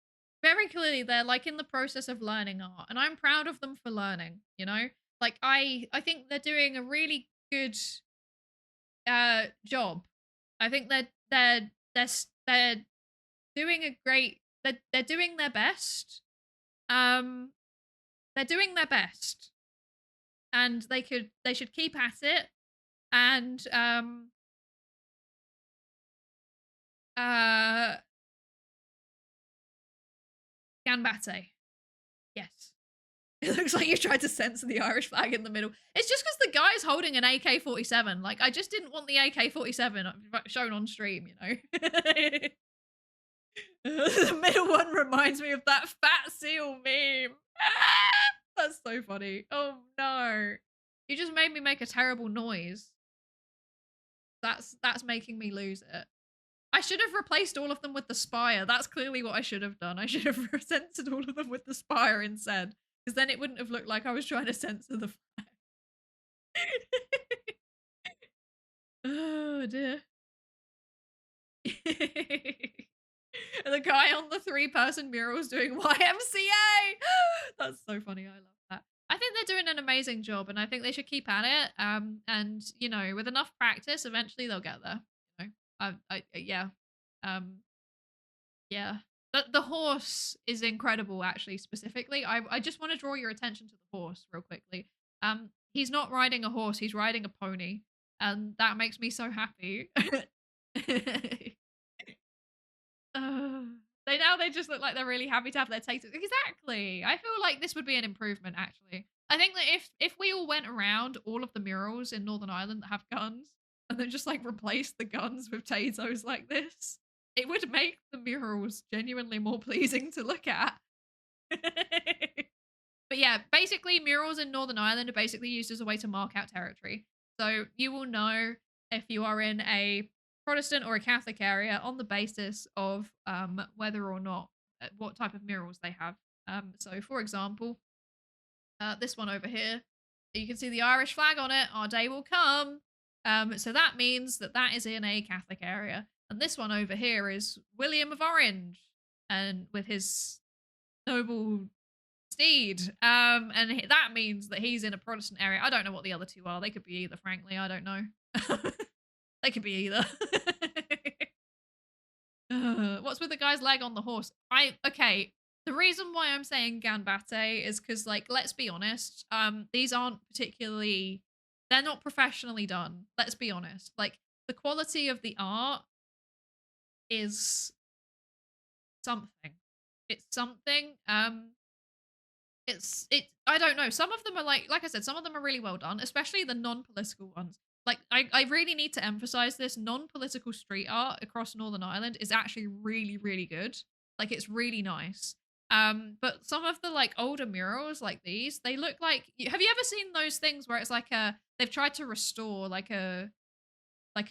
Very clearly they're like in the process of learning art, and I'm proud of them for learning, you know? Like I think they're doing a really good job. I think they're doing a great they're doing their best. Um they're doing their best, and they should keep at it, and uh Ganbate. Yes. It looks like you tried to censor the Irish flag in the middle. It's just because the guy's holding an AK-47. Like, I just didn't want the AK-47 shown on stream, you know? The middle one reminds me of that fat seal meme. That's so funny. Oh, no. You just made me make a terrible noise. That's making me lose it. I should have replaced all of them with the spire. That's clearly what I should have done. I should have censored all of them with the spire instead. Because then it wouldn't have looked like I was trying to censor the flag. Oh dear. And the guy on the 3-person mural is doing YMCA. That's so funny. I love that. I think they're doing an amazing job, and I think they should keep at it. And you know, with enough practice, eventually they'll get there. You know, yeah, yeah. The horse is incredible, actually. Specifically, I just want to draw your attention to the horse real quickly. He's not riding a horse; he's riding a pony, and that makes me so happy. Uh, they just look like they're really happy to have their takes. Exactly. I feel like this would be an improvement, actually. I think that if we all went around all of the murals in Northern Ireland that have guns and then just like replace the guns with tasers like this, it would make the murals genuinely more pleasing to look at. But yeah, basically murals in Northern Ireland are basically used as a way to mark out territory. So you will know if you are in a Protestant or a Catholic area on the basis of whether or not what type of murals they have. So for example, this one over here, you can see the Irish flag on it. Our day will come. So that means that that is in a Catholic area. And this one over here is William of Orange, and with his noble steed. That means that he's in a Protestant area. I don't know what the other two are. They could be either, frankly. I don't know. They could be either. What's with the guy's leg on the horse? Okay. The reason why I'm saying Ganbate is because, like, let's be honest. These aren't particularly. They're not professionally done. Let's be honest. Like, the quality of the art is something. It's something. I don't know. Some of them are like I said, some of them are really well done, especially the non-political ones. Like I really need to emphasize this non-political street art across Northern Ireland is actually really, really good. Like it's really nice. But some of the like older murals like these, they look like have you ever seen those things where it's like they've tried to restore like a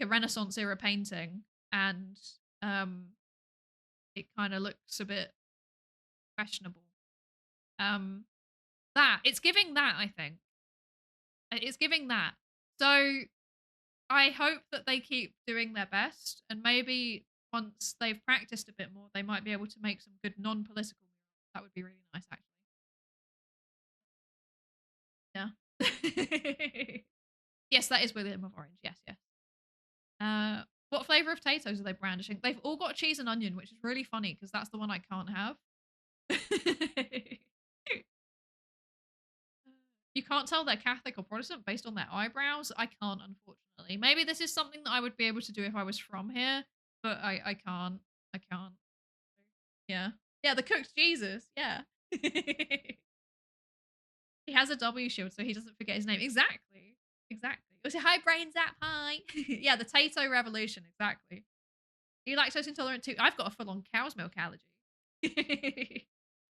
Renaissance era painting and um it kind of looks a bit questionable. Um That it's giving that, I think. It's giving that. So I hope that they keep doing their best, and maybe once they've practiced a bit more, they might be able to make some good non-political murals. That would be really nice, actually. Yeah. Yes, that is William of Orange. Yes, yes. What flavor of potatoes are they brandishing? They've all got cheese and onion, which is really funny because that's the one I can't have. You can't tell they're Catholic or Protestant based on their eyebrows. I can't, unfortunately. Maybe this is something that I would be able to do if I was from here, but I can't. I can't. Yeah. Yeah, the cooked Jesus. Yeah. He has a W shield so he doesn't forget his name. Exactly. Exactly. Was it hi brain zap hi? Yeah, the Tato revolution. Exactly. Are you lactose intolerant too? I've got a full on cow's milk allergy.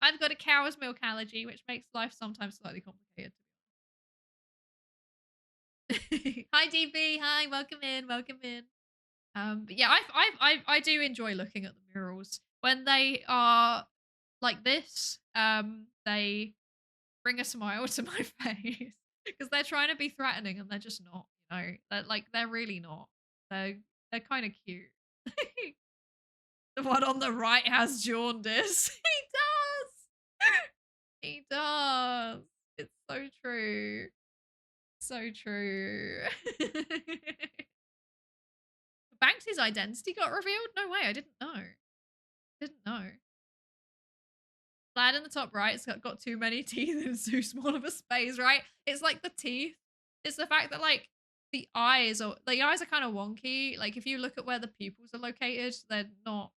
I've got a cow's milk allergy, which makes life sometimes slightly complicated. Hi DB, hi, welcome in, welcome in. But yeah, I do enjoy looking at the murals when they are like this. They bring a smile to my face because they're trying to be threatening and they're just not. You know, they're really not. They're kind of cute. The one on the right has jaundice. He does. He does. It's so true. So true. Banksy's identity got revealed? No way, I didn't know. Didn't know. Lad in the top right has got too many teeth in too small of a space, right? It's like the teeth. It's the fact that like the eyes are kind of wonky. Like if you look at where the pupils are located, they're not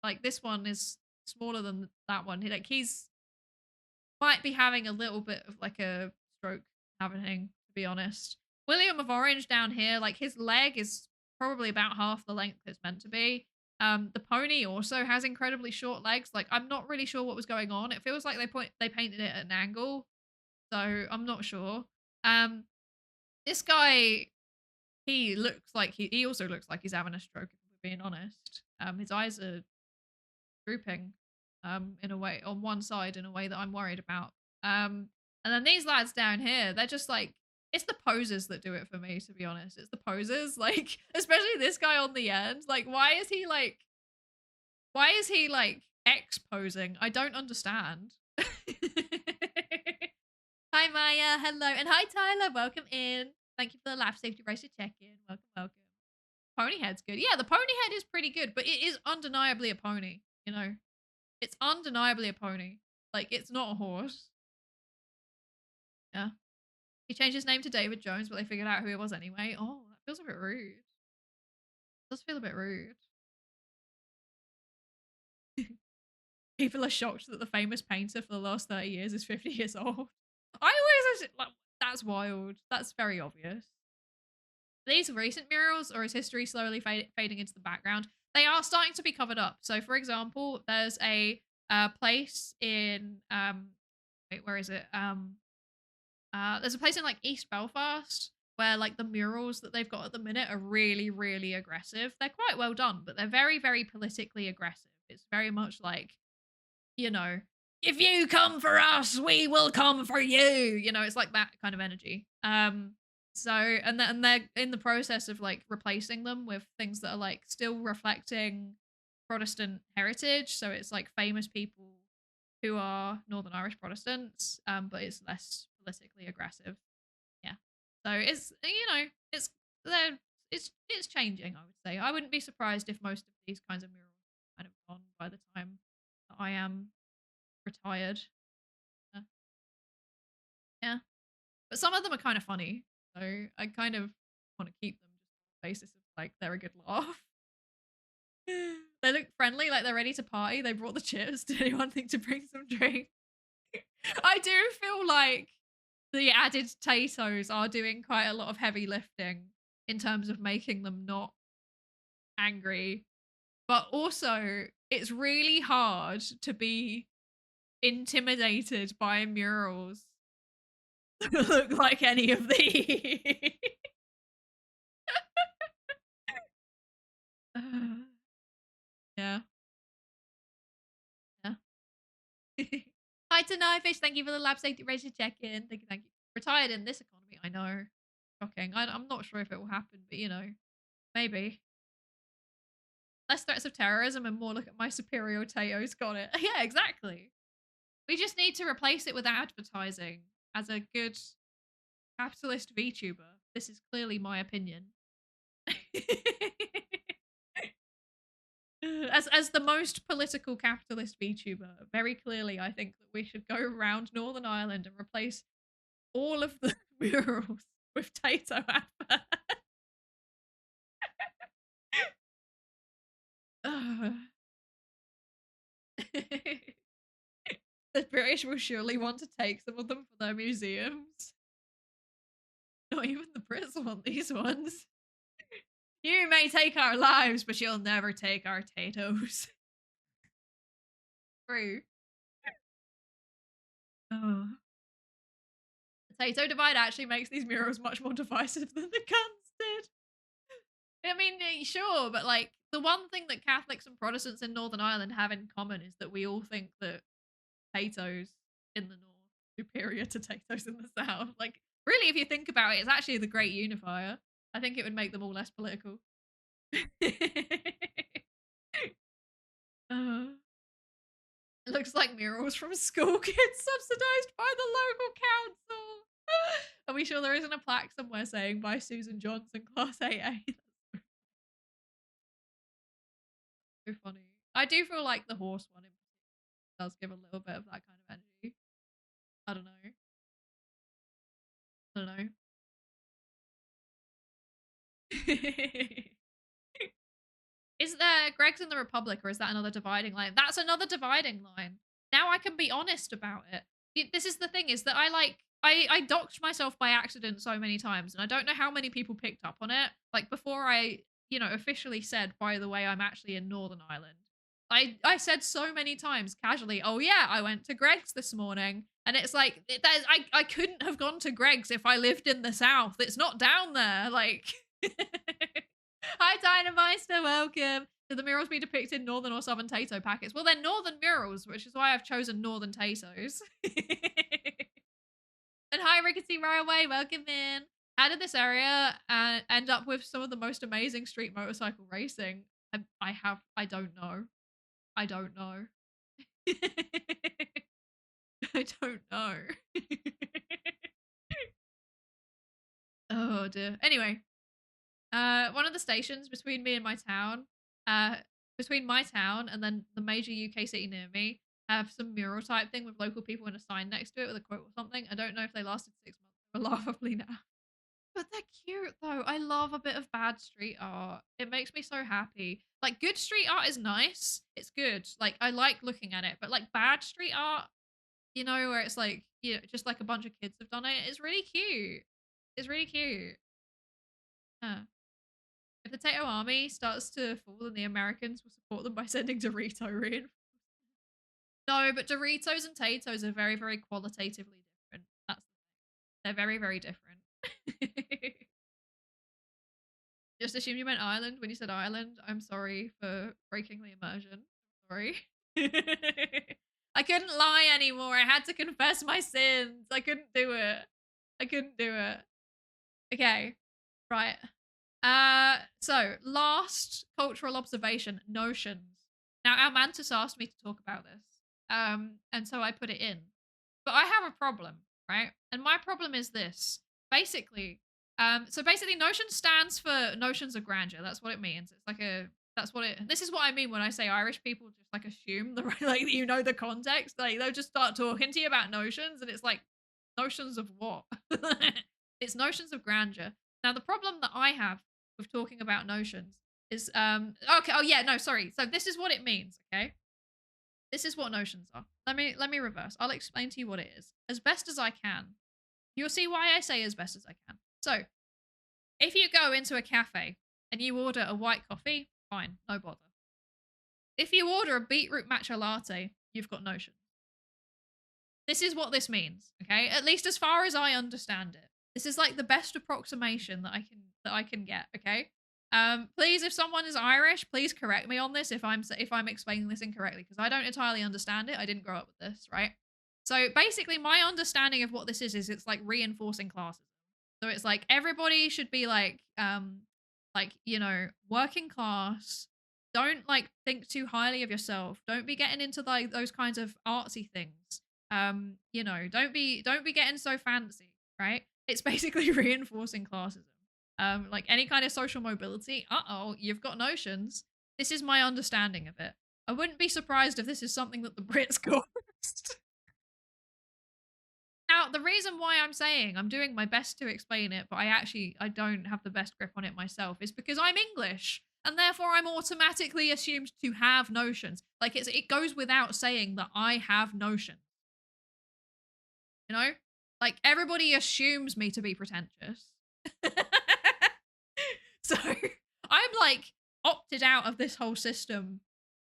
like this one is smaller than that one. He's might be having a little bit of like a stroke happening, to be honest. William of Orange down here, like his leg is probably about half the length it's meant to be. The pony also has incredibly short legs. Like I'm not really sure what was going on. It feels like they painted it at an angle, so I'm not sure. Um, this guy, he also looks like he's having a stroke. If we're being honest, his eyes are drooping in a way on one side in a way that I'm worried about. And then these lads down here, they're just like it's the poses that do it for me, to be honest. It's the poses, like especially this guy on the end. Like, why is he like X posing? I don't understand. Hi Maya, hello, and hi Tyler, welcome in. Thank you for the life safety racer check-in. Welcome, welcome. Pony head's good. Yeah, the pony head is pretty good, but it is undeniably a pony, you know. It's undeniably a pony. Like, it's not a horse. Yeah. He changed his name to David Jones, but they figured out who he was anyway. Oh, that feels a bit rude. It does feel a bit rude. People are shocked that the famous painter for the last 30 years is 50 years old. I always like, that's wild. That's very obvious. These recent murals, or is history slowly fading into the background? They are starting to be covered up. So, for example, there's a place in wait, where is it? There's a place in like East Belfast where like the murals that they've got at the minute are really, really aggressive. They're quite well done, but they're very, very politically aggressive. It's very much like, you know, if you come for us, we will come for you. You know, it's like that kind of energy. So and they're in the process of like replacing them with things that are like still reflecting Protestant heritage. So it's like famous people who are Northern Irish Protestants, but it's less politically aggressive. Yeah. So it's it's it's changing. I would say I wouldn't be surprised if most of these kinds of murals are kind of gone by the time that I am retired. Yeah. Yeah. But some of them are kind of funny, so I kind of want to keep them just on the basis of like they're a good laugh. They look friendly, like they're ready to party. They brought the chips. Did anyone think to bring some drink? I do feel like the added potatoes are doing quite a lot of heavy lifting in terms of making them not angry. But also, it's really hard to be intimidated by murals that look like any of these. Yeah. Yeah. Hi to Knifefish. Thank you for the lab safety racer check-in. Thank you, thank you. Retired in this economy. I know. Shocking. I'm not sure if it will happen, but maybe. Less threats of terrorism and more look at my superior potatoes. Got it. Yeah, exactly. We just need to replace it with advertising as a good capitalist VTuber. This is clearly my opinion. As the most political capitalist VTuber, very clearly I think that we should go around Northern Ireland and replace all of the murals with Tato adverts. The British will surely want to take some of them for their museums. Not even the Brits want these ones. You may take our lives, but you'll never take our potatoes. True. Oh. The potato divide actually makes these murals much more divisive than the guns did. I mean, sure, but like the one thing that Catholics and Protestants in Northern Ireland have in common is that we all think that potatoes in the north are superior to potatoes in the south. Like, really, if you think about it, it's actually the great unifier. I think it would make them all less political. uh, it looks like murals from school kids subsidized by the local council. Are we sure there isn't a plaque somewhere saying by Susan Johnson, Class AA? So funny. I do feel like the horse one in particular does give a little bit of that kind of energy. I don't know. I don't know. Is there Greg's in the Republic, or is that another dividing line? That's another dividing line. Now I can be honest about it. This is the thing, is that I doxed myself by accident so many times, and I don't know how many people picked up on it. Like before I, officially said, by the way, I'm actually in Northern Ireland. I said so many times casually, oh yeah, I went to Greg's this morning. And it's like I couldn't have gone to Greg's if I lived in the South. It's not down there. Like Hi, Dynameister, welcome. Do the murals be depicted northern or southern Tato packets? Well, they're northern murals, which is why I've chosen northern Tatos. And hi, Rickety Railway, welcome in. How did this area end up with some of the most amazing street motorcycle racing? I don't know. I don't know. I don't know. Oh dear. Anyway, one of the stations between me and my town, uh, between my town and then the major UK city near me, have some mural type thing with local people and a sign next to it with a quote or something. I don't know if they lasted 6 months. They're laughably now. But they're cute though. I love a bit of bad street art. It makes me so happy. Like good street art is nice. It's good. Like I like looking at it. But like bad street art, where it's like, just like a bunch of kids have done it, it's really cute. It's really cute. Yeah. If the Tato army starts to fall, then the Americans will support them by sending Dorito reinforcements. No, but Doritos and Tato's are very, very qualitatively different. They're very, very different. Just assume you meant Ireland when you said Ireland. I'm sorry for breaking the immersion. Sorry. I couldn't lie anymore. I had to confess my sins. I couldn't do it. I couldn't do it. Okay. Right. So last cultural observation, notions. Now our mantis asked me to talk about this. And so I put it in. But I have a problem, right? And my problem is this. Basically, so basically notion stands for notions of grandeur. That's what it means. It's like a that's what it this is what I mean when I say Irish people just like assume the like you know the context. Like they'll just start talking to you about notions and it's like notions of what? It's notions of grandeur. Now the problem that I have with talking about notions is okay, oh yeah, no, sorry. So this is what it means, okay? This is what notions are. Let me reverse. I'll explain to you what it is as best as I can. You'll see why I say as best as I can. So, if you go into a cafe and you order a white coffee, fine, no bother. If you order a beetroot matcha latte, you've got notions. This is what this means, okay? At least as far as I understand it. This is like the best approximation that I can get, okay? Please, if someone is Irish, please correct me on this if I'm explaining this incorrectly because I don't entirely understand it. I didn't grow up with this, right? So basically, my understanding of what this is it's like reinforcing classes. So it's like everybody should be like you know, working class. Don't like think too highly of yourself. Don't be getting into like those kinds of artsy things. You know, don't be getting so fancy, right? It's basically reinforcing classism. Like any kind of social mobility, you've got notions. This is my understanding of it. I wouldn't be surprised if this is something that the Brits caused. Now, the reason why I'm saying I'm doing my best to explain it, but I don't have the best grip on it myself, is because I'm English, and therefore I'm automatically assumed to have notions. Like it goes without saying that I have notions. You know? Like everybody assumes me to be pretentious. So I'm like opted out of this whole system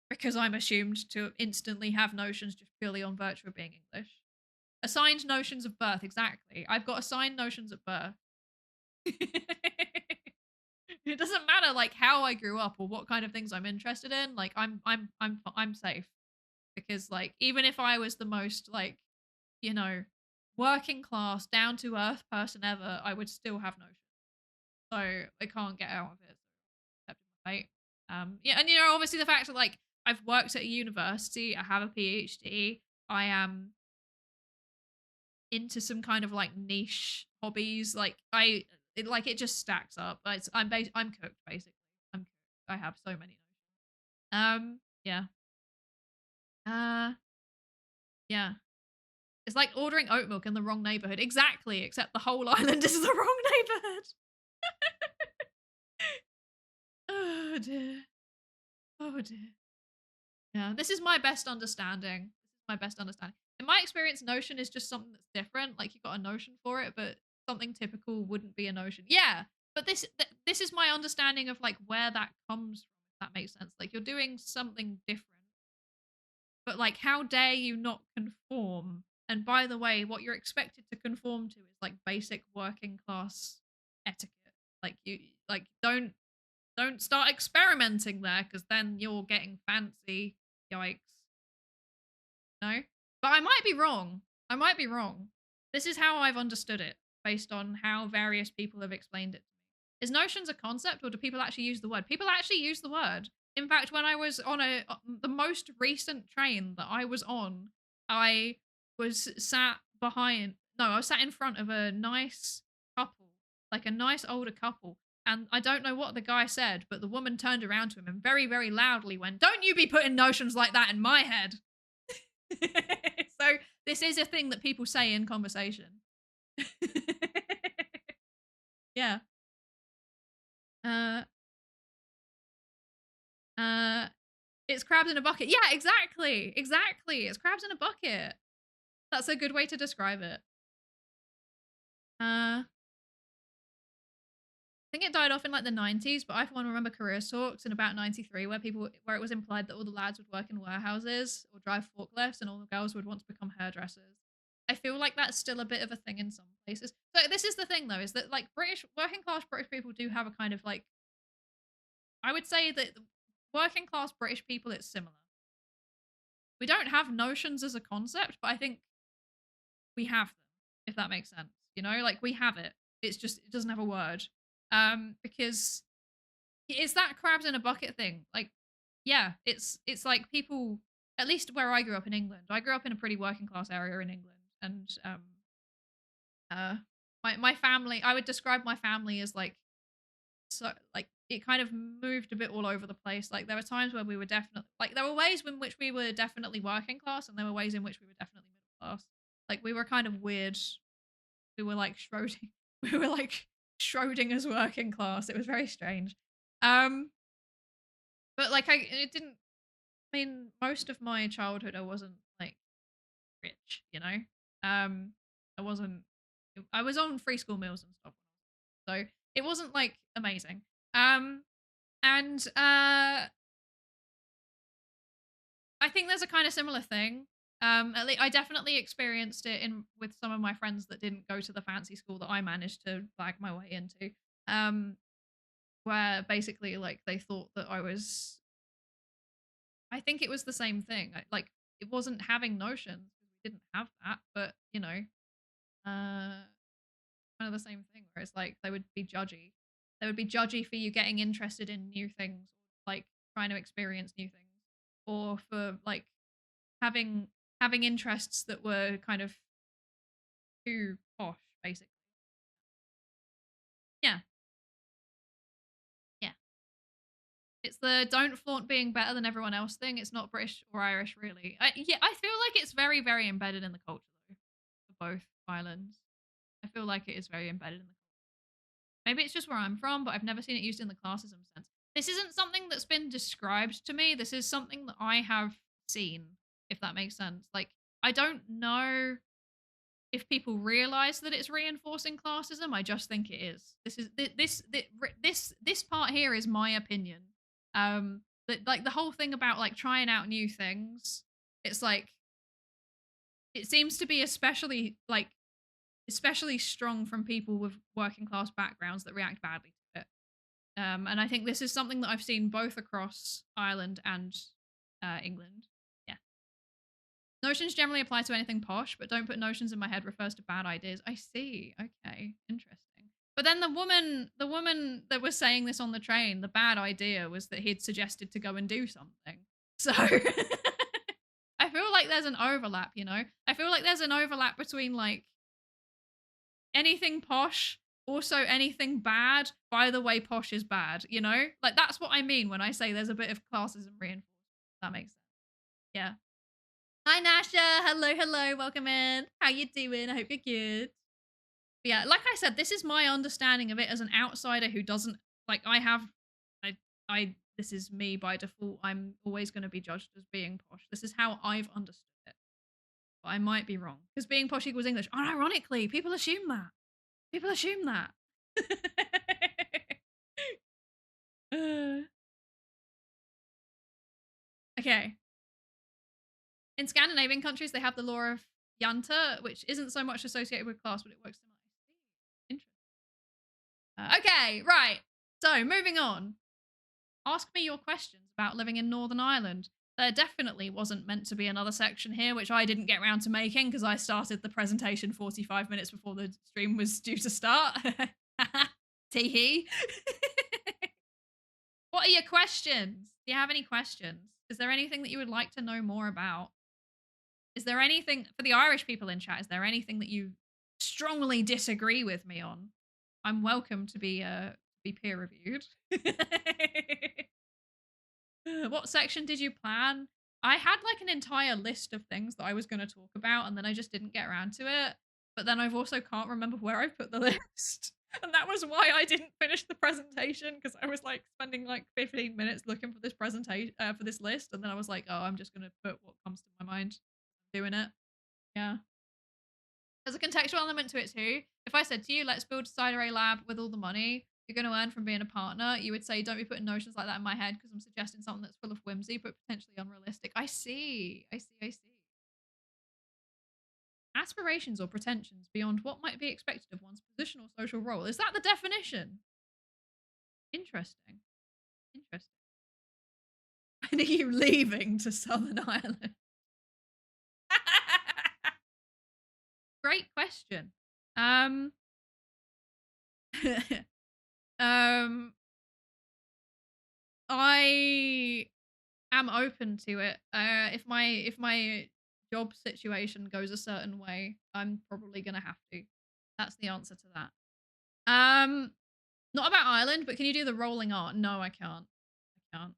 because I'm assumed to instantly have notions just purely on virtue of being English. Assigned notions of birth, exactly. I've got assigned notions of birth. It doesn't matter like how I grew up or what kind of things I'm interested in. Like I'm safe because like even if I was the most like you know working class down to earth person ever, I would still have notions. So I can't get out of it. Right? Yeah, and you know, obviously the fact that like I've worked at a university, I have a PhD, I am into some kind of like niche hobbies. Like it just stacks up. I'm cooked basically. I'm cooked. I have so many. Yeah. Uh yeah. It's like ordering oat milk in the wrong neighborhood. Exactly, except the whole island is the wrong neighborhood. Oh dear. Oh dear. Yeah, this is my best understanding. This is my best understanding. In my experience, Notion is just something that's different. Like you got a notion for it, but something typical wouldn't be a notion. Yeah, but this is my understanding of like where that comes from. If that makes sense. Like you're doing something different, but like how dare you not conform? And by the way, what you're expected to conform to is like basic working class etiquette. Like you like don't start experimenting there because then you're getting fancy. Yikes. No? But I might be wrong. I might be wrong. This is how I've understood it based on how various people have explained it to me. Is notions a concept or do people actually use the word? People actually use the word. In fact, when I was on the most recent train that I was on, I was sat behind no, I was sat in front of a nice couple, like a nice older couple. And I don't know what the guy said, but the woman turned around to him and very, very loudly went, "Don't you be putting notions like that in my head." So this is a thing that people say in conversation. Yeah. Uh, uh, it's crabs in a bucket. Yeah, exactly. Exactly. It's crabs in a bucket. That's a good way to describe it. Thing think it died off in like the 90s, but I for one remember careers talks in about 93 where it was implied that all the lads would work in warehouses or drive forklifts and all the girls would want to become hairdressers. I feel like that's still a bit of a thing in some places. So this is the thing though, is that like British working class British people do have a kind of like, I would say that working class British people, it's similar. We don't have notions as a concept, but I think we have them, if that makes sense. You know, like we have it. It's just it doesn't have a word. Because it's that crabs in a bucket thing. Like, yeah, it's like people, at least where I grew up in England. I grew up in a pretty working class area in England, and uh my family, I would describe my family as like, so like it kind of moved a bit all over the place. Like there were times where we were definitely like there were ways in which we were definitely working class, and there were ways in which we were definitely middle class. Like we were kind of weird. We were like Schroding. We were like Schrodinger's working class. It was very strange. Um, but like it didn't. I mean, most of my childhood, I wasn't like rich. You know, I wasn't. I was on free school meals and stuff, so it wasn't like amazing. Um, and I think there's a kind of similar thing. At least I definitely experienced it in with some of my friends that didn't go to the fancy school that I managed to bag my way into. Um, where basically like they thought that I was. I think it was the same thing. Like it wasn't having notions because we didn't have that, but you know, kind of the same thing. Where it's like they would be judgy. They would be judgy for you getting interested in new things, like trying to experience new things, or for like having having interests that were kind of too posh, basically. Yeah, yeah. It's the don't flaunt being better than everyone else thing. It's not British or Irish, really. Yeah, I feel like it's very, very embedded in the culture, though, for both islands. I feel like it is very embedded in the culture. Maybe it's just where I'm from, but I've never seen it used in the classism sense. This isn't something that's been described to me. This is something that I have seen, if that makes sense. Like, I don't know if people realize that it's reinforcing classism. I just think it is. This part here is my opinion. That like the whole thing about like trying out new things, it's like it seems to be especially strong from people with working class backgrounds that react badly to it. And I think this is something that I've seen both across Ireland and England. Yeah. Notions generally apply to anything posh, but don't put notions in my head refers to bad ideas. I see. Okay. Interesting. But then the woman that was saying this on the train, the bad idea was that he'd suggested to go and do something. So I feel like there's an overlap, you know? I feel like there's an overlap between like anything posh, also anything bad. By the way, posh is bad, you know? Like that's what I mean when I say there's a bit of classism reinforced. That makes sense. Yeah. Hi Nasha. Hello, hello. Welcome in. How you doing? I hope you're good. But yeah, like I said, this is my understanding of it as an outsider who doesn't like I this is me by default. I'm always going to be judged as being posh. This is how I've understood it. But I might be wrong. Because being posh equals English. Unironically, people assume that. People assume that. Okay. In Scandinavian countries, they have the law of Janta, which isn't so much associated with class, but it works similarly. Interesting. Okay, right. So, moving on. Ask me your questions about living in Northern Ireland. There definitely wasn't meant to be another section here, which I didn't get around to making because I started the presentation 45 minutes before the stream was due to start. Tee-hee. What are your questions? Do you have any questions? Is there anything that you would like to know more about? Is there anything, for the Irish people in chat, is there anything that you strongly disagree with me on? I'm welcome to be peer reviewed. What section did you plan? I had like an entire list of things that I was going to talk about, and then I just didn't get around to it. But then I've also can't remember where I put the list. And that was why I didn't finish the presentation, because I was like spending like 15 minutes looking for this presentation for this list, and then I was like, oh, I'm just going to put what comes to my mind. I'm doing it. Yeah. There's a contextual element to it too. If I said to you, let's build a Psydere lab with all the money, you're going to earn from being a partner, you would say, don't be putting notions like that in my head because I'm suggesting something that's full of whimsy but potentially unrealistic. I see. I see. I see. Aspirations or pretensions beyond what might be expected of one's position or social role. Is that the definition? Interesting. Interesting. When are you leaving to Southern Ireland? Great question. Um, um, I am open to it. If my job situation goes a certain way, I'm probably gonna have to. That's the answer to that. Um, Not about Ireland, but can you do the rolling R? No, I can't. I can't.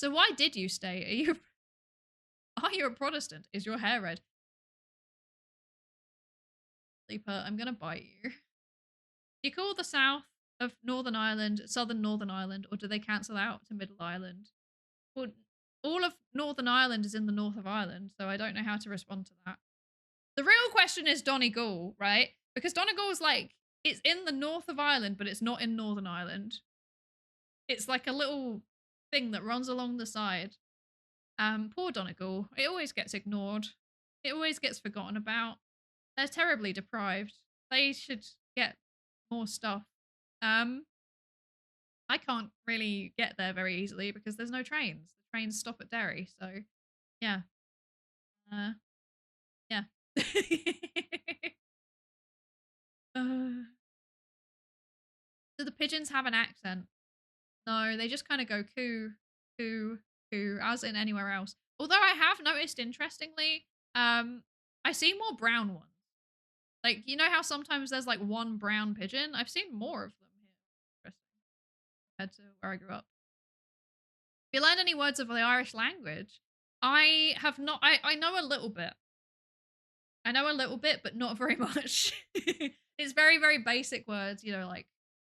So why did you stay? Are you a Protestant? Is your hair red? Sleeper, I'm gonna bite you. Do you call the south of Northern Ireland Southern Northern Ireland, or do they cancel out to Middle Ireland? Well, all of Northern Ireland is in the north of Ireland, so I don't know how to respond to that. The real question is Donegal, right? Because Donegal is like, it's in the north of Ireland, but it's not in Northern Ireland. It's like a little thing that runs along the side. Poor Donegal. It always gets ignored. It always gets forgotten about. They're terribly deprived. They should get more stuff. Um, I can't really get there very easily because there's no trains. The trains stop at Derry, so yeah. Uh, yeah. uh, do the pigeons have an accent? No, they just kind of go coo, coo, coo, as in anywhere else. Although I have noticed, interestingly, I see more brown ones. Like, you know how sometimes there's like one brown pigeon? I've seen more of them here. Interesting. Compared to where I grew up. Have you learned any words of the Irish language? I have not. I know a little bit. I know a little bit, but not very much. It's very, very basic words, like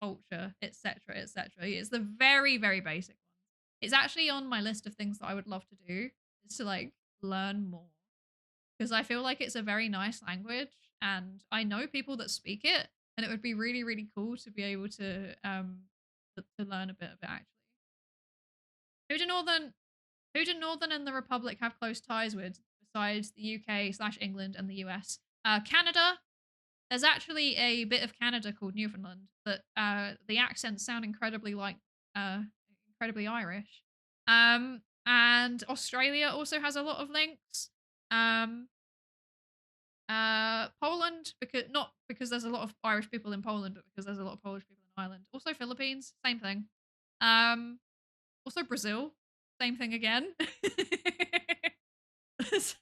culture, etc., etc. It's the very, very basic ones. It's actually on my list of things that I would love to do, is to like learn more because I feel like it's a very nice language, and I know people that speak it, and it would be really, really cool to be able to learn a bit of it actually. Who do Northern Who do Northern and the Republic have close ties with besides the UK/England and the US? Canada. There's actually a bit of Canada called Newfoundland, but the accents sound uh, incredibly Irish. And Australia also has a lot of links. Um, Poland, because not because there's a lot of Irish people in Poland, but because there's a lot of Polish people in Ireland. Also Philippines, same thing. Um, Also Brazil, same thing again. there's,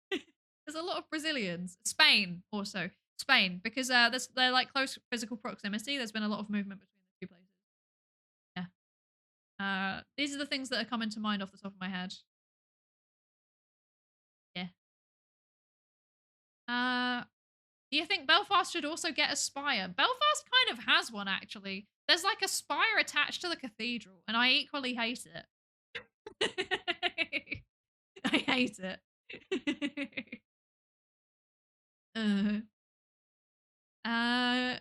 there's a lot of Brazilians. Spain also. Spain, because they're like close physical proximity. There's been a lot of movement between the two places. Yeah. These are the things that are coming to mind off the top of my head. Yeah. Uh, do you think Belfast should also get a spire? Belfast kind of has one actually. There's like a spire attached to the cathedral, and I equally hate it. I hate it. uh, uh,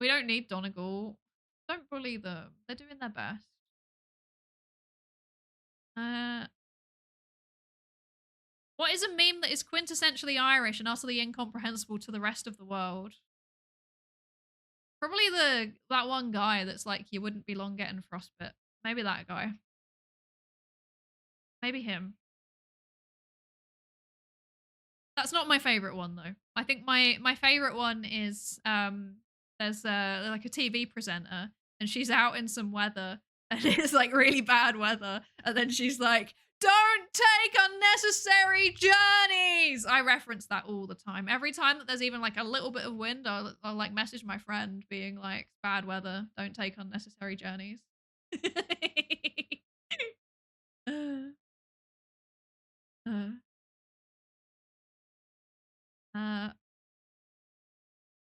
we don't need Donegal. Don't bully them. They're doing their best. Uh, what is a meme that is quintessentially Irish and utterly incomprehensible to the rest of the world? Probably that one guy that's like, you wouldn't be long getting frostbite. Maybe that guy. Maybe him. That's not my favorite one though. I think my favorite one is there's like a TV presenter, and she's out in some weather, and it's like really bad weather, and then she's like, "Don't take unnecessary journeys." I reference that all the time. Every time that there's even like a little bit of wind, I'll like message my friend being like, "Bad weather. Don't take unnecessary journeys." uh, uh, uh,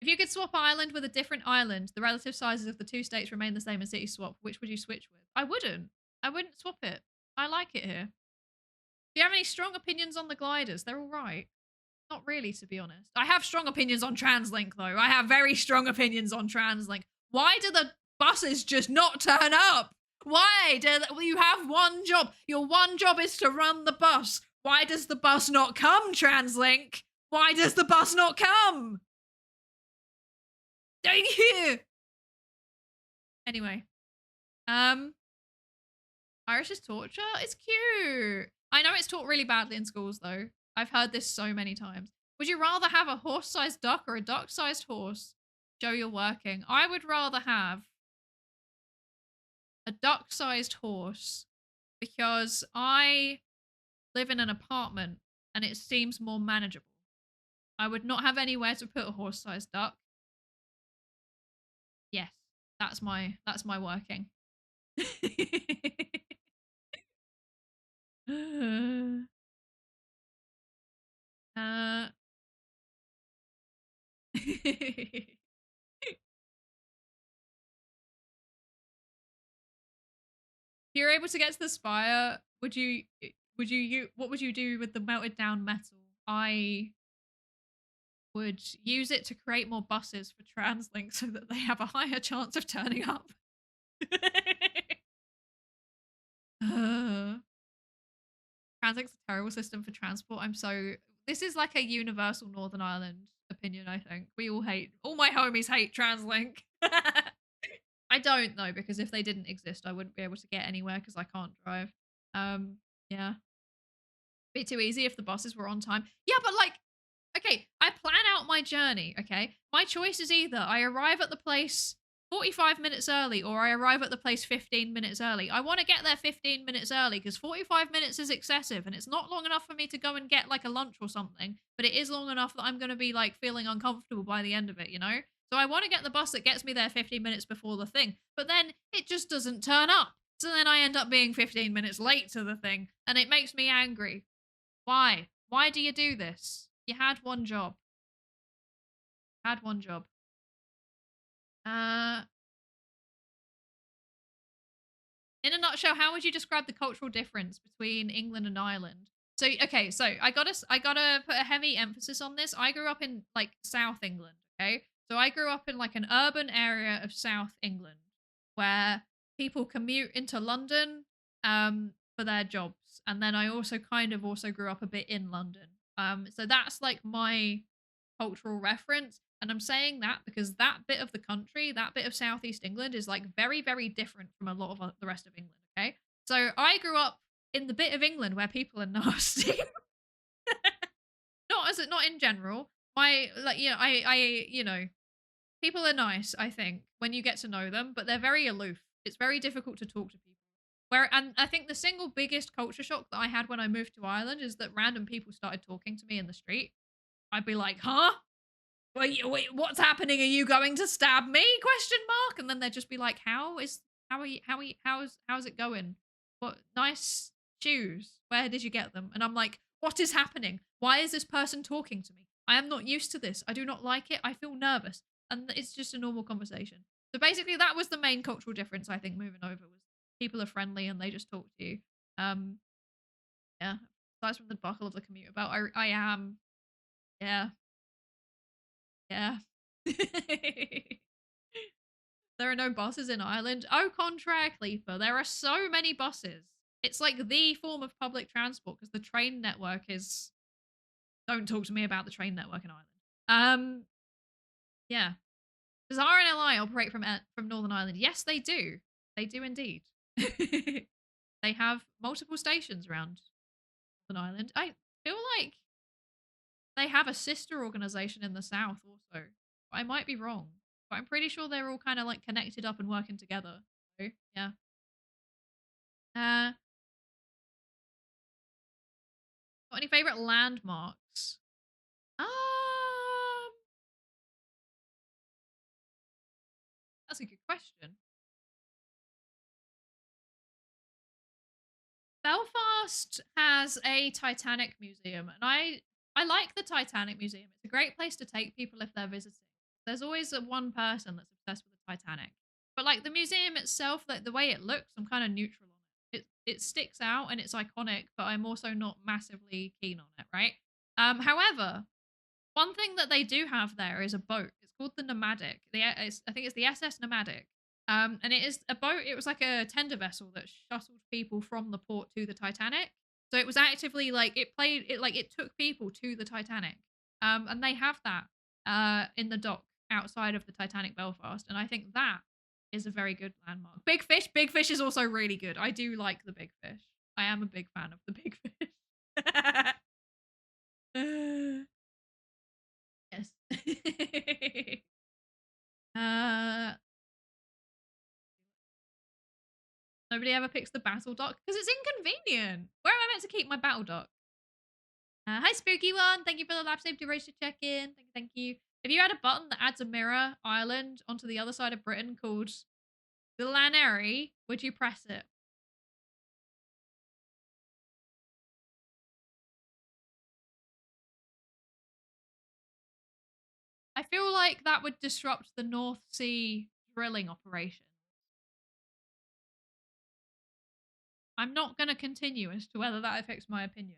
If you could swap Ireland with a different island, the relative sizes of the two states remain the same in city swap. Which would you switch with? I wouldn't. I wouldn't swap it. I like it here. Do you have any strong opinions on the gliders? They're all right. Not really, to be honest. I have strong opinions on TransLink, though. I have very strong opinions on TransLink. Why do the buses just not turn up? Why do you have one job? Your one job is to run the bus. Why does the bus not come, TransLink? Why does the bus not come? Thank you. Anyway, Irish torture? It's cute. I know it's taught really badly in schools, though. I've heard this so many times. Would you rather have a horse-sized duck or a duck-sized horse? Joe, you're working. I would rather have a duck-sized horse because I live in an apartment and it seems more manageable. I would not have anywhere to put a horse-sized duck. Yes, that's my working. If you're able to get to the spire, what would you do with the melted down metal? I would use it to create more buses for TransLink so that they have a higher chance of turning up. TransLink's a terrible system for transport. This is like a universal Northern Ireland opinion, I think. All my homies hate TransLink. I don't though, because if they didn't exist, I wouldn't be able to get anywhere because I can't drive. Yeah. Be too easy if the buses were on time. Yeah, but like, okay, I plan out my journey, okay? My choice is either I arrive at the place 45 minutes early or I arrive at the place 15 minutes early. I want to get there 15 minutes early because 45 minutes is excessive and it's not long enough for me to go and get like a lunch or something, but it is long enough that I'm going to be like feeling uncomfortable by the end of it, you know? So I want to get the bus that gets me there 15 minutes before the thing, but then it just doesn't turn up. So then I end up being 15 minutes late to the thing and it makes me angry. Why? Why do you do this? You had one job. Had one job. In a nutshell, how would you describe the cultural difference between England and Ireland? So, okay, so I gotta put a heavy emphasis on this. I grew up in like South England, okay? So I grew up in like an urban area of South England where people commute into London for their jobs. And then I also also grew up a bit in London. So that's like my cultural reference. And I'm saying that because that bit of the country, that bit of Southeast England is like very, very different from a lot of the rest of England. Okay. So I grew up in the bit of England where people are nasty. Not in general. People are nice, I think, when you get to know them, but they're very aloof. It's very difficult to talk to people. And I think the single biggest culture shock that I had when I moved to Ireland is that random people started talking to me in the street. I'd be like, huh? Wait, what's happening? Are you going to stab me? Question mark. And then they'd just be like, how's it going? What nice shoes. Where did you get them? And I'm like, what is happening? Why is this person talking to me? I am not used to this. I do not like it. I feel nervous. And it's just a normal conversation. So basically that was the main cultural difference I think moving over was people are friendly and they just talk to you. Yeah. Aside from the buckle of the commute belt, I am. Yeah. Yeah. There are no buses in Ireland. Au contraire, Cleaver. There are so many buses. It's like the form of public transport because the train network is. Don't talk to me about the train network in Ireland. Yeah. Does IRL and I operate from Northern Ireland? Yes, they do. They do indeed. They have multiple stations around Northern Ireland. I feel like they have a sister organization in the south also. I might be wrong, but I'm pretty sure they're all kind of like connected up and working together. So, yeah. Got any favorite landmarks? Um, that's a good question. Belfast has a Titanic museum, and I like the Titanic museum. It's a great place to take people if they're visiting. There's always one person that's obsessed with the Titanic, but like the museum itself, like the way it looks, I'm kind of neutral on it. It sticks out and it's iconic, but I'm also not massively keen on it. Right. However, One thing that they do have there is a boat. It's called the Nomadic. I think it's the SS Nomadic. And it is a boat. It was like a tender vessel that shuttled people from the port to the Titanic. So it was actively like it took people to the Titanic. And they have that in the dock outside of the Titanic Belfast, and I think that is a very good landmark. Big Fish. Big Fish is also really good. I do like the Big Fish. I am a big fan of the Big Fish. Yes. uh, Nobody ever picks the battle dock because it's inconvenient. Where am I meant to keep my battle dock? Hi, Spooky One. Thank you for the lap safety race to check in. Thank you. If you had a button that adds a mirror island onto the other side of Britain called the Laneri, would you press it? I feel like that would disrupt the North Sea drilling operation. I'm not going to continue as to whether that affects my opinion.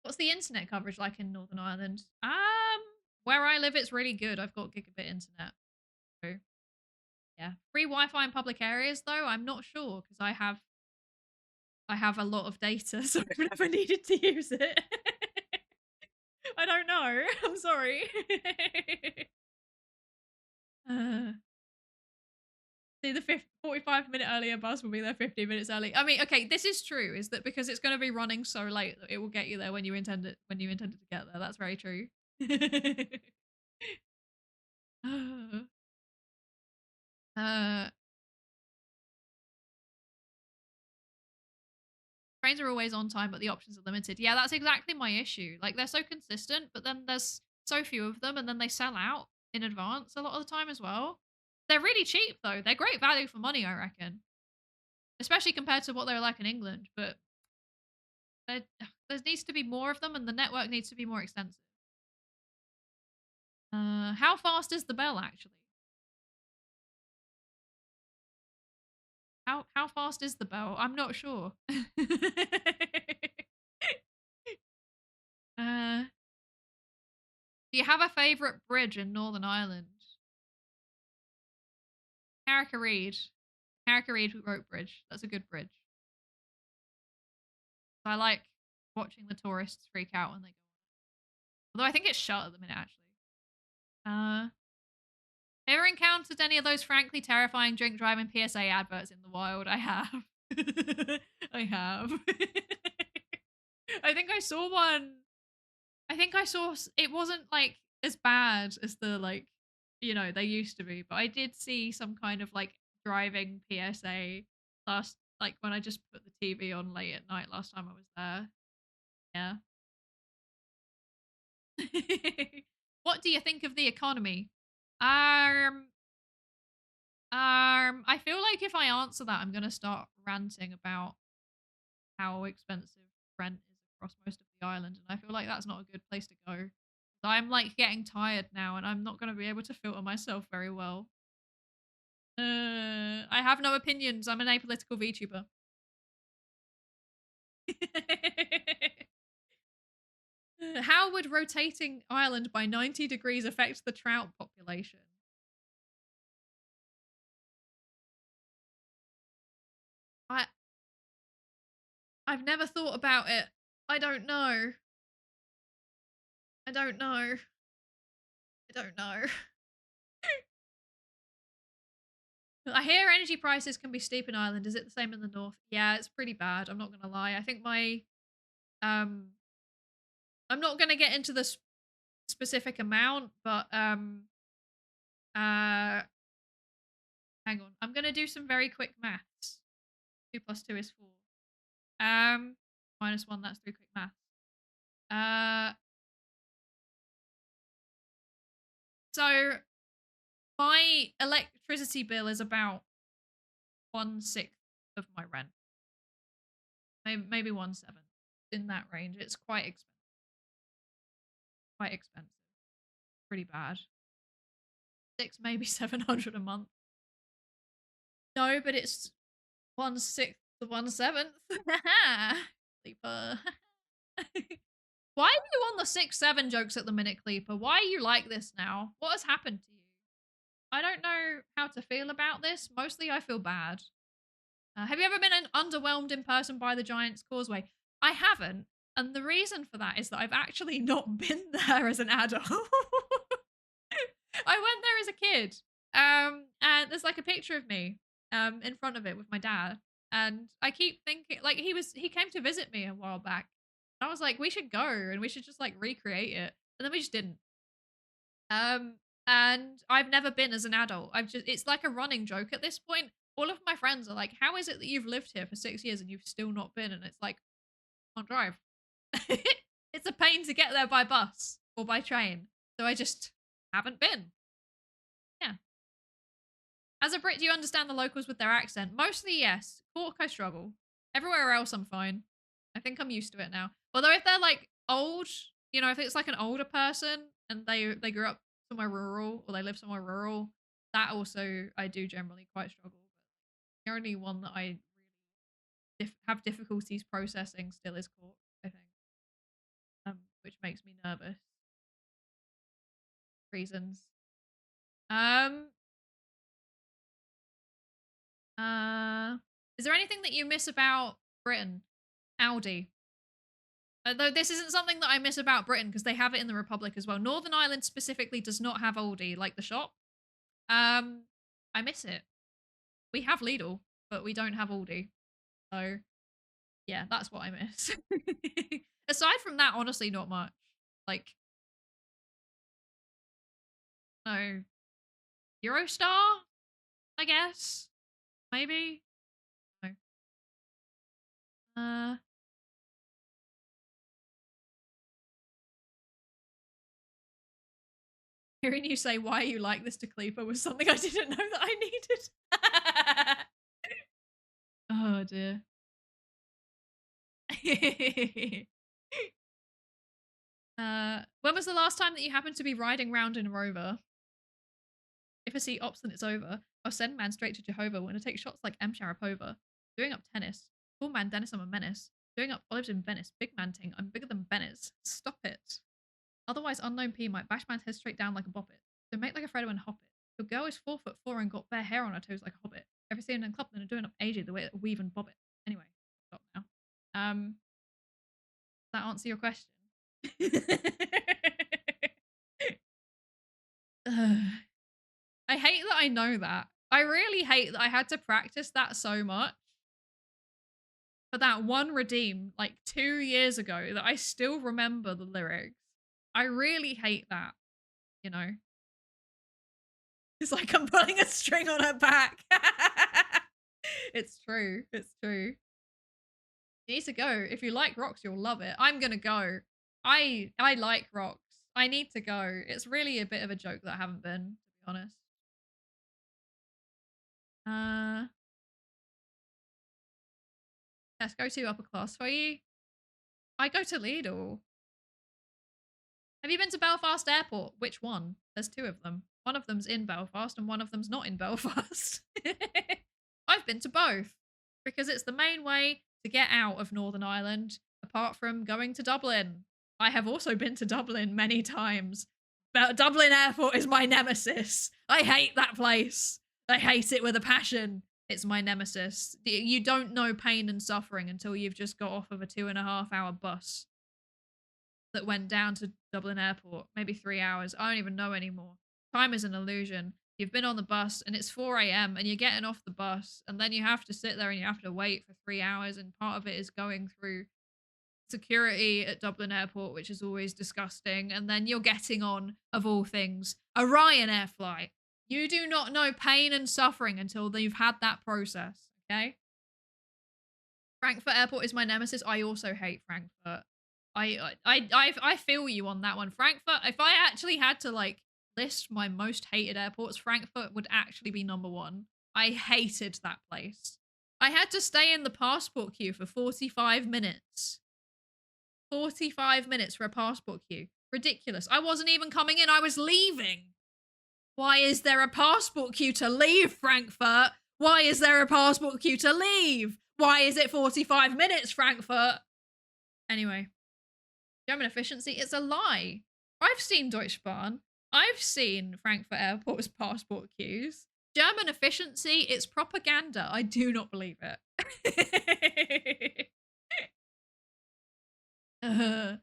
What's the internet coverage like in Northern Ireland? Where I live, it's really good. I've got gigabit internet. So, yeah. Free Wi-Fi in public areas, though, I'm not sure because I have a lot of data, so I've never needed to use it. I don't know. I'm sorry. See, the 45-minute earlier bus will be there 15 minutes early. I mean, okay, this is true. Is that because it's going to be running so late that it will get you there when you intended to get there. That's very true. uh, Trains are always on time, but the options are limited. Yeah, that's exactly my issue. Like they're so consistent, but then there's so few of them, and then they sell out in advance a lot of the time as well. They're really cheap though. They're great value for money, I reckon, especially compared to what they're like in England. But there needs to be more of them, and the network needs to be more extensive. How fast is the bell actually? How fast is the bell? I'm not sure. uh, do you have a favourite bridge in Northern Ireland? Carrick-a-Reid. Carrick-a-Reid Rope Bridge. That's a good bridge. I like watching the tourists freak out when they go. Although I think it's shut at the minute, actually. Ever encountered any of those frankly terrifying drink driving PSA adverts in the wild? I have. I have. I think I saw one. I think I saw. It wasn't like as bad as the like, they used to be. But I did see some kind of like driving PSA last, like when I just put the TV on late at night last time I was there. Yeah. What do you think of the economy? I feel like if I answer that, I'm gonna start ranting about how expensive rent is across most of the island, and I feel like that's not a good place to go. I'm like getting tired now, and I'm not gonna be able to filter myself very well. I have no opinions. I'm an apolitical VTuber. How would rotating Ireland by 90 degrees affect the trout population? I I've never thought about it. I don't know. I don't know. I don't know. I hear energy prices can be steep in Ireland. Is it the same in the north? Yeah, it's pretty bad. I'm not gonna lie. I think um I'm not gonna get into the specific amount, but uh hang on. I'm gonna do some very quick maths. 2 plus 2 is 4. Minus 1, that's 3 quick maths. So my electricity bill is about 1/6 of my rent. Maybe 1/7, in that range. It's quite expensive. Quite expensive. Pretty bad. 6, maybe 700 a month. No, but it's 1/6 to 1/7. Sleeper. Why are you on the 6-7 jokes at the minute, Cleeper? Why are you like this now? What has happened to you? I don't know how to feel about this. Mostly I feel bad. Have you ever been underwhelmed in person by the Giant's Causeway? I haven't. And the reason for that is that I've actually not been there as an adult. I went there as a kid. And there's like a picture of me in front of it with my dad. And I keep thinking, like, he came to visit me a while back. And I was like, we should go and we should just like recreate it. And then we just didn't. Um, and I've never been as an adult. It's like a running joke at this point. All of my friends are like, how is it that you've lived here for 6 years and you've still not been? And it's like, can't drive. It's a pain to get there by bus or by train. So I just haven't been. Yeah. As a Brit, do you understand the locals with their accent? Mostly, yes. Cork, I struggle. Everywhere else, I'm fine. I think I'm used to it now. Although if they're like old, you know, if it's like an older person and they grew up somewhere rural or they live somewhere rural, that also I do generally quite struggle. But the only one that I really have difficulties processing still is Cork, I think, which makes me nervous. Reasons. Is there anything that you miss about Britain? Audi. Though this isn't something that I miss about Britain because they have it in the Republic as well. Northern Ireland specifically does not have Aldi, like the shop. I miss it. We have Lidl, but we don't have Aldi. So, yeah, that's what I miss. Aside from that, honestly, not much. Like, no. Eurostar, I guess. Maybe. No. Hearing you say why you like this to Cleeper was something I didn't know that I needed. Oh dear. When was the last time that you happened to be riding round in a Rover? If I see ops then it's over, I'll send man straight to Jehovah. We're gonna take shots like M. Sharapova. Doing up tennis. Cool man Dennis, I'm a menace. Doing up olives in Venice. Big man ting, I'm bigger than Venice. Stop it. Otherwise unknown P might bash man's head straight down like a boppet. So make like a Freddo and hop it. Your girl is 4'4" and got bare hair on her toes like a hobbit. Every seen in club then are doing up AJ the way that weave and bob it. Anyway, stop now. Does that answer your question? I hate that I know that. I really hate that I had to practice that so much for that one redeem like 2 years ago that I still remember the lyrics. I really hate that, you know. It's like I'm putting a string on her back. It's true. It's true. You need to go. If you like rocks, you'll love it. I'm gonna go. I like rocks. I need to go. It's really a bit of a joke that I haven't been, to be honest. Let's go to upper class for you. I go to Lidl. Have you been to Belfast Airport? Which one? There's 2 of them. One of them's in Belfast and one of them's not in Belfast. I've been to both because it's the main way to get out of Northern Ireland apart from going to Dublin. I have also been to Dublin many times. But Dublin Airport is my nemesis. I hate that place. I hate it with a passion. It's my nemesis. You don't know pain and suffering until you've just got off of a 2.5-hour bus that went down to Dublin Airport. Maybe 3 hours. I don't even know anymore. Time is an illusion. You've been on the bus and it's 4 a.m. and you're getting off the bus and then you have to sit there and you have to wait for 3 hours, and part of it is going through security at Dublin Airport, which is always disgusting, and then you're getting on, of all things, a Ryanair flight. You do not know pain and suffering until you've had that process, okay? Frankfurt Airport is my nemesis. I also hate Frankfurt. I feel you on that one. Frankfurt, if I actually had to like list my most hated airports, Frankfurt would actually be number 1. I hated that place. I had to stay in the passport queue for 45 minutes. 45 minutes for a passport queue. Ridiculous. I wasn't even coming in, I was leaving. Why is there a passport queue to leave, Frankfurt? Why is there a passport queue to leave? Why is it 45 minutes, Frankfurt? Anyway. German efficiency, it's a lie. I've seen Deutsche Bahn. I've seen Frankfurt Airport's passport queues. German efficiency, it's propaganda. I do not believe it. The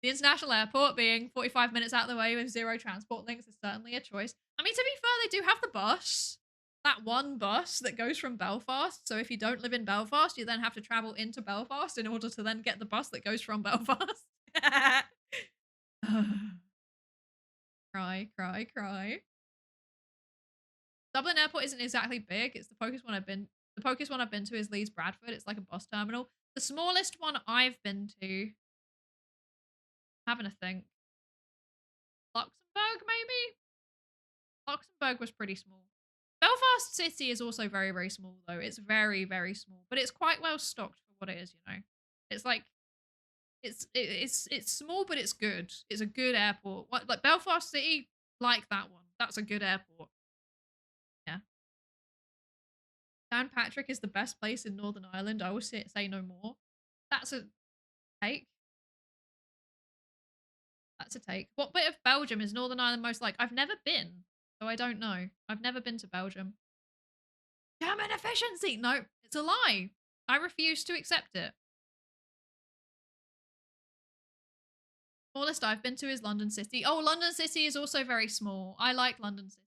international airport being 45 minutes out of the way with zero transport links is certainly a choice. I mean, to be fair, they do have the bus. That one bus that goes from Belfast. So if you don't live in Belfast, you then have to travel into Belfast in order to then get the bus that goes from Belfast. Cry, cry, cry. Dublin Airport isn't exactly big. It's the pokest one I've been. The pokest one I've been to is Leeds Bradford. It's like a bus terminal. The smallest one I've been to, having a think, Luxembourg maybe. Luxembourg was pretty small. Belfast City is also very, very small though. It's very, very small, but it's quite well stocked for what it is. You know, it's like it's small, but it's good. It's a good airport. What, like Belfast City, like that one. That's a good airport. Yeah. Dan Patrick is the best place in Northern Ireland. I will say no more. That's a take. That's a take. What bit of Belgium is Northern Ireland most like? I've never been, so I don't know. I've never been to Belgium. German efficiency! No, it's a lie. I refuse to accept it. Smallest I've been to is London City. Oh, London City is also very small. I like London City.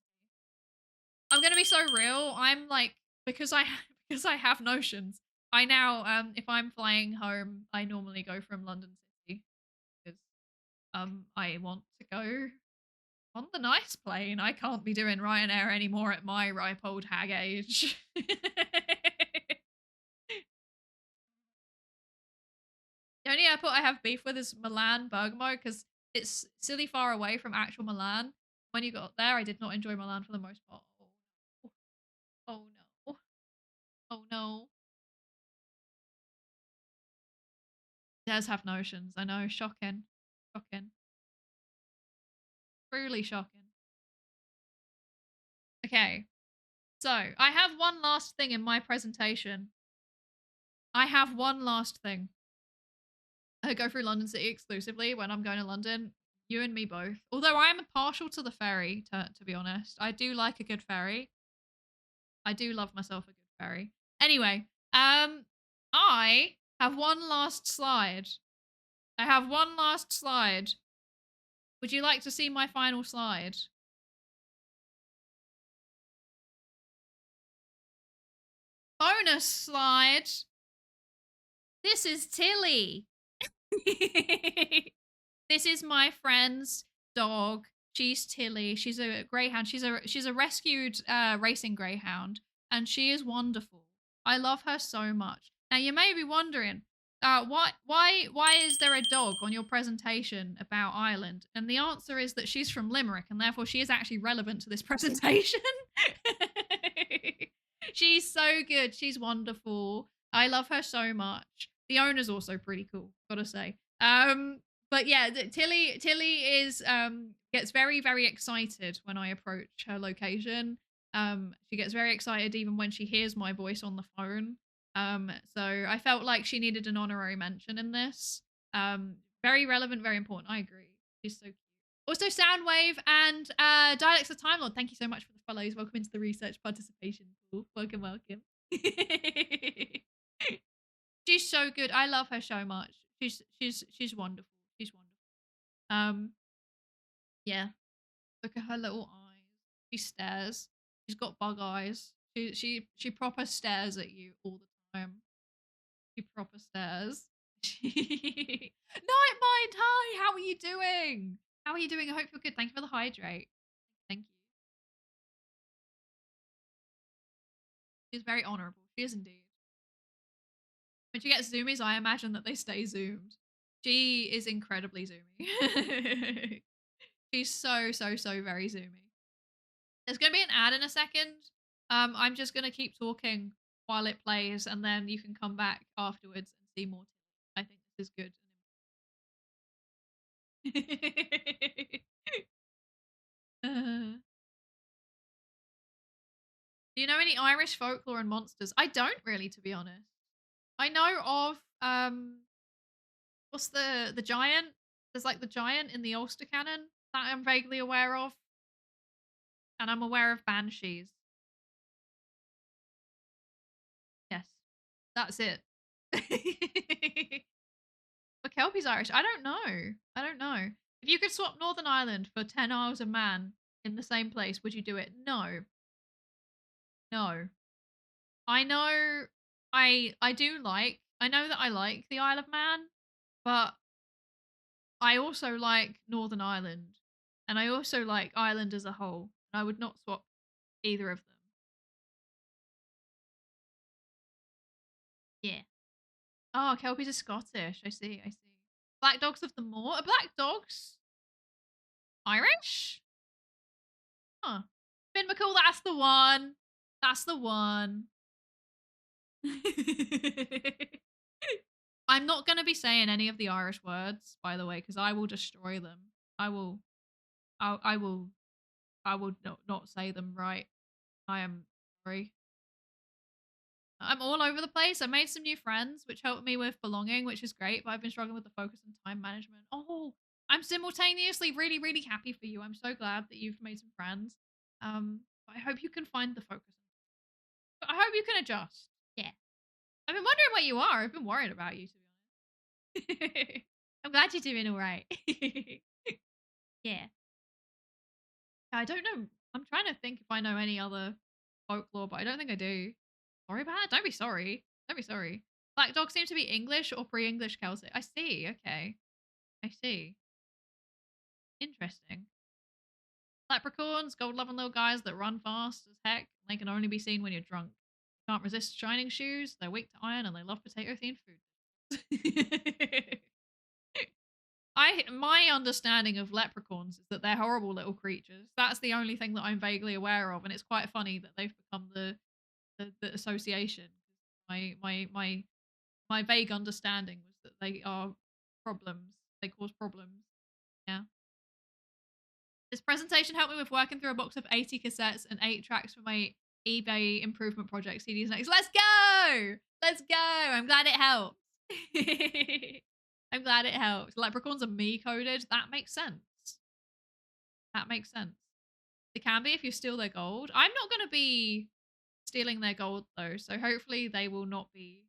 I'm gonna be so real. I'm like, because I because I have notions. I now if I'm flying home, I normally go from London City because I want to go on the nice plane. I can't be doing Ryanair anymore at my ripe old hag age. The only airport I have beef with is Milan Bergamo because it's silly far away from actual Milan. When you got there, I did not enjoy Milan for the most part. Oh no. Oh no. He does have notions. I know. Shocking. Shocking. Truly shocking. Okay. So I have one last thing in my presentation. I have one last thing. I go through London City exclusively when I'm going to London. You and me both. Although I am partial to the ferry, to be honest. I do like a good ferry. I do love myself a good ferry. Anyway, I have one last slide. I have one last slide. Would you like to see my final slide? Bonus slide. This is Tilly. This is my friend's dog. She's Tilly. She's a greyhound. She's a rescued racing greyhound, and she is wonderful. I love her so much. Now you may be wondering, why is there a dog on your presentation about Ireland? And the answer is that she's from Limerick, and therefore she is actually relevant to this presentation. She's so good. She's wonderful. I love her so much. The owner's also pretty cool, gotta say. But yeah, Tilly is gets very, very excited when I approach her location. She gets very excited even when she hears my voice on the phone. So I felt like she needed an honorary mention in this. Very relevant, very important. I agree. She's so cute. Also, Soundwave and Dialects of Time Lord, thank you so much for the follows. Welcome into the research participation pool. Welcome, welcome. She's so good. I love her so much. She's wonderful. She's wonderful. Yeah. Look at her little eyes. She stares. She's got bug eyes. She proper stares at you all the time. She proper stares. Night Mind, hi. How are you doing? How are you doing? I hope you're good. Thank you for the hydrate. Thank you. She's very honourable. She is indeed. When she gets zoomies, I imagine that they stay zoomed. She is incredibly zoomy. She's so, so, so very zoomy. There's going to be an ad in a second. I'm just going to keep talking while it plays, and then you can come back afterwards and see more. I think this is good. Do you know any Irish folklore and monsters? I don't really, to be honest. I know of what's the giant? There's like the giant in the Ulster canon that I'm vaguely aware of, and I'm aware of banshees. Yes, that's it. But Kelpie's Irish. I don't know. I don't know. If you could swap Northern Ireland for 10 Isles of Man in the same place, would you do it? No. No. I know I know that I like the Isle of Man, but I also like Northern Ireland. And I also like Ireland as a whole. I would not swap either of them. Yeah. Oh, Kelpies are Scottish. I see, I see. Black Dogs of the Moor? Are Black Dogs Irish? Huh. Finn McCool, that's the one. That's the one. I'm not going to be saying any of the Irish words, by the way, because I will destroy them. I will, I will, I will not say them right. I am sorry. I'm all over the place. I made some new friends, which helped me with belonging, which is great, but I've been struggling with the focus and time management. Oh, I'm simultaneously really, really happy for you. I'm so glad that you've made some friends. I hope you can find the focus. I hope you can adjust. Yeah. I've been wondering where you are. I've been worried about you, to be honest. I'm glad you're doing all right. Yeah. I don't know. I'm trying to think if I know any other folklore, but I don't think I do. Sorry, bad. Don't be sorry. Don't be sorry. Black dogs seem to be English or pre-English Celtic. I see. Okay. I see. Interesting. Leprechauns, gold-loving little guys that run fast as heck. They can only be seen when you're drunk. Can't resist shining shoes. They're weak to iron and they love potato-themed food. My understanding of leprechauns is that they're horrible little creatures. That's the only thing that I'm vaguely aware of, and it's quite funny that they've become the association. My vague understanding was that they are problems. They cause problems. Yeah. This presentation helped me with working through a box of 80 cassettes and 8 tracks for my eBay improvement project CDs next. Let's go! Let's go! I'm glad it helped. I'm glad it helped. Leprechauns are me coded. That makes sense. That makes sense. They can be if you steal their gold. I'm not going to be stealing their gold though, so hopefully they will not be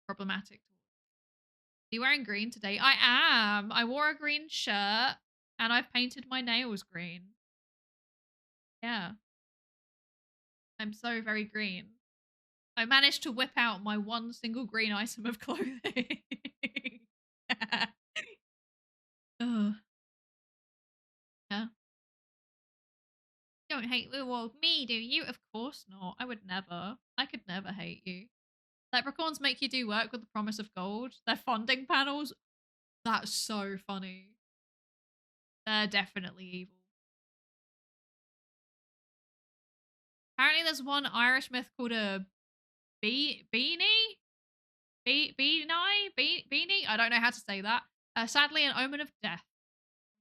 problematic. Are you wearing green today? I am. I wore a green shirt and I've painted my nails green. Yeah. I'm so very green. I managed to whip out my one single green item of clothing. Ugh. Yeah. Don't hate well, me, do you? Of course not. I would never. I could never hate you. Leprechauns make you do work with the promise of gold. Their funding panels. That's so funny. They're definitely evil. Apparently there's one Irish myth called a beanie? Beanie? I don't know how to say that. Sadly an omen of death.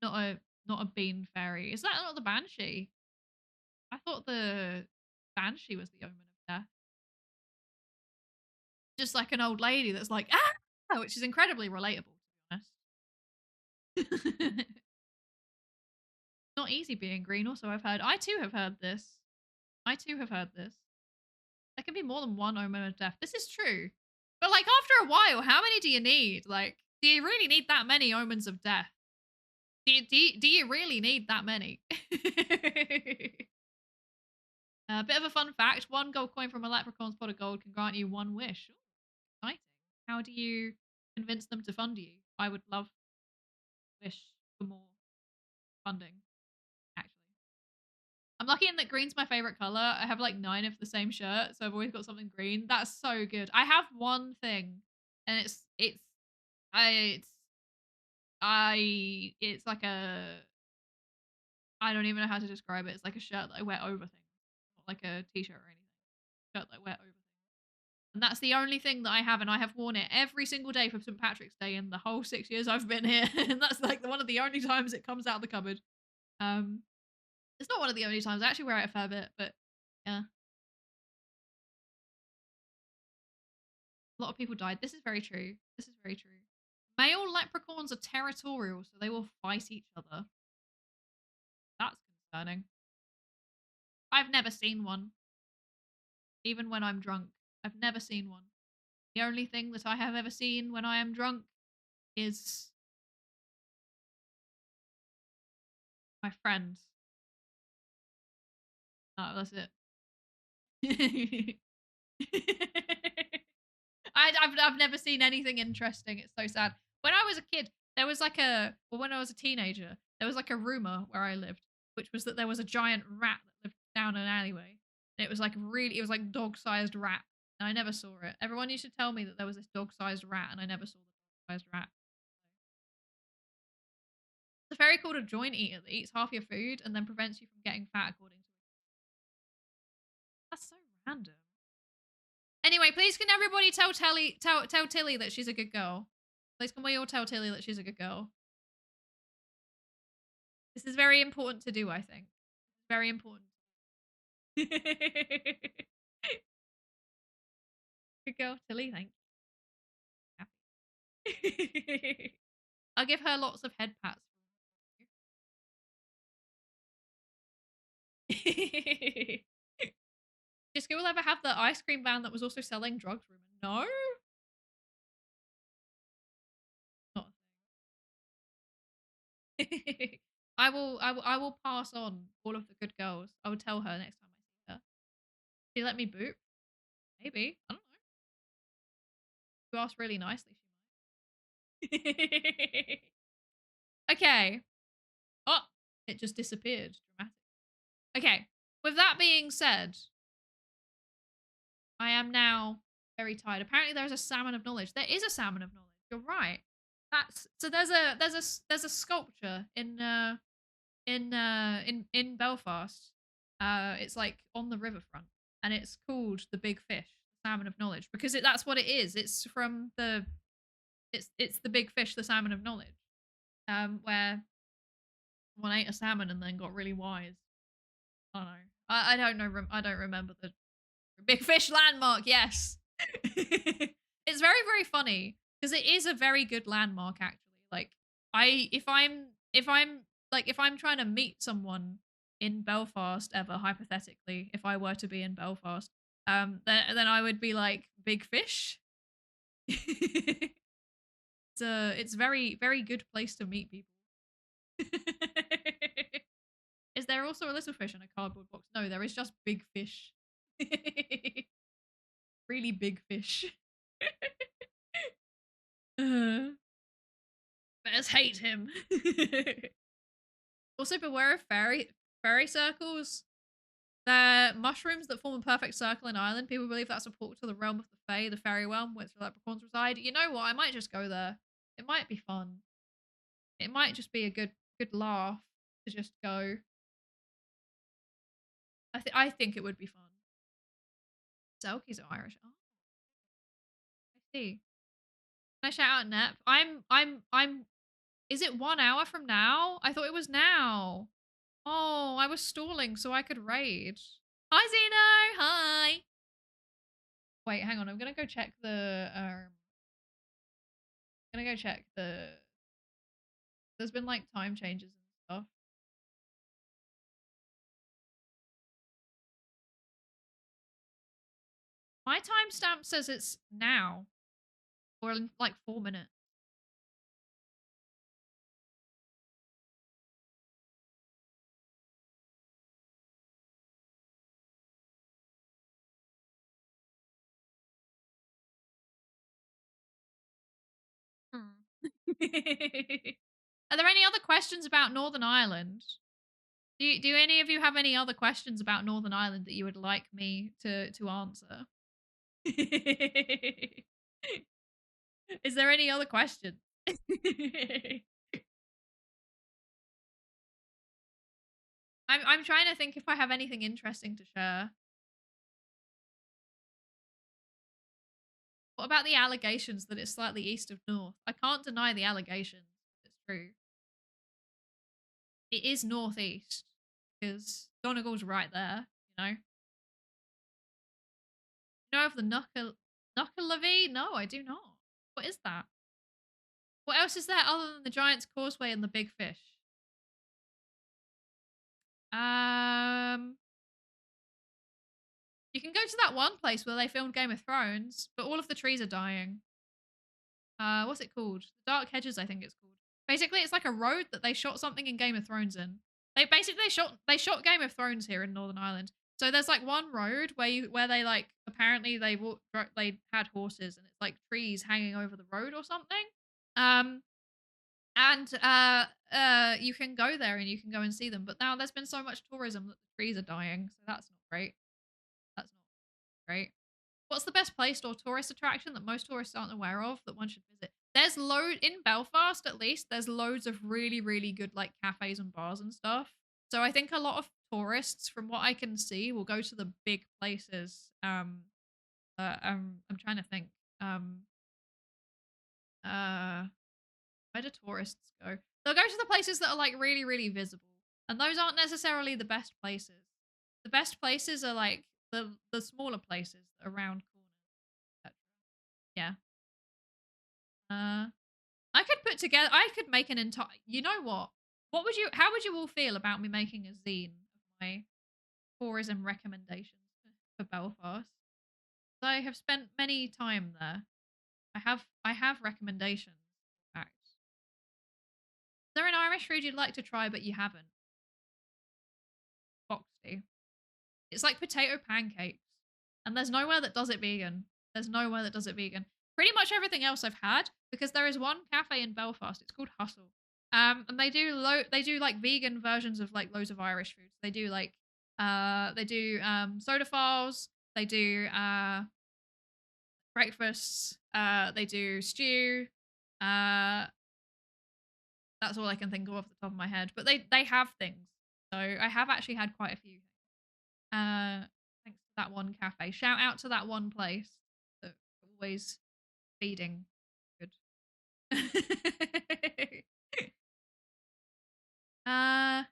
Not a bean fairy. Is that not the banshee? I thought the banshee was the omen of death. Just like an old lady that's like, ah, which is incredibly relatable, to be honest. Not easy being green, also, I've heard. I too have heard this. I too have heard this. There can be more than one omen of death. This is true. But, like, after a while, how many do you need? Like, do you really need that many omens of death? Do you really need that many? A bit of a fun fact, one gold coin from a leprechaun's pot of gold can grant you one wish. Ooh, exciting. How do you convince them to fund you? I would love to wish for more funding, actually. I'm lucky in that green's my favorite color. I have like 9 of the same shirt, so I've always got something green. That's so good. I have one thing, and it's like a I don't even know how to describe it. It's like a shirt that I wear over things, not like a t-shirt or anything. Shirt that I wear over things. And that's the only thing that I have, and I have worn it every single day for St. Patrick's Day in the whole 6 years I've been here. And that's like one of the only times it comes out of the cupboard. It's not one of the only times. I actually wear it a fair bit, but yeah. A lot of people died. This is very true. This is very true. Male leprechauns are territorial, so they will fight each other. That's concerning. I've never seen one. Even when I'm drunk. I've never seen one. The only thing that I have ever seen when I am drunk is my friends. Oh, that's it. I've never seen anything interesting. It's so sad. When I was a kid, there was like when I was a teenager, there was like a rumor where I lived, which was that there was a giant rat that lived down an alleyway. And it was like it was like dog-sized rat. And I never saw it. Everyone used to tell me that there was this dog-sized rat, and I never saw the dog-sized rat. It's a fairy called a joint eater that eats half your food and then prevents you from getting fat, according to. That's so random. Anyway, please can everybody tell Tilly that she's a good girl? Please can we all tell Tilly that she's a good girl? This is very important to do, I think. Very important. Good girl, Tilly, thank you. I'll give her lots of head pats. Did school ever have the ice cream van that was also selling drugs? No? Not a thing. I will pass on all of the good girls. I will tell her next time I see her. She let me boop? Maybe. I don't know. You asked really nicely, she might. Okay. Oh, it just disappeared. Dramatic. Okay. With that being said, I am now very tired. Apparently there is a salmon of knowledge. There is a salmon of knowledge. You're right. That's so there's a sculpture in Belfast. It's like on the riverfront, and it's called the Big Fish, the Salmon of Knowledge, because that's what it is. It's from it's the Big Fish, the Salmon of Knowledge, where one ate a salmon and then got really wise. I don't know. I don't know. I don't remember the Big Fish landmark. Yes, it's very funny because it is a very good landmark actually. Like if I'm trying to meet someone in Belfast ever, hypothetically, if I were to be in Belfast, then I would be like Big Fish. It's very good place to meet people. Is there also a little fish in a cardboard box? No, there is just big fish. Really big fish. Bears hate him. Also, beware of fairy circles. They're mushrooms that form a perfect circle in Ireland. People believe that's a portal to the realm of the Fae, the fairy realm, where the leprechauns reside. You know what? I might just go there. It might be fun. It might just be a good laugh to just go. I think it would be fun. Selkies are Irish. Oh, I see. Can I shout out Nep? I'm. Is it 1 hour from now? I thought it was now. Oh, I was stalling so I could raid. Hi Zeno. Hi. Wait, hang on. I'm gonna go check the. Gonna go check the. There's been like time changes and stuff. My timestamp says it's now, or in like 4 minutes. Are there any other questions about Northern Ireland? Do any of you have any other questions about Northern Ireland that you would like me to answer? Is there any other question? I'm trying to think if I have anything interesting to share. What about the allegations that it's slightly east of North? I can't deny the allegations. It's true. It is northeast because Donegal's right there, you know. You know of the Knuckle Levy? No, I do not. What is that? What else is there other than the Giant's Causeway and the Big Fish? Um, you can go to that one place where they filmed Game of Thrones, but all of the trees are dying. What's it called? The Dark Hedges, I think it's called. Basically, it's like a road that they shot something in Game of Thrones in. They shot Game of Thrones here in Northern Ireland. So there's like one road where they like apparently they had horses and it's like trees hanging over the road or something. Um, and you can go there and you can go and see them. But now there's been so much tourism that the trees are dying, so that's not great. That's not great. What's the best place or tourist attraction that most tourists aren't aware of that one should visit? There's load in Belfast, at least. There's loads of really, really good like cafes and bars and stuff. So I think a lot of tourists, from what I can see, will go to the big places. I'm trying to think. Um, uh, where do tourists go? They'll go to the places that are like really, really visible, and those aren't necessarily the best places. The best places are like the smaller places around corners, etc. Yeah. Uh, I could put together. I could make an entire. You know what? What would you? How would you all feel about me making a zine of my tourism recommendations for Belfast? I have spent many time there. I have recommendations. In fact, is there an Irish food you'd like to try but you haven't? Foxy. It's like potato pancakes, and there's nowhere that does it vegan. There's nowhere that does it vegan. Pretty much everything else I've had, because there is one cafe in Belfast. It's called Hustle, and they do like vegan versions of like loads of Irish foods. They do soda files. They do breakfasts. They do stew. Uh, that's all I can think of off the top of my head. But they have things. So I have actually had quite a few. Thanks to that one cafe. Shout out to that one place that always feeding good. uh,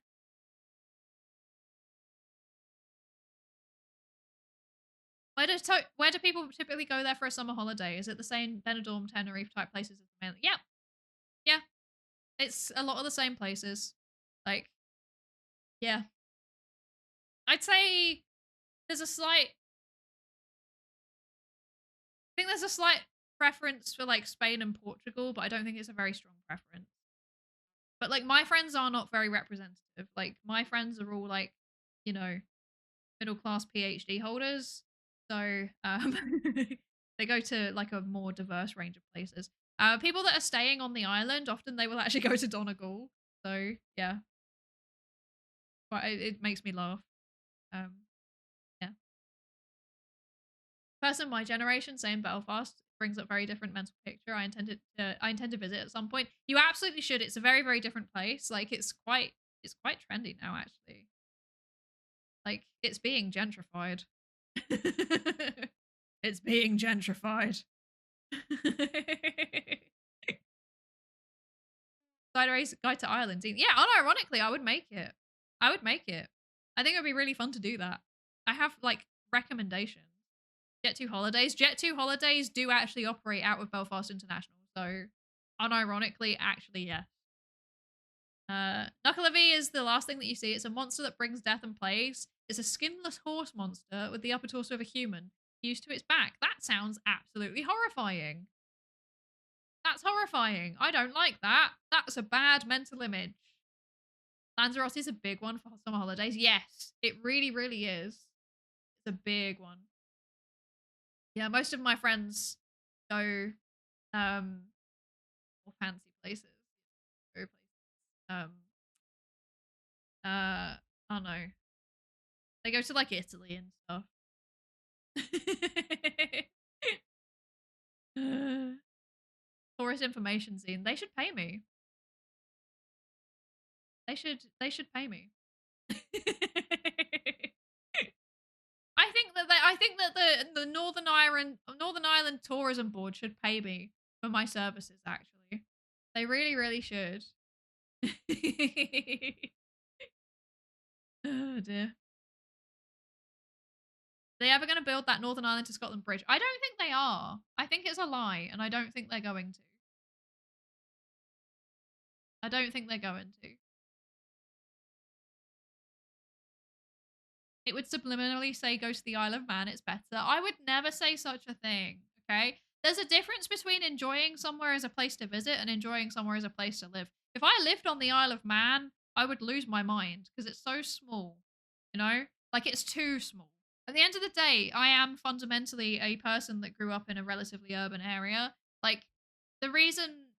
where do people typically go there for a summer holiday? Is it the same Benidorm, Tenerife type places as the mainland? Yeah, yeah. It's a lot of the same places. Like, yeah. I'd say there's a slight. I think there's a slight preference for like Spain and Portugal, but I don't think it's a very strong preference. But like my friends are not very representative. Like my friends are all like, you know, middle class PhD holders. So they go to like a more diverse range of places. People that are staying on the island often they will actually go to Donegal. So yeah, but it makes me laugh. Um, yeah, person my generation, same Belfast brings up very different mental picture. I intend to visit at some point. You absolutely should. It's a very very different place. Like it's quite trendy now actually. Like it's being gentrified. It's being gentrified. Psydere's Guide to Ireland. Yeah, unironically, I would make it. I would make it. I think it would be really fun to do that. I have like recommendations. Jet2 Holidays do actually operate out of Belfast International, so unironically, actually, yeah. Knuckleavee is the last thing that you see. It's a monster that brings death and plagues. It's a skinless horse monster with the upper torso of a human fused to its back. That sounds absolutely horrifying. That's horrifying. I don't like that. That's a bad mental image. Lanzarote is a big one for summer holidays. Yes, it really, really is. It's a big one. Yeah, most of my friends go more fancy places. Go places. Um I don't know. They go to like Italy and stuff. Tourist information scene. They should pay me. They should pay me. I think that the Northern Ireland Tourism Board should pay me for my services actually. They really really should. Oh dear. Are they ever going to build that Northern Ireland to Scotland bridge? I don't think they are. I think it's a lie and I don't think they're going to. I don't think they're going to. It would subliminally say go to the Isle of Man, it's better. I would never say such a thing, okay? There's a difference between enjoying somewhere as a place to visit and enjoying somewhere as a place to live. If I lived on the Isle of Man, I would lose my mind because it's so small, you know? Like it's too small. At the end of the day, I am fundamentally a person that grew up in a relatively urban area. Like the reason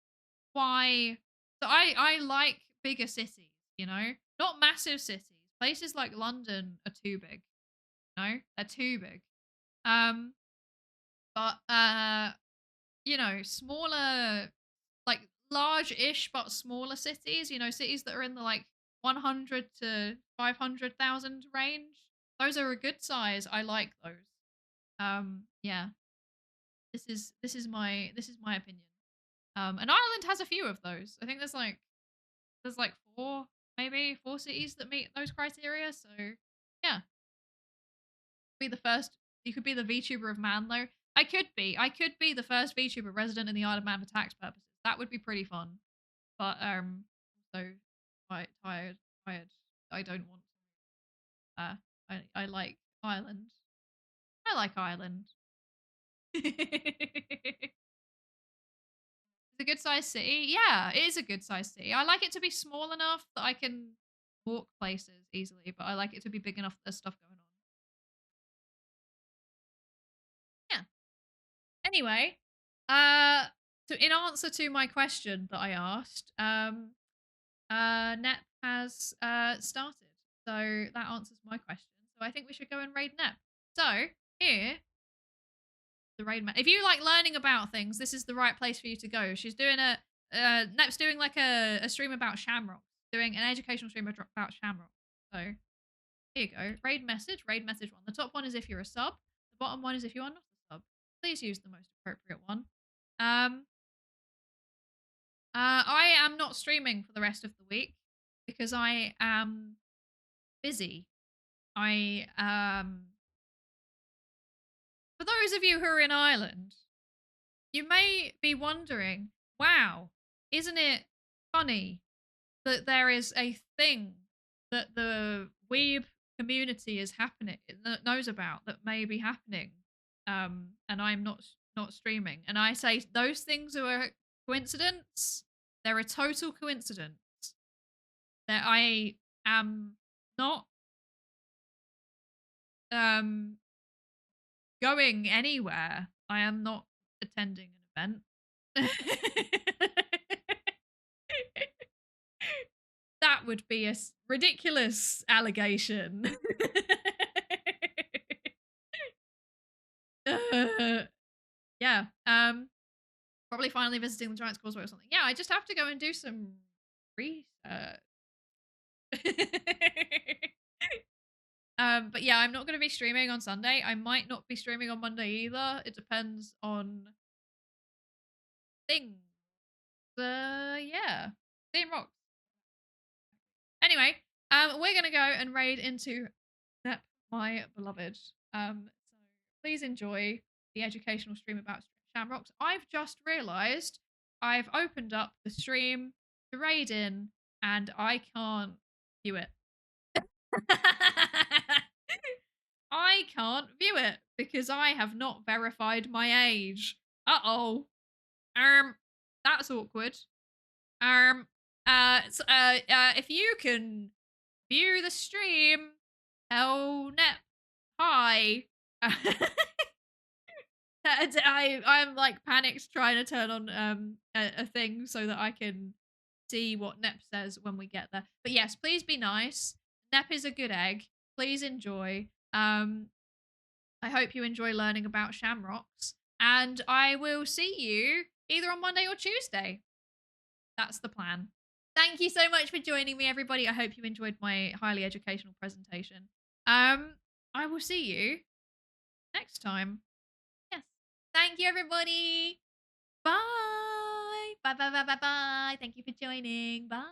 why so I like bigger cities, you know? Not massive cities. Places like London are too big, you know? They're too big. Um but you know, smaller like large-ish but smaller cities, you know, cities that are in the like 100 to 500,000 range. Those are a good size. I like those. Yeah. This is my opinion. And Ireland has a few of those. I think there's like four, maybe four cities that meet those criteria. So yeah, be the first. You could be the VTuber of Man though. I could be the first VTuber resident in the Isle of Man for tax purposes. That would be pretty fun. But so quite tired. I don't want. Uh, I like Ireland. I like Ireland. It's a good sized city. Yeah, it is a good sized city. I like it to be small enough that I can walk places easily, but I like it to be big enough that there's stuff going on. Yeah. Anyway, so in answer to my question that I asked, Nep has started. So that answers my question. So I think we should go and raid Nep. So here, the raid map. If you like learning about things, this is the right place for you to go. She's doing Nep's doing like a stream about Shamrock, doing an educational stream about Shamrock. So here you go. Raid message one. The top one is if you're a sub. The bottom one is if you are not a sub. Please use the most appropriate one. I am not streaming for the rest of the week because I am busy. I For those of you who are in Ireland, you may be wondering, wow, isn't it funny that there is a thing that the weeb community is happening that knows about that may be happening, and I'm not streaming, and I say those things are a coincidence. They're a total coincidence. That I am not um going anywhere. I am not attending an event. That would be a ridiculous allegation. uh, yeah. Probably finally visiting the Giant's Causeway or something. Yeah, I just have to go and do some research. But yeah, I'm not going to be streaming on Sunday. I might not be streaming on Monday either. It depends on things. Yeah. Same rocks. Anyway, we're gonna go and raid into Nep, my beloved. So please enjoy the educational stream about Shamrocks. I've just realised I've opened up the stream to raid in, and I can't view it. I can't view it because I have not verified my age. Uh-oh. That's awkward. If you can view the stream, tell Nep hi. I'm like panicked trying to turn on a thing so that I can see what Nep says when we get there. But yes, please be nice. Nep is a good egg. Please enjoy. I hope you enjoy learning about shamrocks, and I will see you either on Monday or Tuesday. That's the plan. Thank you so much for joining me, everybody. I hope you enjoyed my highly educational presentation. I will see you next time. Yes. Thank you, everybody. Bye. Bye, bye, bye, bye, bye. Thank you for joining. Bye.